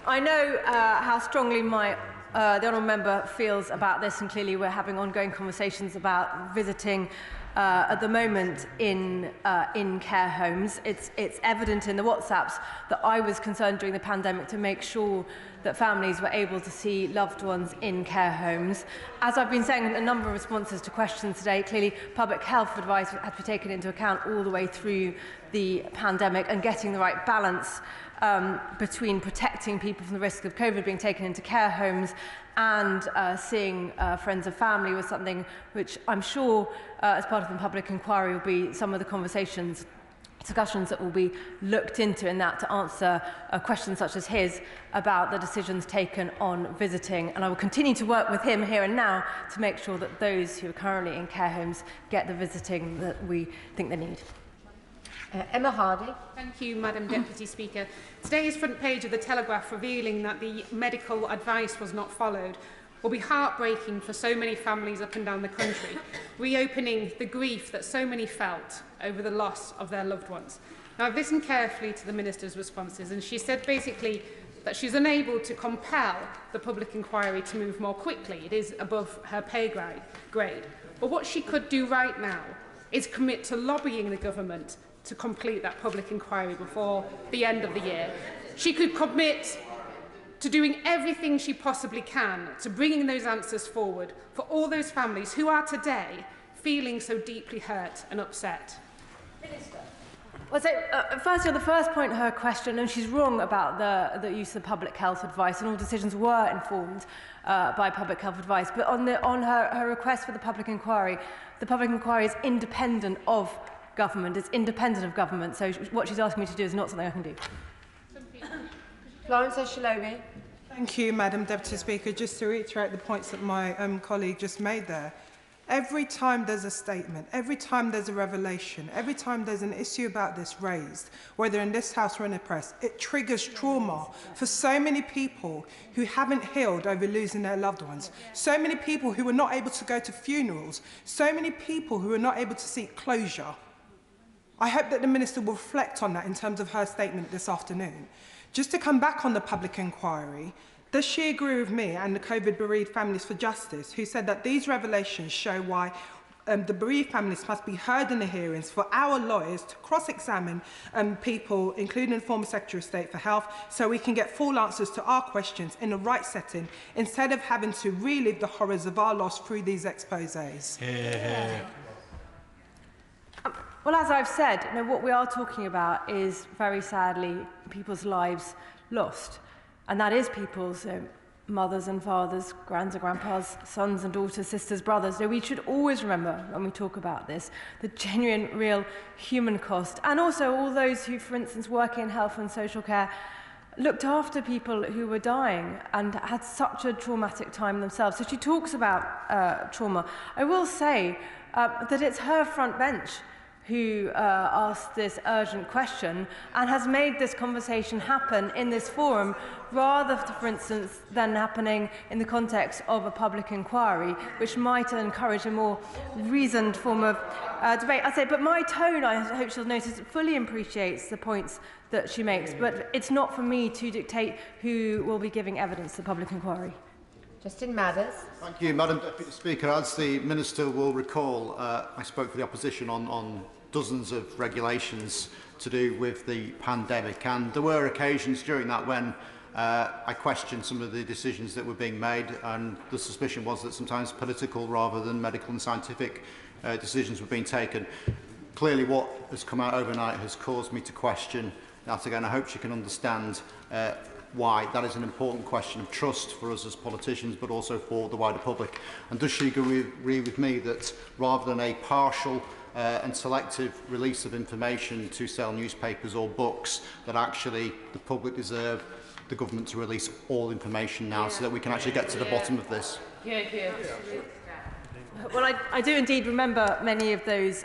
I know how strongly the honourable member feels about this, and clearly we're having ongoing conversations about visiting at the moment in care homes. It's evident in the WhatsApps that I was concerned during the pandemic to make sure that families were able to see loved ones in care homes. As I've been saying in a number of responses to questions today, clearly public health advice had to be taken into account all the way through the pandemic, and getting the right balance between protecting people from the risk of COVID being taken into care homes and seeing friends of family was something which I'm sure as part of the public inquiry will be some of the discussions that will be looked into in that to answer questions such as his about the decisions taken on visiting. And I will continue to work with him here and now to make sure that those who are currently in care homes get the visiting that we think they need. Emma Hardy. Thank you, Madam Deputy Speaker. Today's front page of the Telegraph revealing that the medical advice was not followed will be heartbreaking for so many families up and down the country, reopening the grief that so many felt over the loss of their loved ones. Now, I've listened carefully to the Minister's responses, and she said basically that she's unable to compel the public inquiry to move more quickly. It is above her pay grade. But what she could do right now is commit to lobbying the government to complete that public inquiry before the end of the year. She could commit to doing everything she possibly can to bringing those answers forward for all those families who are today feeling so deeply hurt and upset. Minister. Well, so, firstly, on the first point of her question, and she's wrong about the use of public health advice, and all decisions were informed by public health advice. But on her request for the public inquiry is independent of government. It's independent of government. So what she's asking me to do is not something I can do. Florence Shalomi. Thank you, Madam Deputy Speaker. Just to reiterate the points that my colleague just made there. Every time there's a statement, every time there's a revelation, every time there's an issue about this raised, whether in this House or in the press, it triggers trauma for so many people who haven't healed over losing their loved ones, so many people who were not able to go to funerals, so many people who were not able to seek closure. I hope that the Minister will reflect on that in terms of her statement this afternoon. Just to come back on the public inquiry, does she agree with me and the COVID bereaved Families for Justice, who said that these revelations show why the bereaved families must be heard in the hearings for our lawyers to cross-examine people, including the former Secretary of State for Health, so we can get full answers to our questions in the right setting, instead of having to relive the horrors of our loss through these exposés? Well, as I've said, what we are talking about is, very sadly, people's lives lost. And that is people's mothers and fathers, grands and grandpas, sons and daughters, sisters, brothers. We should always remember, when we talk about this, the genuine, real human cost. And also all those who, for instance, work in health and social care, looked after people who were dying and had such a traumatic time themselves. So she talks about trauma. I will say that it's her front bench who asked this urgent question and has made this conversation happen in this forum rather, for instance, than happening in the context of a public inquiry, which might encourage a more reasoned form of debate. I say, but my tone, I hope she'll notice, fully appreciates the points that she makes, but it's not for me to dictate who will be giving evidence to the public inquiry. Justin Mathers. Thank you, Madam Deputy Speaker. As the Minister will recall, I spoke for the opposition on dozens of regulations to do with the pandemic, and there were occasions during that when I questioned some of the decisions that were being made, and the suspicion was that sometimes political rather than medical and scientific decisions were being taken. Clearly what has come out overnight has caused me to question that again. I hope she can understand why that is an important question of trust for us as politicians, but also for the wider public. And does she agree with me that rather than a partial and selective release of information to sell newspapers or books, that actually the public deserve the government to release all information now so that we can actually get to the bottom of this. Well, I do indeed remember many of those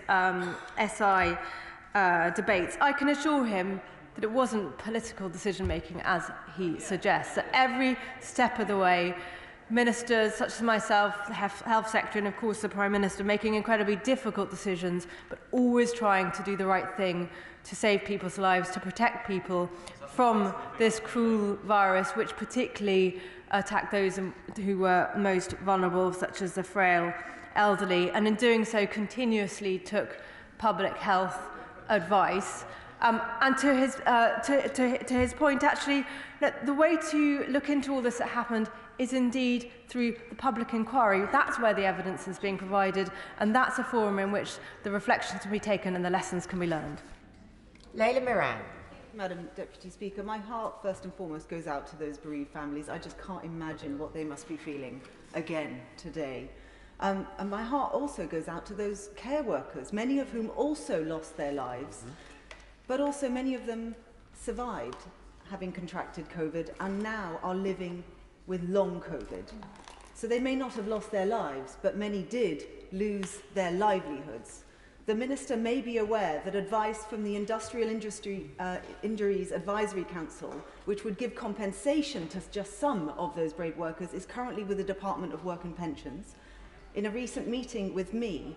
SI debates. I can assure him that it wasn't political decision-making, as he suggests, that every step of the way, ministers such as myself, the Health Secretary and of course the Prime Minister, making incredibly difficult decisions, but always trying to do the right thing to save people's lives, to protect people from this cruel virus, which particularly attacked those who were most vulnerable, such as the frail elderly, and in doing so continuously took public health advice. And to his point, actually, that the way to look into all this that happened is indeed through the public inquiry. That's where the evidence is being provided, and that's a forum in which the reflections can be taken and the lessons can be learned. Leila Moran. Madam Deputy Speaker, my heart first and foremost goes out to those bereaved families. I just can't imagine what they must be feeling again today. And my heart also goes out to those care workers, many of whom also lost their lives, but also many of them survived having contracted COVID and now are living with long COVID. So they may not have lost their lives, but many did lose their livelihoods. The Minister may be aware that advice from the Industrial Injuries Advisory Council, which would give compensation to just some of those brave workers, is currently with the Department of Work and Pensions. In a recent meeting with me,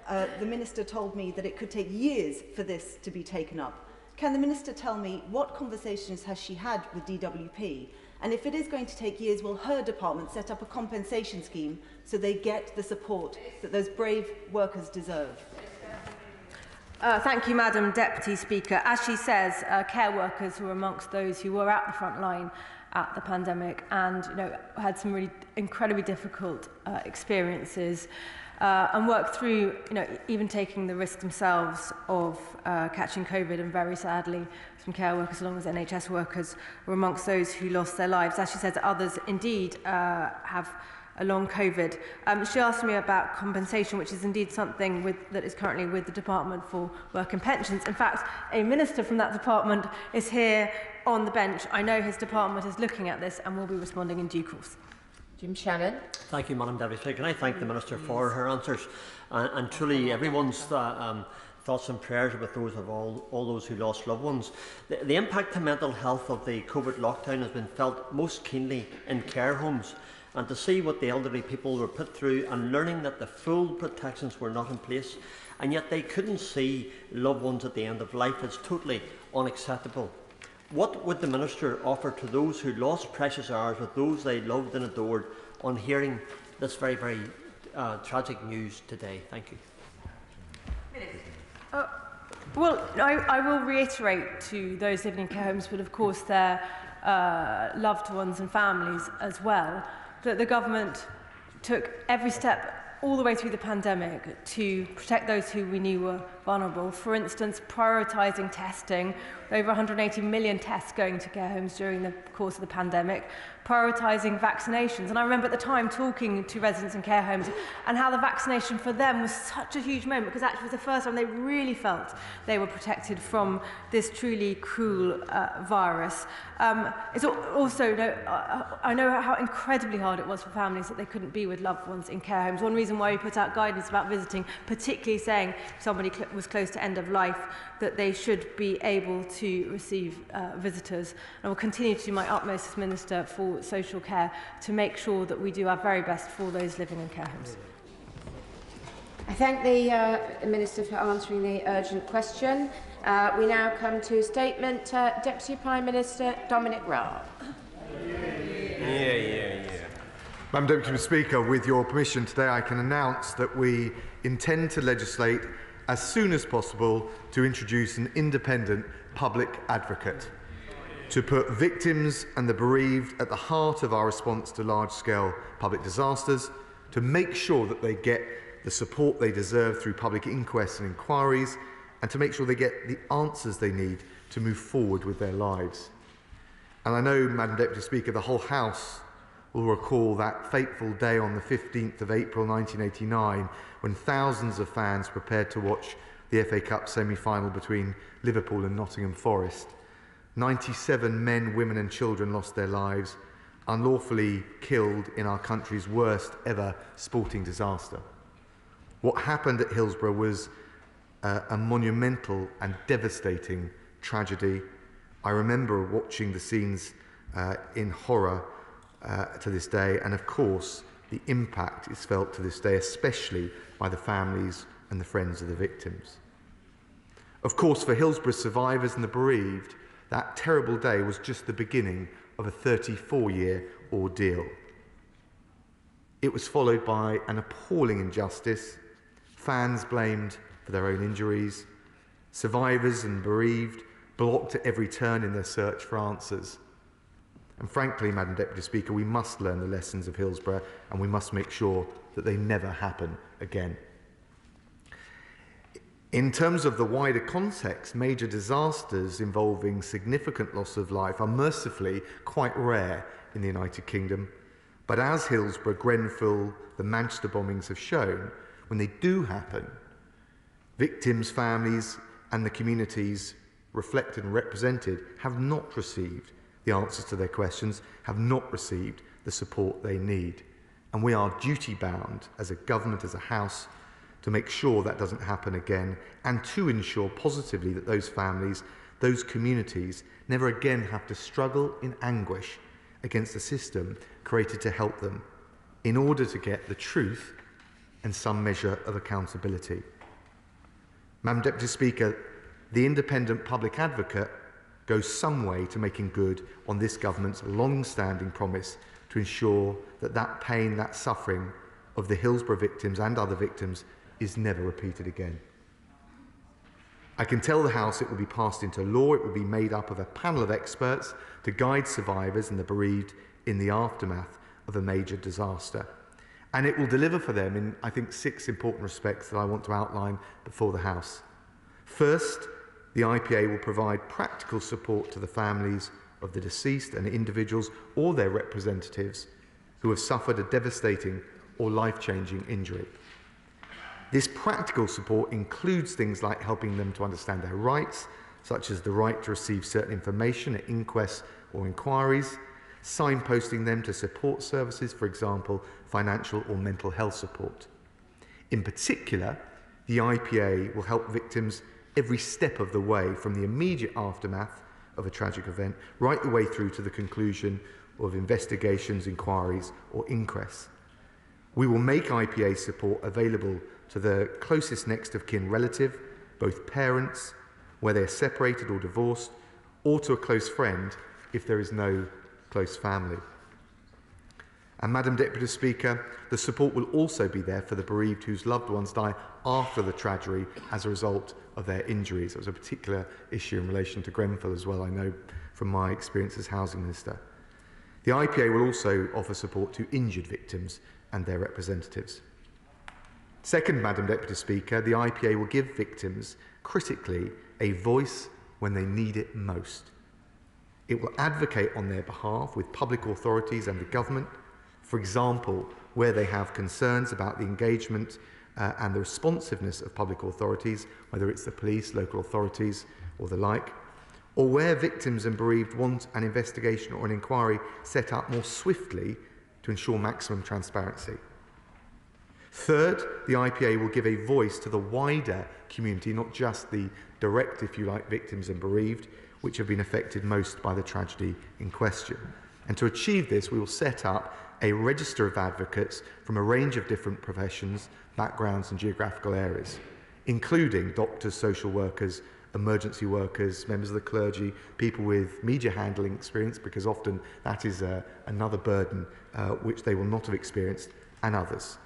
the Minister told me that it could take years for this to be taken up. Can the Minister tell me what conversations has she had with DWP? And if it is going to take years, will her department set up a compensation scheme so they get the support that those brave workers deserve? Thank you, Madam Deputy Speaker. As she says, care workers were amongst those who were at the front line at the pandemic and had some really incredibly difficult experiences and worked through even taking the risk themselves of catching COVID, and very sadly some care workers along with NHS workers were amongst those who lost their lives. As she says, others indeed have a long COVID. She asked me about compensation, which is indeed something that is currently with the Department for Work and Pensions. In fact, a minister from that department is here on the bench. I know his department is looking at this and will be responding in due course. Jim Shannon. Thank you, Madam Deputy Speaker. Can I thank the Minister for her answers? And truly, everyone's thoughts and prayers with those of all those who lost loved ones. The impact to mental health of the COVID lockdown has been felt most keenly in care homes. And to see what the elderly people were put through and learning that the full protections were not in place and yet they couldn't see loved ones at the end of life is totally unacceptable. What would the Minister offer to those who lost precious hours with those they loved and adored on hearing this very, very tragic news today? Thank you. Well, I will reiterate to those living in care homes, but of course their loved ones and families as well, that the government took every step all the way through the pandemic to protect those who we knew were vulnerable. For instance, prioritising testing, over 180 million tests going to care homes during the course of the pandemic, prioritising vaccinations. And I remember at the time talking to residents in care homes and how the vaccination for them was such a huge moment, because actually it was the first time they really felt they were protected from this truly cruel virus. It's also, I know how incredibly hard it was for families that they couldn't be with loved ones in care homes. One reason why we put out guidance about visiting, particularly saying if somebody was close to end of life, that they should be able to receive visitors. And I will continue to do my utmost as Minister for Social Care to make sure that we do our very best for those living in care homes. I thank the Minister for answering the urgent question. We now come to statement Deputy Prime Minister Dominic Raab. Madam Deputy Speaker, with your permission today I can announce that we intend to legislate as soon as possible to introduce an independent public advocate, to put victims and the bereaved at the heart of our response to large-scale public disasters, to make sure that they get the support they deserve through public inquests and inquiries, and to make sure they get the answers they need to move forward with their lives. And I know, Madam Deputy Speaker, the whole House will recall that fateful day on the 15th of April 1989 when thousands of fans prepared to watch the FA Cup semi-final between Liverpool and Nottingham Forest. 97 men, women and children lost their lives, unlawfully killed in our country's worst ever sporting disaster. What happened at Hillsborough was a monumental and devastating tragedy. I remember watching the scenes in horror to this day, and of course the impact is felt to this day, especially by the families and the friends of the victims. Of course, for Hillsborough survivors and the bereaved, that terrible day was just the beginning of a 34-year ordeal. It was followed by an appalling injustice, fans blamed for their own injuries, survivors and bereaved blocked at every turn in their search for answers. And frankly, Madam Deputy Speaker, we must learn the lessons of Hillsborough and we must make sure that they never happen again. In terms of the wider context, major disasters involving significant loss of life are mercifully quite rare in the United Kingdom. But as Hillsborough, Grenfell, the Manchester bombings have shown, when they do happen, victims, families and the communities reflected and represented have not received the answers to their questions, have not received the support they need. And we are duty-bound as a government, as a house, to make sure that doesn't happen again and to ensure positively that those families, those communities, never again have to struggle in anguish against a system created to help them in order to get the truth and some measure of accountability. Madam Deputy Speaker, the independent public advocate goes some way to making good on this government's long-standing promise to ensure that that pain, that suffering of the Hillsborough victims and other victims is never repeated again. I can tell the House it will be passed into law. It will be made up of a panel of experts to guide survivors and the bereaved in the aftermath of a major disaster. And it will deliver for them in, I think, 6 important respects that I want to outline before the House. First, the IPA will provide practical support to the families of the deceased and individuals or their representatives who have suffered a devastating or life-changing injury. This practical support includes things like helping them to understand their rights, such as the right to receive certain information at inquests or inquiries, signposting them to support services, for example, financial or mental health support. In particular, the IPA will help victims every step of the way, from the immediate aftermath of a tragic event right the way through to the conclusion of investigations, inquiries or inquests. We will make IPA support available to the closest next of kin relative, both parents, where they are separated or divorced, or to a close friend if there is no close family. And Madam Deputy Speaker, the support will also be there for the bereaved whose loved ones die after the tragedy as a result of their injuries. It was a particular issue in relation to Grenfell as well, I know from my experience as Housing Minister. The IPA will also offer support to injured victims and their representatives. Second, Madam Deputy Speaker, the IPA will give victims, critically, a voice when they need it most. It will advocate on their behalf with public authorities and the government, for example, where they have concerns about the engagement and the responsiveness of public authorities, whether it's the police, local authorities or the like, or where victims and bereaved want an investigation or an inquiry set up more swiftly to ensure maximum transparency. Third, the IPA will give a voice to the wider community, not just the direct, if you like, victims and bereaved, which have been affected most by the tragedy in question. And to achieve this, we will set up a register of advocates from a range of different professions, backgrounds and geographical areas, including doctors, social workers, emergency workers, members of the clergy, people with media handling experience, because often that is another burden which they will not have experienced, and others.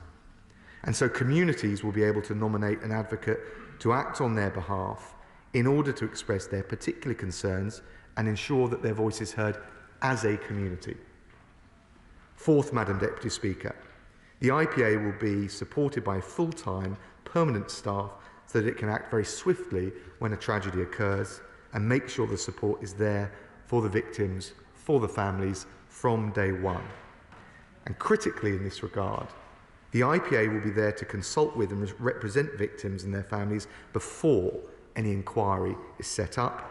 And so communities will be able to nominate an advocate to act on their behalf in order to express their particular concerns and ensure that their voice is heard as a community. Fourth, Madam Deputy Speaker, the IPA will be supported by full-time, permanent staff so that it can act very swiftly when a tragedy occurs and make sure the support is there for the victims, for the families from day one. And critically in this regard, the IPA will be there to consult with and represent victims and their families before any inquiry is set up.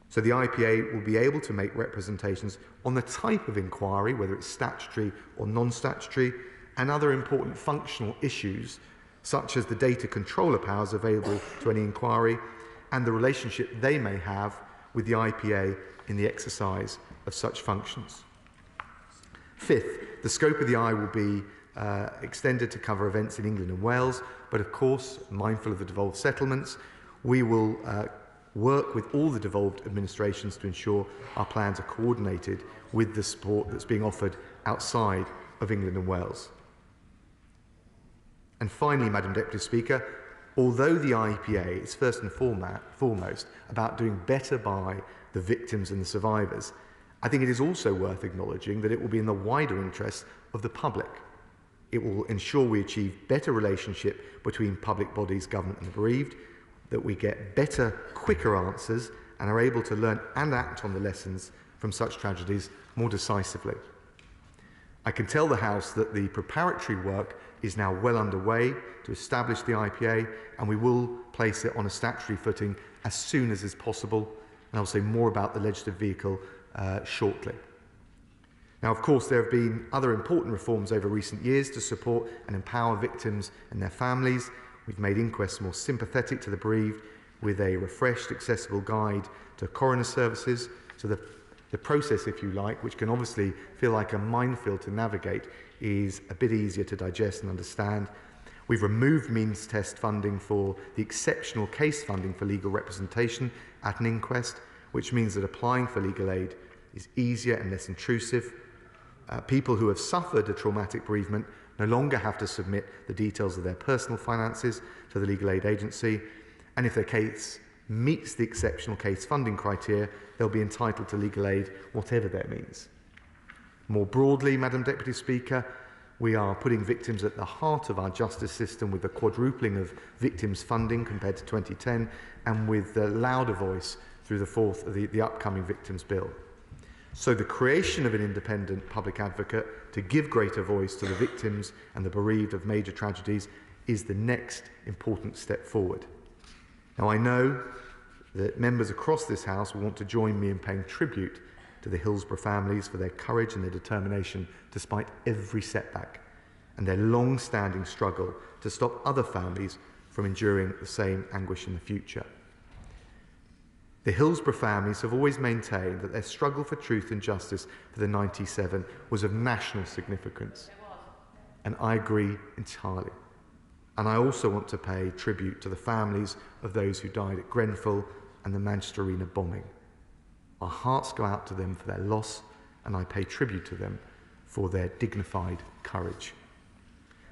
So the IPA will be able to make representations on the type of inquiry, whether it's statutory or non-statutory, and other important functional issues, such as the data controller powers available to any inquiry and the relationship they may have with the IPA in the exercise of such functions. Fifth, the scope of the eye will be extended to cover events in England and Wales, but of course, mindful of the devolved settlements, we will work with all the devolved administrations to ensure our plans are coordinated with the support that's being offered outside of England and Wales. And finally, Madam Deputy Speaker, although the IPA is first and foremost about doing better by the victims and the survivors, I think it is also worth acknowledging that it will be in the wider interest of the public. It will ensure we achieve better relationship between public bodies, government and the bereaved, that we get better, quicker answers and are able to learn and act on the lessons from such tragedies more decisively. I can tell the House that the preparatory work is now well underway to establish the IPA, and we will place it on a statutory footing as soon as is possible, and I'll say more about the legislative vehicle shortly. Now, of course, there have been other important reforms over recent years to support and empower victims and their families. We've made inquests more sympathetic to the bereaved with a refreshed, accessible guide to coroner services. So the process, if you like, which can obviously feel like a minefield to navigate, is a bit easier to digest and understand. We've removed means test funding for the exceptional case funding for legal representation at an inquest, which means that applying for legal aid is easier and less intrusive. People who have suffered a traumatic bereavement no longer have to submit the details of their personal finances to the legal aid agency, and if their case meets the exceptional case funding criteria, they'll be entitled to legal aid, whatever their means. More broadly, Madam Deputy Speaker, we are putting victims at the heart of our justice system with the quadrupling of victims funding compared to 2010, and with the louder voice through the upcoming Victims Bill. So the creation of an independent public advocate to give greater voice to the victims and the bereaved of major tragedies is the next important step forward. Now, I know that members across this House will want to join me in paying tribute to the Hillsborough families for their courage and their determination despite every setback, and their long-standing struggle to stop other families from enduring the same anguish in the future. The Hillsborough families have always maintained that their struggle for truth and justice for the 97 was of national significance, and I agree entirely. And I also want to pay tribute to the families of those who died at Grenfell and the Manchester Arena bombing. Our hearts go out to them for their loss, and I pay tribute to them for their dignified courage.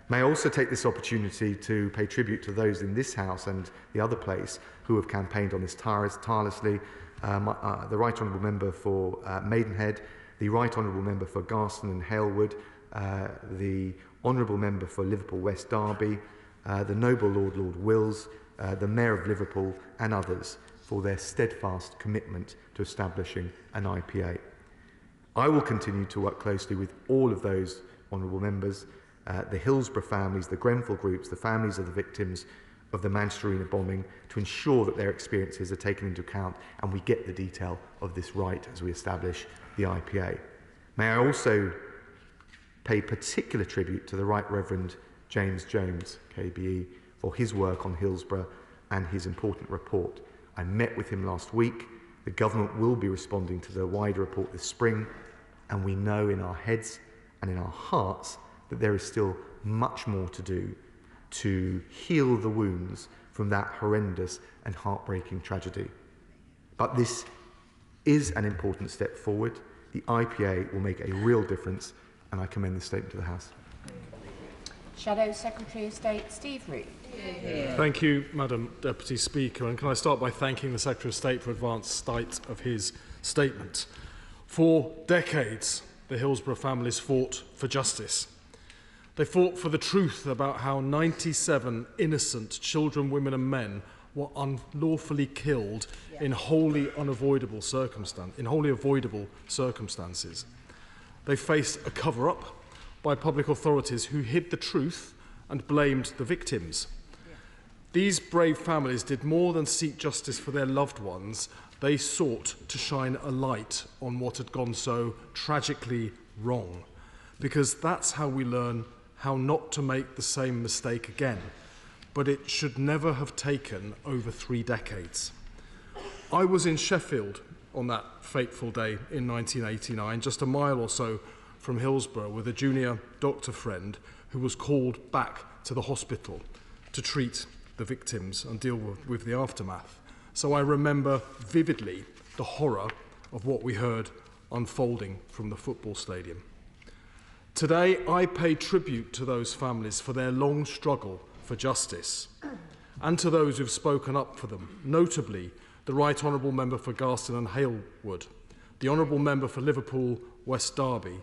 May I also take this opportunity to pay tribute to those in this House and the other place who have campaigned on this tirelessly. The Right Honourable Member for Maidenhead, the Right Honourable Member for Garston and Halewood, the Honourable Member for Liverpool West Derby, the Noble Lord Wills, the Mayor of Liverpool and others for their steadfast commitment to establishing an IPA. I will continue to work closely with all of those honourable members, the Hillsborough families, the Grenfell groups, the families of the victims of the Manchester Arena bombing, to ensure that their experiences are taken into account and we get the detail of this right as we establish the IPA. May I also pay particular tribute to the Right Reverend James Jones, KBE, for his work on Hillsborough and his important report. I met with him last week. The government will be responding to the wider report this spring, and we know in our heads and in our hearts that there is still much more to do to heal the wounds from that horrendous and heartbreaking tragedy. But this is an important step forward. The IPA will make a real difference, and I commend the statement to the House. Shadow Secretary of State Steve Root. Thank you, Madam Deputy Speaker. And can I start by thanking the Secretary of State for advance sight of his statement. For decades, the Hillsborough families fought for justice. They fought for the truth about how 97 innocent children, women and men were unlawfully killed in wholly avoidable circumstances. They faced a cover-up by public authorities who hid the truth and blamed the victims. These brave families did more than seek justice for their loved ones. They sought to shine a light on what had gone so tragically wrong, because that's how we learn how not to make the same mistake again. But it should never have taken over 3 decades. I was in Sheffield on that fateful day in 1989, just a mile or so from Hillsborough, with a junior doctor friend who was called back to the hospital to treat the victims and deal with the aftermath. So I remember vividly the horror of what we heard unfolding from the football stadium. Today, I pay tribute to those families for their long struggle for justice, and to those who've spoken up for them, notably the Right Honourable Member for Garston and Halewood, the Honourable Member for Liverpool West Derby,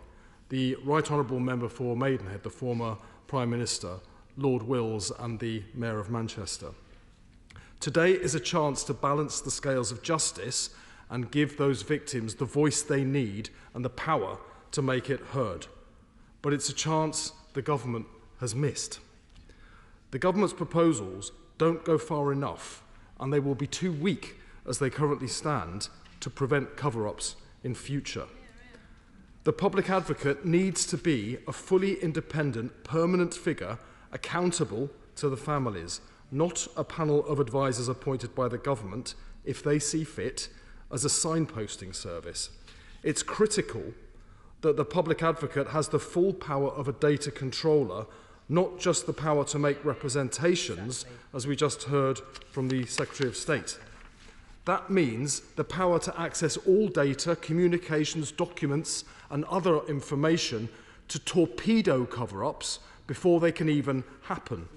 the Right Honourable Member for Maidenhead, the former Prime Minister, Lord Wills, and the Mayor of Manchester. Today is a chance to balance the scales of justice and give those victims the voice they need and the power to make it heard. But it's a chance the government has missed. The government's proposals don't go far enough, and they will be too weak as they currently stand to prevent cover-ups in future. The public advocate needs to be a fully independent, permanent figure accountable to the families, not a panel of advisers appointed by the government, if they see fit, as a signposting service. It's critical that the public advocate has the full power of a data controller, not just the power to make representations, as we just heard from the Secretary of State. That means the power to access all data, communications, documents, and other information to torpedo cover-ups before they can even happen.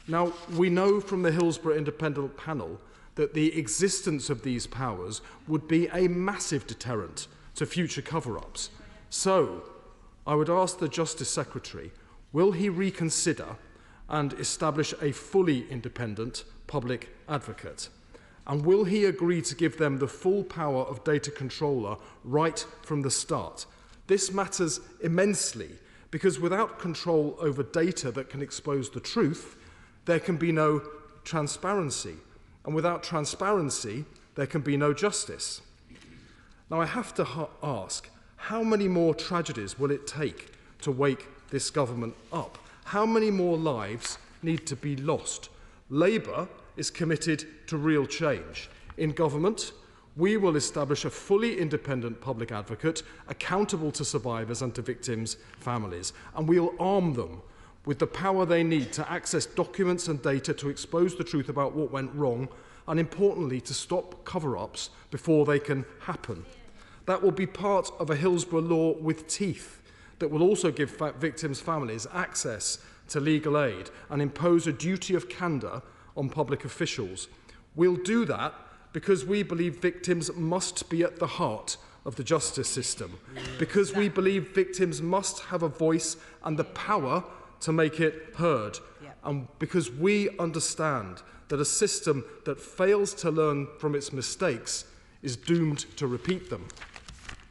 Now, we know from the Hillsborough Independent Panel that the existence of these powers would be a massive deterrent to future cover-ups. So, I would ask the Justice Secretary, will he reconsider and establish a fully independent public advocate? And will he agree to give them the full power of data controller right from the start? This matters immensely, because without control over data that can expose the truth, there can be no transparency. And without transparency, there can be no justice. Now, I have to ask, how many more tragedies will it take to wake this government up? How many more lives need to be lost? Labour is committed to real change. In government, we will establish a fully independent public advocate accountable to survivors and to victims' families, and we'll arm them with the power they need to access documents and data to expose the truth about what went wrong, and importantly, to stop cover-ups before they can happen. That will be part of a Hillsborough law with teeth that will also give victims' families access to legal aid and impose a duty of candour on public officials. We'll do that because we believe victims must be at the heart of the justice system, because we believe victims must have a voice and the power to make it heard, and because we understand that a system that fails to learn from its mistakes is doomed to repeat them.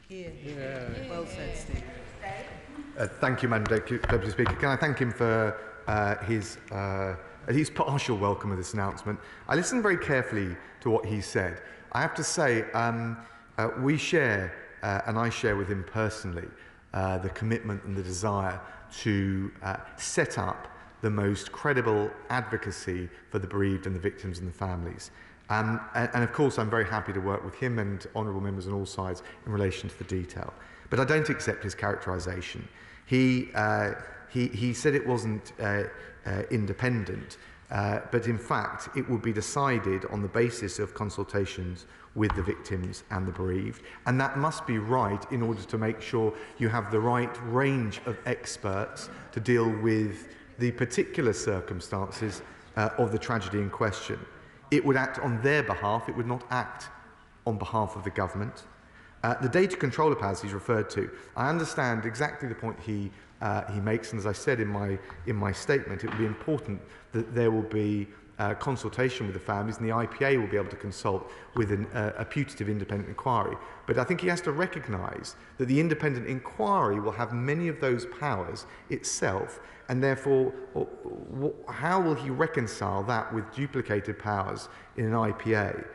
Well said, Steve. Thank you, Madam Deputy Speaker. Can I thank him for his partial welcome of this announcement? I listened very carefully to what he said. I have to say, we share, and I share with him personally, the commitment and the desire to set up the most credible advocacy for the bereaved and the victims and the families. And of course, I'm very happy to work with him and honourable members on all sides in relation to the detail. But I don't accept his characterisation. He said it wasn't independent, but in fact, it would be decided on the basis of consultations with the victims and the bereaved. And that must be right in order to make sure you have the right range of experts to deal with the particular circumstances of the tragedy in question. It would act on their behalf, it would not act on behalf of the government. The data controller powers he's referred to, I understand exactly the point he makes, and as I said in my statement, it will be important that there will be consultation with the families, and the IPA will be able to consult with a putative independent inquiry. But I think he has to recognise that the independent inquiry will have many of those powers itself, and therefore how will he reconcile that with duplicated powers in an IPA?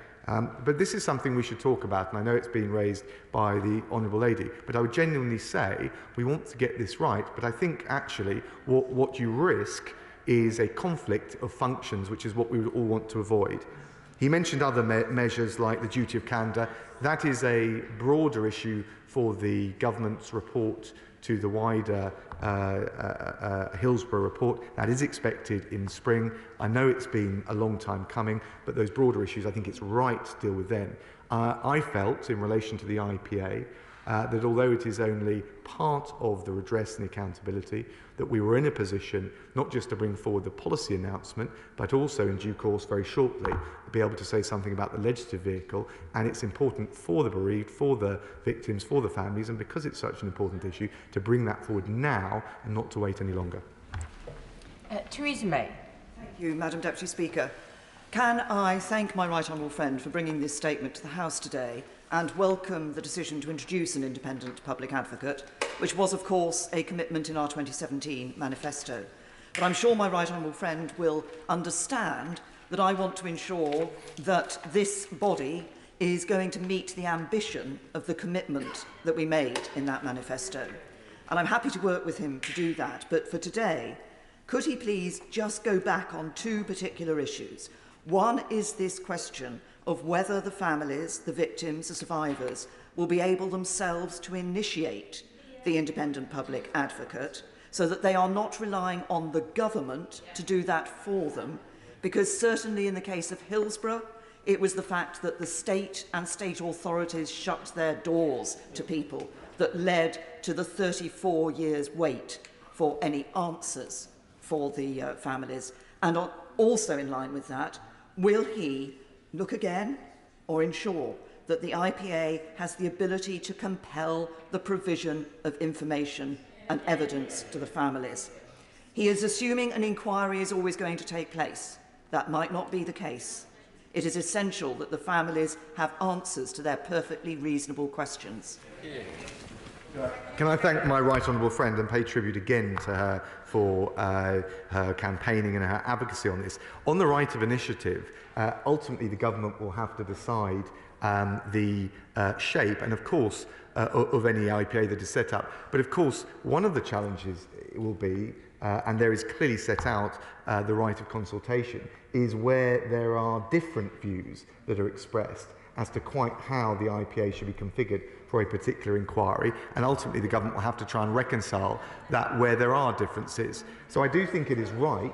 But this is something we should talk about, and I know it's being raised by the Honourable Lady, but I would genuinely say we want to get this right, but I think actually what you risk is a conflict of functions, which is what we would all want to avoid. He mentioned other measures like the duty of candour. That is a broader issue for the government's report to the wider Hillsborough report. That is expected in spring. I know it's been a long time coming, but those broader issues, I think it's right to deal with them. I felt, in relation to the IPA, that although it is only part of the redress and accountability, that we were in a position not just to bring forward the policy announcement, but also in due course very shortly to be able to say something about the legislative vehicle. And it's important for the bereaved, for the victims, for the families, and because it's such an important issue, to bring that forward now and not to wait any longer. Theresa May. Thank you, Madam Deputy Speaker. Can I thank my right honourable friend for bringing this statement to the House today and welcome the decision to introduce an independent public advocate, which was, of course, a commitment in our 2017 manifesto. But I'm sure my right honourable friend will understand that I want to ensure that this body is going to meet the ambition of the commitment that we made in that manifesto. And I'm happy to work with him to do that. But for today, could he please just go back on two particular issues? One is this question of whether the families, the victims, the survivors will be able themselves to initiate the independent public advocate so that they are not relying on the government to do that for them, because certainly in the case of Hillsborough, it was the fact that the state and state authorities shut their doors to people that led to the 34 years wait for any answers for the families. And also in line with that, will he look again or ensure that the IPA has the ability to compel the provision of information and evidence to the families? He is assuming an inquiry is always going to take place. That might not be the case. It is essential that the families have answers to their perfectly reasonable questions. Can I thank my right honourable friend and pay tribute again to her for her campaigning and her advocacy on this. On the right of initiative, ultimately the government will have to decide the shape and, of course, of any IPA that is set up. But, of course, one of the challenges will be, and there is clearly set out the right of consultation, is where there are different views that are expressed as to quite how the IPA should be configured for a particular inquiry, and ultimately the government will have to try and reconcile that where there are differences. So I do think it is right,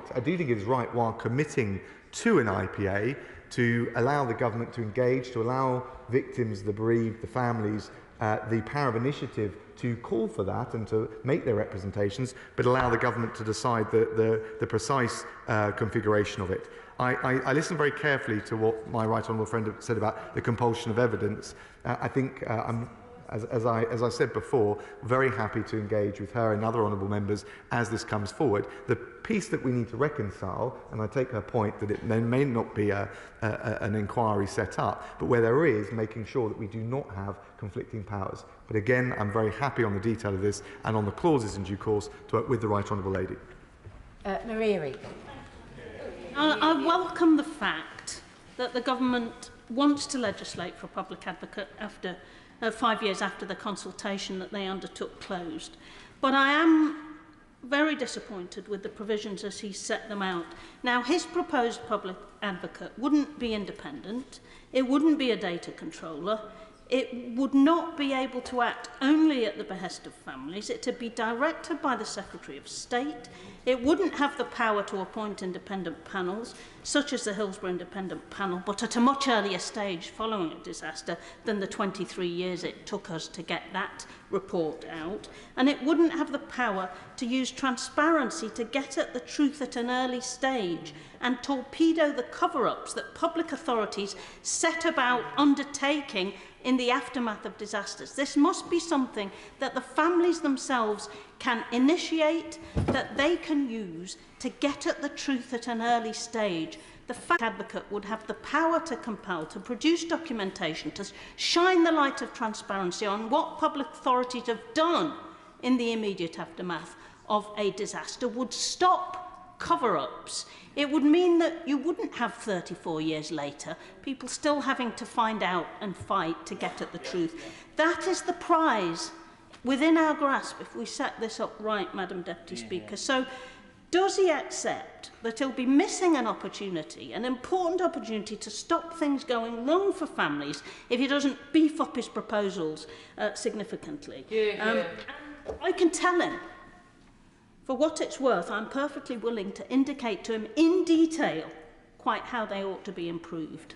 while committing to an IPA, to allow the government to engage, to allow victims, the bereaved, the families, the power of initiative to call for that and to make their representations, but allow the government to decide the precise configuration of it. I listened very carefully to what my right honourable friend said about the compulsion of evidence. I think, as I said before, very happy to engage with her and other honourable members as this comes forward. The piece that we need to reconcile, and I take her point that there may not be an inquiry set up, but where there is, making sure that we do not have conflicting powers. But again, I'm very happy on the detail of this and on the clauses in due course to work with the right honourable lady. Maria. I welcome the fact that the government wants to legislate for a public advocate after 5 years after the consultation that they undertook closed. But I am very disappointed with the provisions as he set them out. Now, his proposed public advocate wouldn't be independent, it wouldn't be a data controller, it would not be able to act only at the behest of families, it would be directed by the Secretary of State, it wouldn't have the power to appoint independent panels, such as the Hillsborough Independent Panel, but at a much earlier stage following a disaster than the 23 years it took us to get that report out. And it wouldn't have the power to use transparency to get at the truth at an early stage and torpedo the cover-ups that public authorities set about undertaking in the aftermath of disasters. This must be something that the families themselves can initiate, that they can use to get at the truth at an early stage, the fact advocate would have the power to compel, to produce documentation, to shine the light of transparency on what public authorities have done in the immediate aftermath of a disaster, would stop cover-ups. It would mean that you wouldn't have 34 years later people still having to find out and fight to get at the truth. That is the prize within our grasp if we set this up right, Madam Deputy Speaker. So does he accept that he'll be missing an opportunity, an important opportunity to stop things going wrong for families if he doesn't beef up his proposals significantly? I can tell him, for what it's worth, I'm perfectly willing to indicate to him in detail quite how they ought to be improved.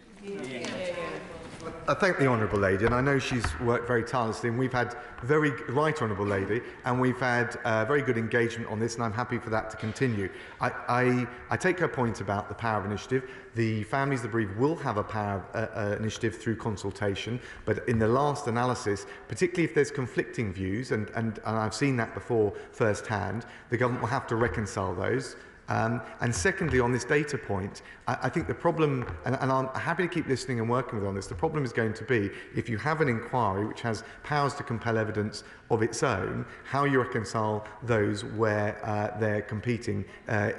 I thank the Honourable Lady, and I know she's worked very tirelessly, and we've had Right Honourable Lady, and we've had very good engagement on this, and I'm happy for that to continue. I take her point about the power of initiative. The families, the bereaved, will have a power of initiative through consultation, but in the last analysis, particularly if there's conflicting views, and I've seen that before firsthand, the government will have to reconcile those. And secondly, on this data point, I think the problem, and I'm happy to keep listening and working with on this, the problem is going to be if you have an inquiry which has powers to compel evidence of its own, how you reconcile those where they're competing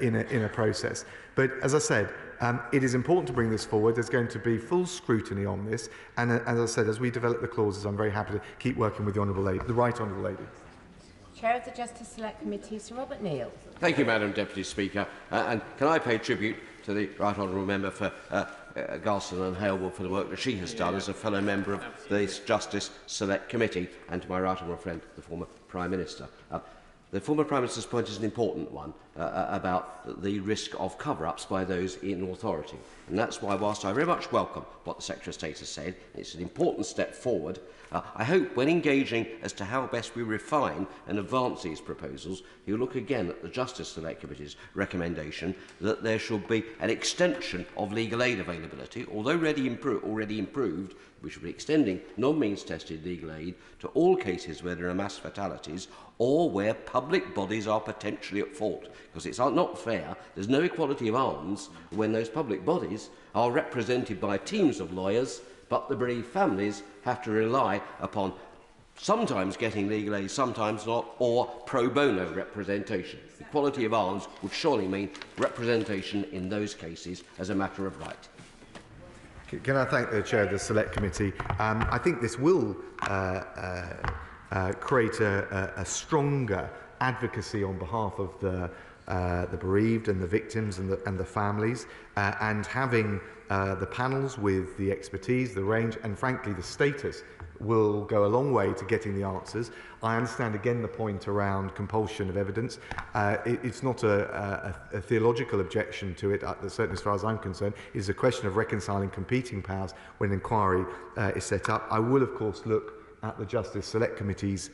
in a process. But as I said, it is important to bring this forward. There's going to be full scrutiny on this. And as I said, as we develop the clauses, I'm very happy to keep working with the Honourable Lady, the Right Honourable Lady. Chair of the Justice Select Committee, Sir Robert Neal. Thank you, Madam Deputy Speaker. And can I pay tribute to the Right Honourable Member for Garston and Halewood for the work that she has done as a fellow member of the Justice Select Committee, and to my right honourable friend, the former Prime Minister. The former Prime Minister's point is an important one about the risk of cover-ups by those in authority. And that's why, whilst I very much welcome what the Secretary of State has said, it's an important step forward. I hope when engaging as to how best we refine and advance these proposals, he'll look again at the Justice Select Committee's recommendation that there should be an extension of legal aid availability, although already improved, we should be extending non-means tested legal aid to all cases where there are mass fatalities or where public bodies are potentially at fault. Because it's not fair, there's no equality of arms when those public bodies are represented by teams of lawyers, but the bereaved families have to rely upon sometimes getting legal aid, sometimes not, or pro bono representation. Equality of arms would surely mean representation in those cases as a matter of right. Can I thank the Chair of the Select Committee? I think this will create a stronger advocacy on behalf of the bereaved and the victims and the families, and having the panels with the expertise, the range, and frankly the status will go a long way to getting the answers. I understand again the point around compulsion of evidence. It's not a theological objection to it, certainly as far as I'm concerned. It is a question of reconciling competing powers when an inquiry is set up. I will, of course, look at the Justice Select Committee's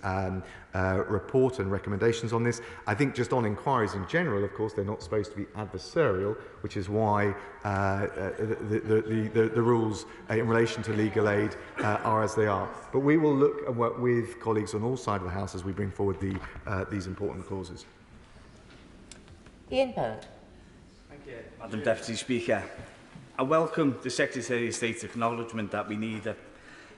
report and recommendations on this. I think just on inquiries in general, of course, they're not supposed to be adversarial, which is why the rules in relation to legal aid are as they are. But we will look and work with colleagues on all sides of the House as we bring forward these important clauses. Ian Byrne. Thank you, Madam Deputy Speaker. I welcome the Secretary of State's acknowledgement that we need an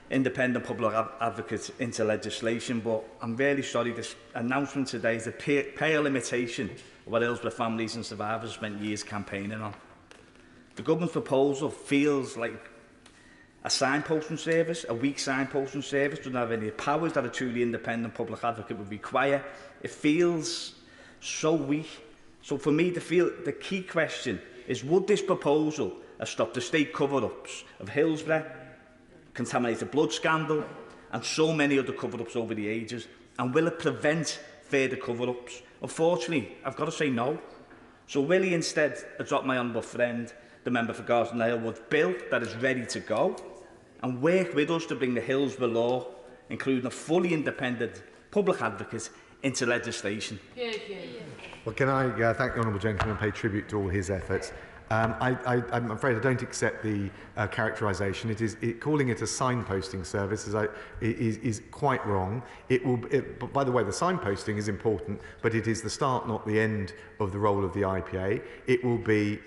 independent public advocate into legislation, but I'm really sorry this announcement today is a pale imitation of what Hillsborough families and survivors spent years campaigning on. The government's proposal feels like a signposting service, a weak signposting service, doesn't have any powers that a truly independent public advocate would require. It feels so weak. So for me, the key question is, would this proposal have stopped the state cover-ups of Hillsborough, contaminated blood scandal, and so many other cover-ups over the ages? And will it prevent further cover-ups? Unfortunately, I've got to say no. So will he instead adopt my honourable friend, the member for Garston and Halewood's bill that is ready to go, and work with us to bring the Hillsborough law, including a fully independent public advocate, into legislation? Well, can I thank the Honourable Gentleman and pay tribute to all his efforts. I'm afraid I don't accept the characterisation. Calling it a signposting service is quite wrong. By the way, the signposting is important, but it is the start, not the end, of the role of the IPA. It will be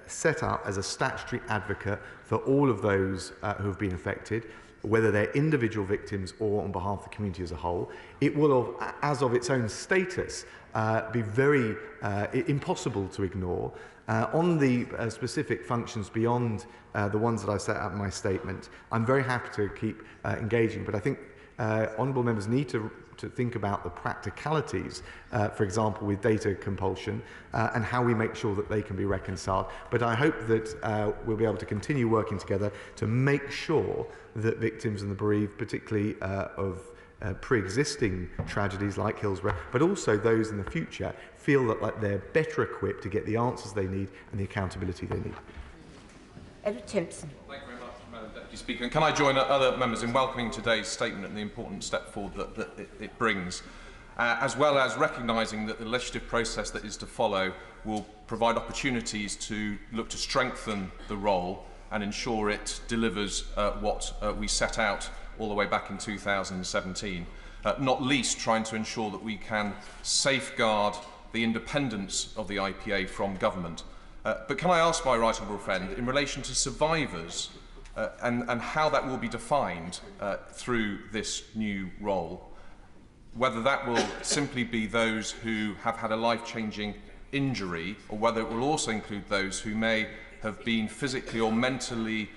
set up as a statutory advocate for all of those who have been affected, whether they're individual victims or on behalf of the community as a whole. It will, as of its own status, be very impossible to ignore. On the specific functions beyond the ones that I've set out in my statement, I'm very happy to keep engaging, but I think honourable members need to think about the practicalities, for example, with data compulsion, and how we make sure that they can be reconciled. But I hope that we'll be able to continue working together to make sure that victims and the bereaved, particularly of pre-existing tragedies like Hillsborough, but also those in the future, feel that like, they're better equipped to get the answers they need and the accountability they need. Edward Timpson. Thank you very much, Madam Deputy Speaker. And can I join other members in welcoming today's statement and the important step forward that it brings, as well as recognising that the legislative process that is to follow will provide opportunities to look to strengthen the role and ensure it delivers what we set out all the way back in 2017, not least trying to ensure that we can safeguard the independence of the IPA from government. But can I ask my right honourable friend, in relation to survivors and how that will be defined through this new role, whether that will simply be those who have had a life-changing injury, or whether it will also include those who may have been physically or mentally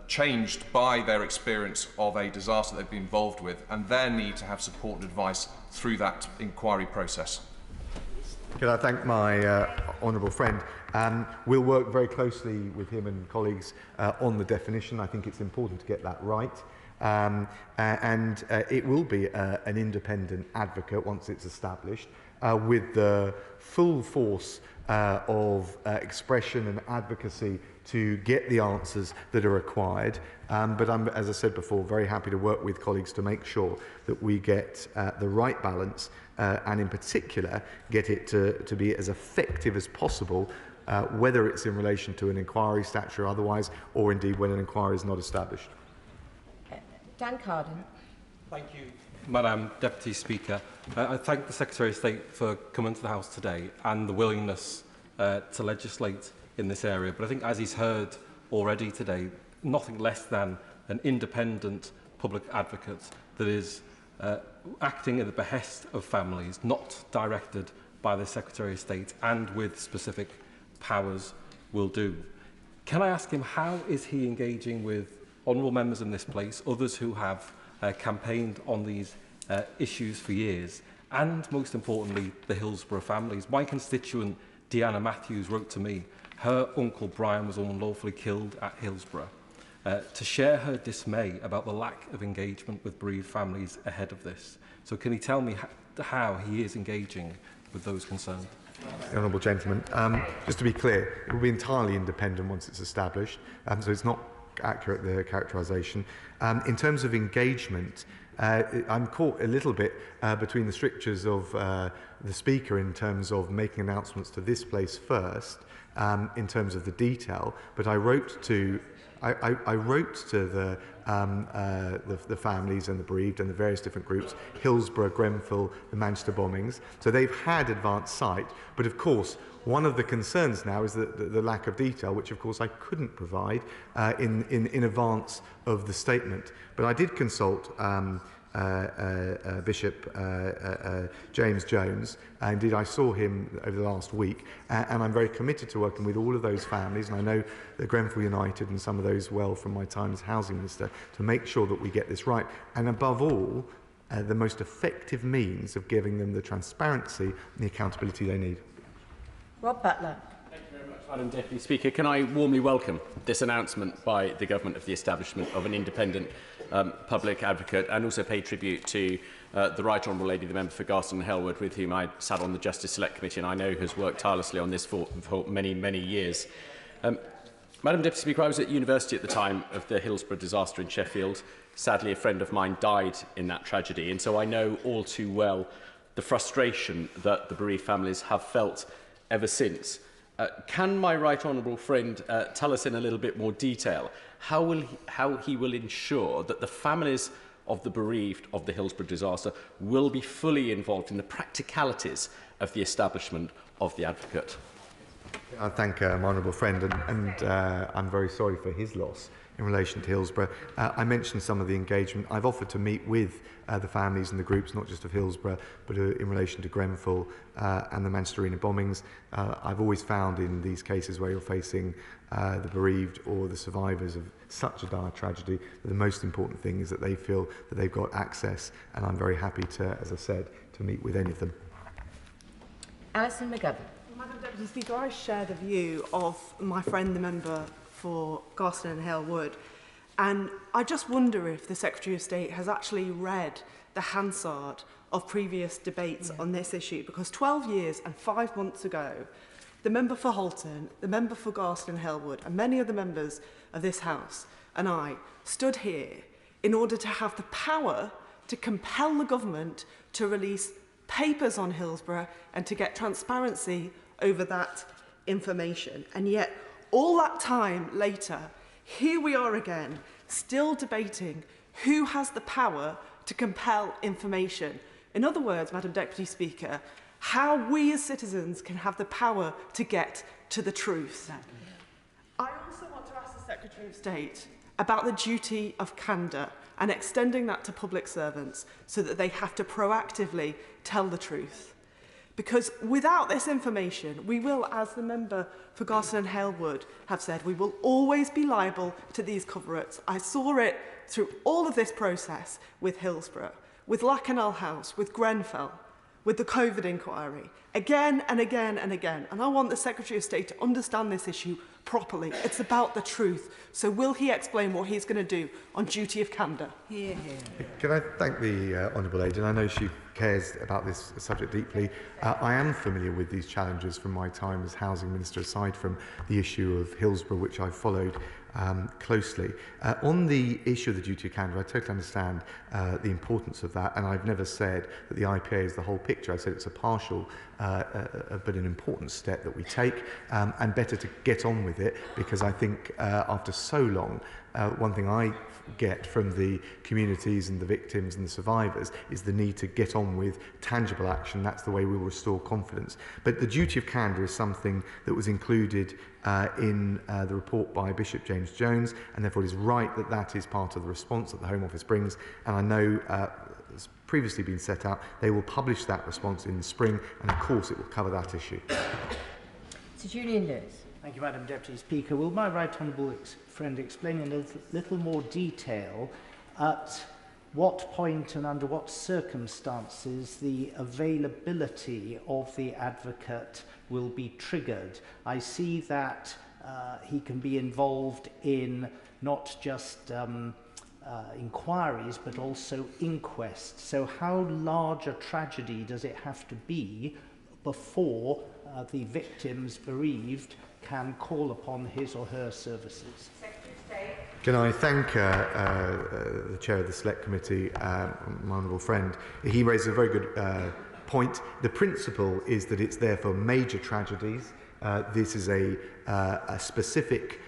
changed by their experience of a disaster they've been involved with, and their need to have support and advice through that inquiry process. Can I thank my honourable friend? We'll work very closely with him and colleagues on the definition. I think it's important to get that right. And it will be an independent advocate once it's established, with the full force of expression and advocacy to get the answers that are required. But I'm, as I said before, very happy to work with colleagues to make sure that we get the right balance and in particular get it to be as effective as possible, whether it's in relation to an inquiry, statute or otherwise, or indeed when an inquiry is not established. Dan Carden. Thank you, Madam Deputy Speaker. I thank the Secretary of State for coming to the House today and the willingness to legislate in this area. But I think, as he's heard already today, nothing less than an independent public advocate that is acting at the behest of families, not directed by the Secretary of State and with specific powers, will do. Can I ask him, how is he engaging with honourable members in this place, others who have campaigned on these issues for years, and most importantly, the Hillsborough families? My constituent, Deanna Matthews, wrote to me her uncle Brian was unlawfully killed at Hillsborough, to share her dismay about the lack of engagement with bereaved families ahead of this. So can he tell me how he is engaging with those concerned? The honourable gentleman. Just to be clear, it will be entirely independent once it's established, so it's not accurate, the characterisation. In terms of engagement, I'm caught a little bit between the strictures of the Speaker in terms of making announcements to this place first, in terms of the detail, but I wrote to the families and the bereaved and the various different groups, Hillsborough, Grenfell, the Manchester bombings. So they've had advance sight, but of course one of the concerns now is the lack of detail, which of course I couldn't provide in advance of the statement. But I did consult Bishop James Jones. Indeed, I saw him over the last week, and I'm very committed to working with all of those families, and I know the Grenfell United and some of those well from my time as Housing Minister, to make sure that we get this right, and above all, the most effective means of giving them the transparency and the accountability they need. Rob Butler. Thank you very much, Madam Deputy Speaker. Can I warmly welcome this announcement by the Government of the establishment of an independent public advocate, and also pay tribute to the Right Honourable Lady, the member for Garston and Hellwood, with whom I sat on the Justice Select Committee and I know has worked tirelessly on this for many, many years. Madam Deputy Speaker, I was at university at the time of the Hillsborough disaster in Sheffield. Sadly, a friend of mine died in that tragedy, and so I know all too well the frustration that the bereaved families have felt ever since. Can my right honourable friend tell us in a little bit more detail how he will ensure that the families of the bereaved of the Hillsborough disaster will be fully involved in the practicalities of the establishment of the advocate? I thank my honourable friend, and I'm very sorry for his loss in relation to Hillsborough. I mentioned some of the engagement. I've offered to meet with the families and the groups, not just of Hillsborough, but in relation to Grenfell and the Manchester Arena bombings. I've always found in these cases where you're facing the bereaved or the survivors of such a dire tragedy, that the most important thing is that they feel that they've got access, and I'm very happy to, as I said, to meet with any of them. Alison McGovern. Madam Deputy Speaker, I share the view of my friend, the member for Garston and Hale Wood, and I just wonder if the Secretary of State has actually read the Hansard of previous debates on this issue, because 12 years and 5 months ago, the member for Halton, the member for Garston and Hale Wood, and many of the members of this House and I stood here in order to have the power to compel the government to release papers on Hillsborough and to get transparency over that information. And yet, all that time later, here we are again, still debating who has the power to compel information. In other words, Madam Deputy Speaker, how we as citizens can have the power to get to the truth. I also want to ask the Secretary of State about the duty of candour and extending that to public servants so that they have to proactively tell the truth. Because without this information, we will, as the member for Garston and Hale Wood have said, we will always be liable to these cover-ups. I saw it through all of this process with Hillsborough, with Lakanal House, with Grenfell, with the COVID inquiry, again and again and again. And I want the Secretary of State to understand this issue properly. It's about the truth. So will he explain what he's going to do on duty of candour? Hear, hear. Can I thank the Honourable Lady, and I know she cares about this subject deeply. I am familiar with these challenges from my time as Housing Minister, aside from the issue of Hillsborough, which I've followed closely. On the issue of the duty of candour, I totally understand the importance of that, and I've never said that the IPA is the whole picture. I said it's a partial but an important step that we take, and better to get on with it, because I think after so long, one thing I get from the communities and the victims and the survivors is the need to get on with tangible action. That's the way we'll restore confidence. But the duty of candour is something that was included in the report by Bishop James Jones, and therefore it is right that that is part of the response that the Home Office brings. And I know it's previously been set out, they will publish that response in the spring, and of course it will cover that issue. Sir Julian Lewis. Thank you, Madam Deputy Speaker. Will my right honourable friend explain in a little more detail at what point and under what circumstances the availability of the advocate will be triggered? I see that he can be involved in not just inquiries but also inquests. So how large a tragedy does it have to be before the victims bereaved can call upon his or her services? Can I thank the Chair of the Select Committee, my honourable friend. He raised a very good point. The principle is that it's there for major tragedies. This is a specific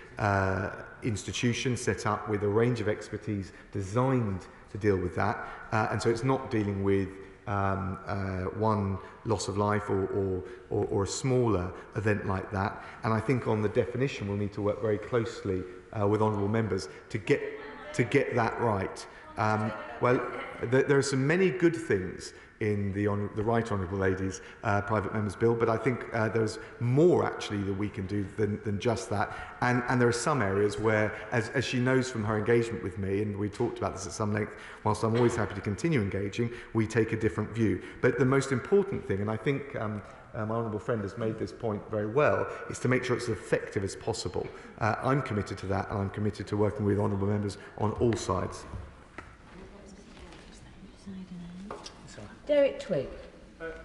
institution set up with a range of expertise designed to deal with that. And so it's not dealing with one loss of life or a smaller event like that. And I think on the definition we'll need to work very closely with honourable members to get that right. Well, there are so many good things in the Right Honourable Lady's Private Members Bill, but I think there's more actually that we can do than just that. And there are some areas where, as she knows from her engagement with me, and we talked about this at some length, whilst I'm always happy to continue engaging, we take a different view. But the most important thing, and I think my honourable friend has made this point very well, is to make sure it's as effective as possible. I'm committed to that, and I'm committed to working with honourable members on all sides. Derek Twigg.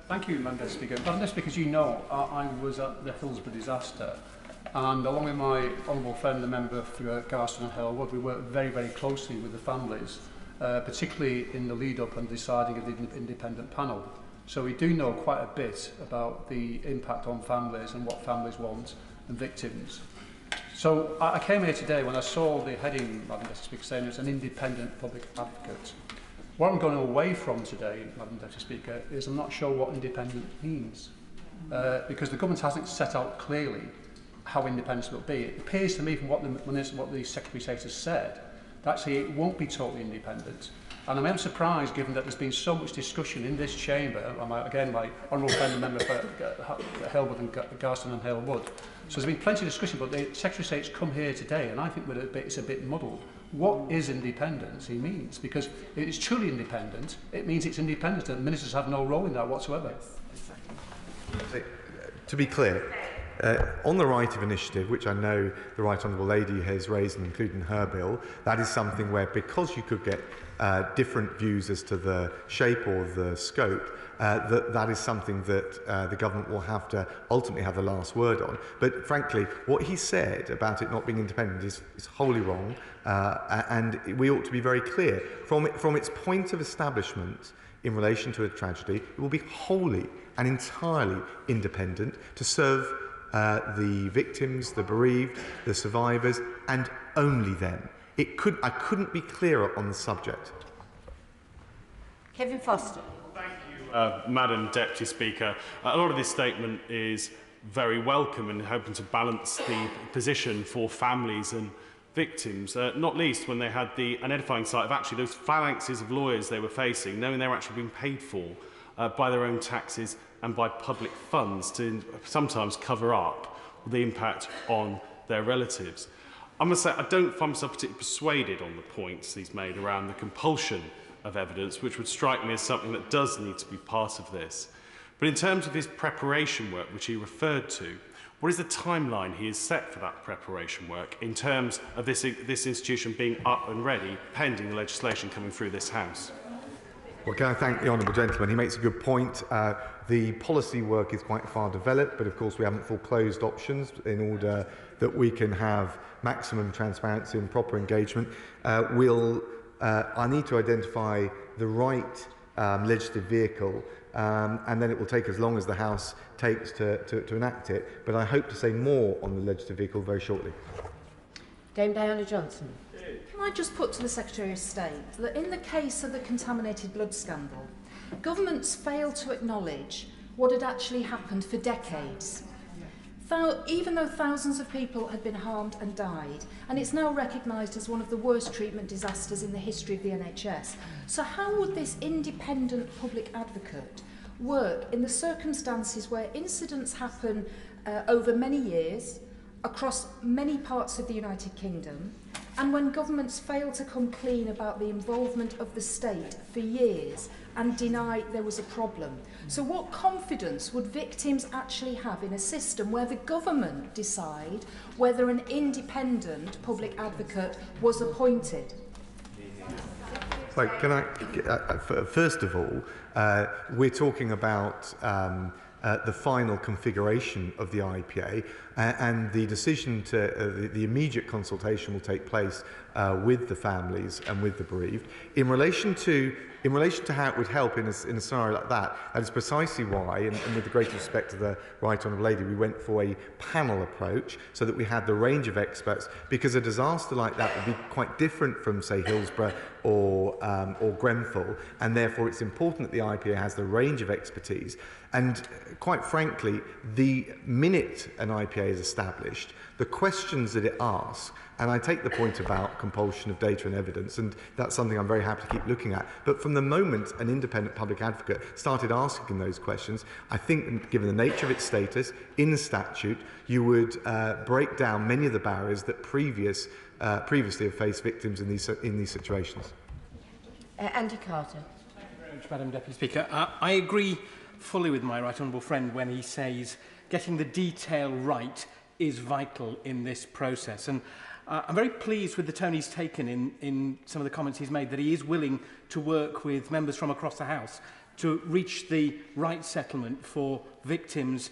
Thank you, Madam Deputy Speaker. Madam Deputy Speaker, as you know, I was at the Hillsborough disaster, and along with my honourable friend, the member for Garston and Hale Wood, we worked very, very closely with the families, particularly in the lead-up and deciding of the independent panel. So we do know quite a bit about the impact on families and what families want and victims. So I came here today when I saw the heading, Madam Deputy Speaker, saying it's an independent public advocate. What I'm going away from today, Madam Deputy Speaker, is I'm not sure what independent means. because the government hasn't set out clearly how independent it will be. It appears to me from what the Secretary of State has said that actually it won't be totally independent. And I'm surprised, given that there's been so much discussion in this chamber, again, my honourable friend and member for Halewood and Garston and Halewood. So there's been plenty of discussion, but the Secretary of State's come here today, and I think it's a bit muddled. What is independence he means? Because if it's truly independent, it means it's independent, and ministers have no role in that whatsoever. To be clear, on the right of initiative, which I know the Right Honourable Lady has raised and included in her bill, that is something where, because you could get different views as to the shape or the scope, that is something that the government will have to ultimately have the last word on. But frankly, what he said about it not being independent is wholly wrong, and we ought to be very clear. From its point of establishment in relation to a tragedy, it will be wholly and entirely independent to serve the victims, the bereaved, the survivors, and only them. I couldn't be clearer on the subject. Kevin Foster. Thank you, Madam Deputy Speaker. A lot of this statement is very welcome and hoping to balance the position for families and victims, not least when they had the unedifying sight of actually those phalanxes of lawyers they were facing, knowing they were actually being paid for by their own taxes and by public funds to sometimes cover up the impact on their relatives. I must say, I don't find myself particularly persuaded on the points he's made around the compulsion of evidence, which would strike me as something that does need to be part of this. But in terms of his preparation work, which he referred to, what is the timeline he has set for that preparation work in terms of this institution being up and ready, pending the legislation coming through this House? Well, can I thank the honourable gentleman? He makes a good point. The policy work is quite far developed, but of course we haven't foreclosed options in order that we can have maximum transparency and proper engagement. I need to identify the right legislative vehicle, and then it will take as long as the House takes to enact it. But I hope to say more on the legislative vehicle very shortly. Dame Diana Johnson. Can I just put to the Secretary of State that in the case of the contaminated blood scandal, governments failed to acknowledge what had actually happened for decades. Even though thousands of people had been harmed and died, and it's now recognised as one of the worst treatment disasters in the history of the NHS. So how would this independent public advocate work in the circumstances where incidents happen over many years, across many parts of the United Kingdom, and when governments fail to come clean about the involvement of the state for years and deny there was a problem? So what confidence would victims actually have in a system where the government decide whether an independent public advocate was appointed? So can I, first of all, we're talking about the final configuration of the IPA, and the decision to the immediate consultation will take place with the families and with the bereaved. In relation to how it would help in a scenario like that, that is precisely why, and with the greatest respect to the Right Honourable Lady, we went for a panel approach so that we had the range of experts, because a disaster like that would be quite different from, say, Hillsborough or Grenfell, and therefore it's important that the IPA has the range of expertise. And quite frankly, the minute an IPA is established, the questions that it asks, and I take the point about compulsion of data and evidence, and that's something I'm very happy to keep looking at. But from the moment an independent public advocate started asking those questions, I think, given the nature of its status in the statute, you would break down many of the barriers that previously have faced victims in these situations. Andy Carter. Thank you very much, Madam Deputy Speaker. I agree fully with my right honourable friend when he says getting the detail right is vital in this process. And I'm very pleased with the tone he's taken in some of the comments he's made, that he is willing to work with members from across the House to reach the right settlement for victims,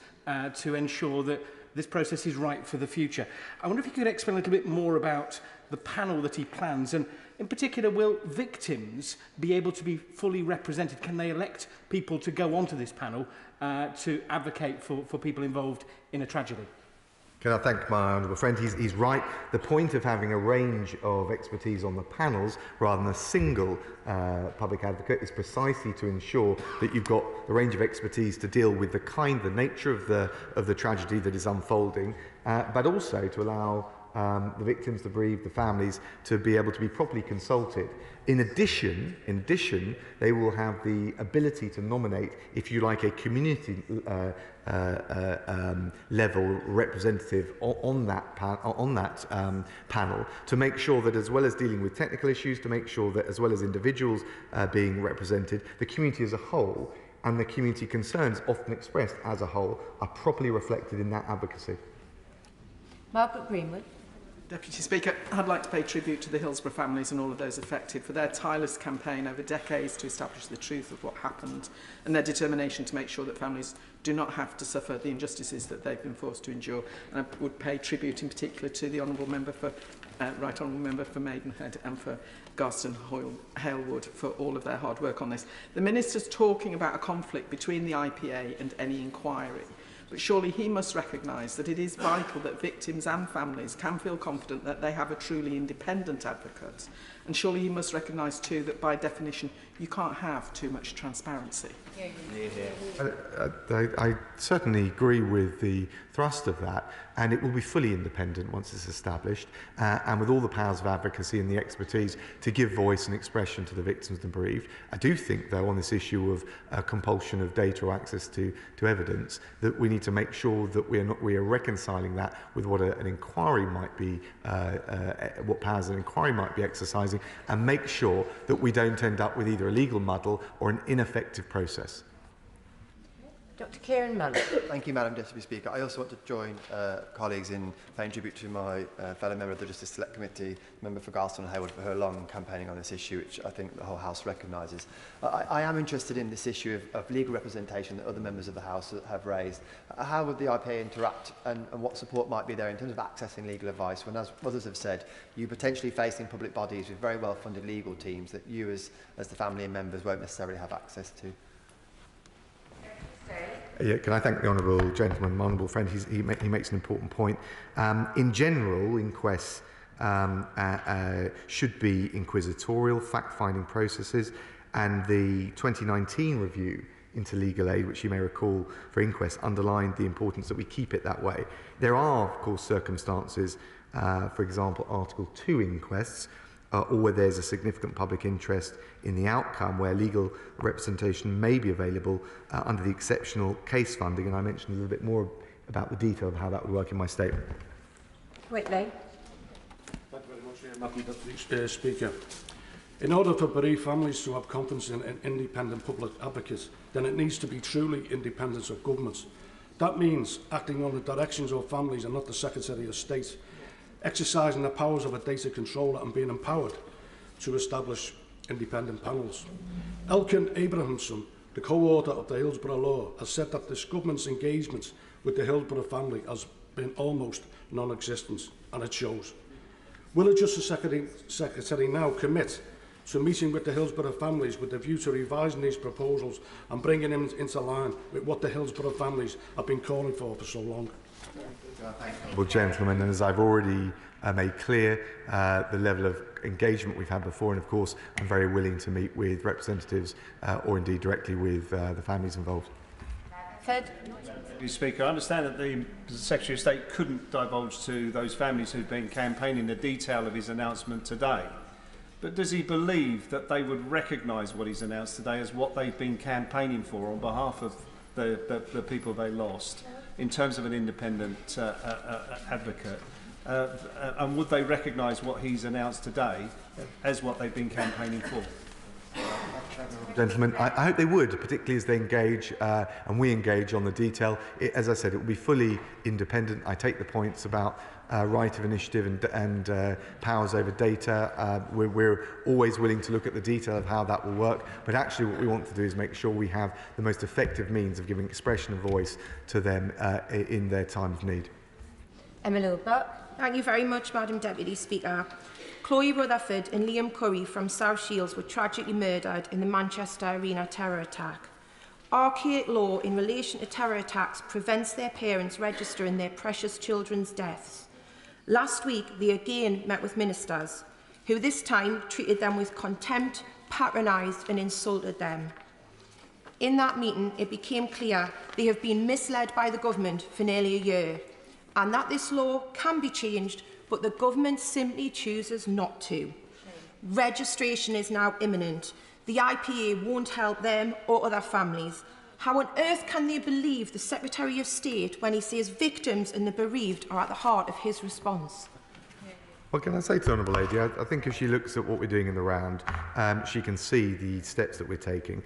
to ensure that this process is right for the future. I wonder if you could explain a little bit more about the panel that he plans, and in particular, will victims be able to be fully represented? Can they elect people to go onto this panel to advocate for people involved in a tragedy? Can I thank my honourable friend? He's right. The point of having a range of expertise on the panels rather than a single public advocate is precisely to ensure that you've got the range of expertise to deal with the nature of the tragedy that is unfolding, but also to allow the victims, the bereaved, the families to be able to be properly consulted. In addition, they will have the ability to nominate, if you like, a community level representative on that panel to make sure that, as well as dealing with technical issues, to make sure that as well as individuals being represented, the community as a whole and the community concerns often expressed as a whole are properly reflected in that advocacy. Margaret Greenwood. Deputy Speaker, I'd like to pay tribute to the Hillsborough families and all of those affected for their tireless campaign over decades to establish the truth of what happened and their determination to make sure that families do not have to suffer the injustices that they've been forced to endure. And I would pay tribute in particular to the Right Honourable Member for Maidenhead and for Garston Halewood for all of their hard work on this. The Minister's talking about a conflict between the IPA and any inquiry. But surely he must recognise that it is vital that victims and families can feel confident that they have a truly independent advocate. And surely he must recognise too that by definition you can't have too much transparency. I certainly agree with the thrust of that, and it will be fully independent once it's established, and with all the powers of advocacy and the expertise to give voice and expression to the victims and bereaved. I do think, though, on this issue of compulsion of data or access to evidence, that we need to make sure that we are reconciling that with what an inquiry might be, what powers an inquiry might be exercising, and make sure that we don't end up with either a legal muddle or an ineffective process. Dr. Kieran Mullen. Thank you, Madam Deputy Speaker. I also want to join colleagues in paying tribute to my fellow member of the Justice Select Committee, member for Garston and Halewood, for her long campaigning on this issue, which I think the whole House recognises. I am interested in this issue of legal representation that other members of the House have raised. How would the IPA interact, and what support might be there in terms of accessing legal advice when, as others have said, you potentially facing public bodies with very well-funded legal teams that you as the family and members won't necessarily have access to? Yeah, can I thank the honourable gentleman, my honourable friend? He makes an important point. In general, inquests should be inquisitorial, fact-finding processes, and the 2019 review into legal aid, which you may recall for inquests, underlined the importance that we keep it that way. There are, of course, circumstances, for example, Article 2 inquests, or where there's a significant public interest in the outcome, where legal representation may be available under the exceptional case funding, and I mentioned a little bit more about the detail of how that would work in my statement. Whitley. Thank you very much, Madam Deputy Speaker. In order for bereaved families to have confidence in an independent public advocate, then it needs to be truly independent of governments. That means acting on the directions of families and not the Secretary of State, exercising the powers of a data controller and being empowered to establish independent panels. Elkin Abrahamson, the co-author of the Hillsborough Law, has said that this government's engagement with the Hillsborough family has been almost non-existent, and it shows. Will the Justice Secretary now commit to meeting with the Hillsborough families with a view to revising these proposals and bringing them into line with what the Hillsborough families have been calling for so long? Well, gentlemen, and as I've already made clear, the level of engagement we've had before, and of course I'm very willing to meet with representatives or indeed directly with the families involved. Fed. Speaker, I understand that the Secretary of State couldn't divulge to those families who've been campaigning the detail of his announcement today, but does he believe that they would recognise what he's announced today as what they've been campaigning for on behalf of the people they lost, in terms of an independent advocate? And would they recognise what he's announced today as what they've been campaigning for? Gentlemen, I hope they would, particularly as they engage and we engage on the detail. As I said, it will be fully independent. I take the points about right of initiative and powers over data. We're always willing to look at the detail of how that will work, but actually what we want to do is make sure we have the most effective means of giving expression and voice to them in their time of need. Emma Lilbuck. Thank you very much, Madam Deputy Speaker. Chloe Rutherford and Liam Curry from South Shields were tragically murdered in the Manchester Arena terror attack. archaic law in relation to terror attacks prevents their parents registering their precious children's deaths. Last week, they again met with ministers, who this time treated them with contempt, patronised and insulted them. In that meeting, it became clear they have been misled by the government for nearly a year, and that this law can be changed, but the government simply chooses not to. Registration is now imminent. The IPA won't help them or other families. How on earth can they believe the Secretary of State when he says victims and the bereaved are at the heart of his response? Well, can I say to the Honourable Lady, I think if she looks at what we're doing in the round, she can see the steps that we're taking.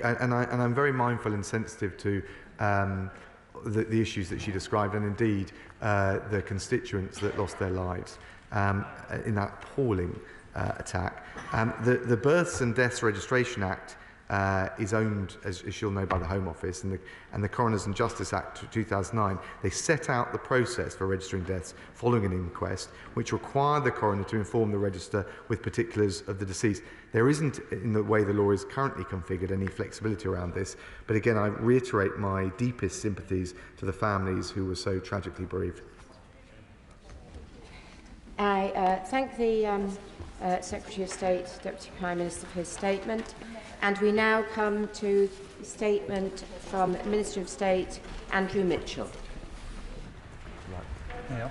I'm very mindful and sensitive to the issues that she described, and indeed the constituents that lost their lives in that appalling attack. The Births and Deaths Registration Act is owned, as you'll know, by the Home Office, and the Coroners and Justice Act of 2009. They set out the process for registering deaths following an inquest, which required the coroner to inform the register with particulars of the deceased. There isn't, in the way the law is currently configured, any flexibility around this. But again, I reiterate my deepest sympathies to the families who were so tragically bereaved. I thank the Secretary of State, Deputy Prime Minister, for his statement. And we now come to a statement from Minister of State Andrew Mitchell. Yeah.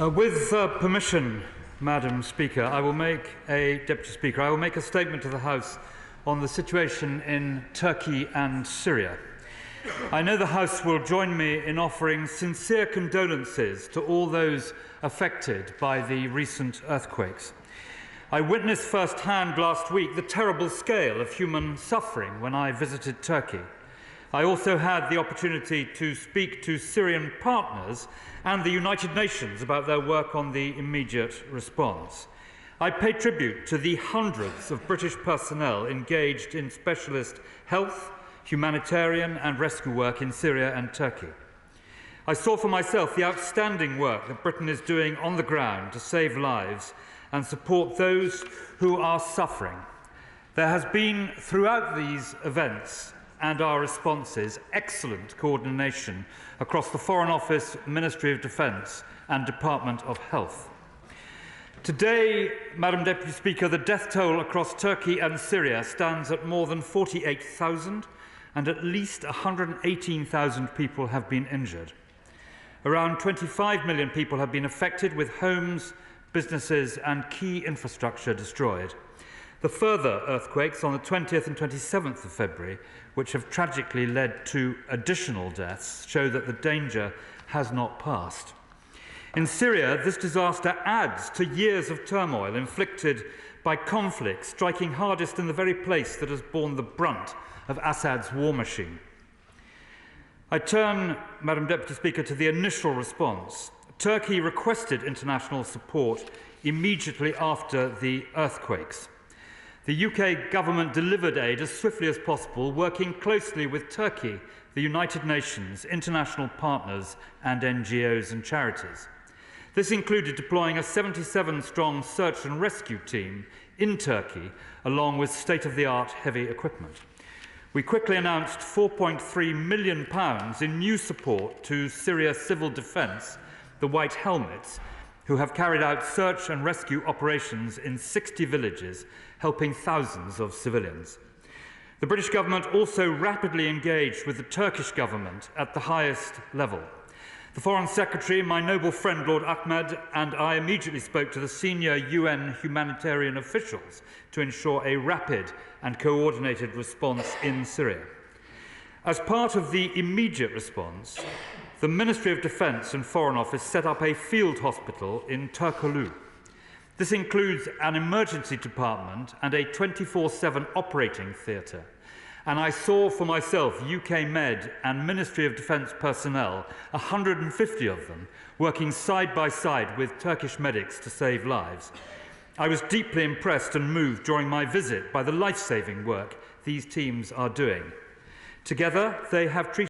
With permission, Madam Speaker, Deputy Speaker, I will make a statement to the House on the situation in Turkey and Syria. I know the House will join me in offering sincere condolences to all those affected by the recent earthquakes. I witnessed firsthand last week the terrible scale of human suffering when I visited Turkey. I also had the opportunity to speak to Syrian partners and the United Nations about their work on the immediate response. I pay tribute to the hundreds of British personnel engaged in specialist health, humanitarian and rescue work in Syria and Turkey. I saw for myself the outstanding work that Britain is doing on the ground to save lives and support those who are suffering. There has been, throughout these events and our responses, excellent coordination across the Foreign Office, Ministry of Defence and Department of Health. Today, Madam Deputy Speaker, the death toll across Turkey and Syria stands at more than 48,000, and at least 118,000 people have been injured. Around 25 million people have been affected, with homes, businesses and key infrastructure destroyed. The further earthquakes on the 20th and 27th of February, which have tragically led to additional deaths, show that the danger has not passed. In Syria, this disaster adds to years of turmoil inflicted by conflict, striking hardest in the very place that has borne the brunt of Assad's war machine. I turn, Madam Deputy Speaker, to the initial response. Turkey requested international support immediately after the earthquakes. The UK government delivered aid as swiftly as possible, working closely with Turkey, the United Nations, international partners and NGOs and charities. This included deploying a 77-strong search and rescue team in Turkey, along with state-of-the-art heavy equipment. We quickly announced £4.3 million in new support to Syria Civil Defence, the White Helmets, who have carried out search and rescue operations in 60 villages, helping thousands of civilians. The British government also rapidly engaged with the Turkish government at the highest level. The Foreign Secretary, my noble friend Lord Ahmed, and I immediately spoke to the senior UN humanitarian officials to ensure a rapid and coordinated response in Syria. As part of the immediate response, the Ministry of Defence and Foreign Office set up a field hospital in Turkoglu. This includes an emergency department and a 24/7 operating theatre. And I saw for myself UK Med and Ministry of Defence personnel, 150 of them, working side by side with Turkish medics to save lives. I was deeply impressed and moved during my visit by the life-saving work these teams are doing. Together, they have treated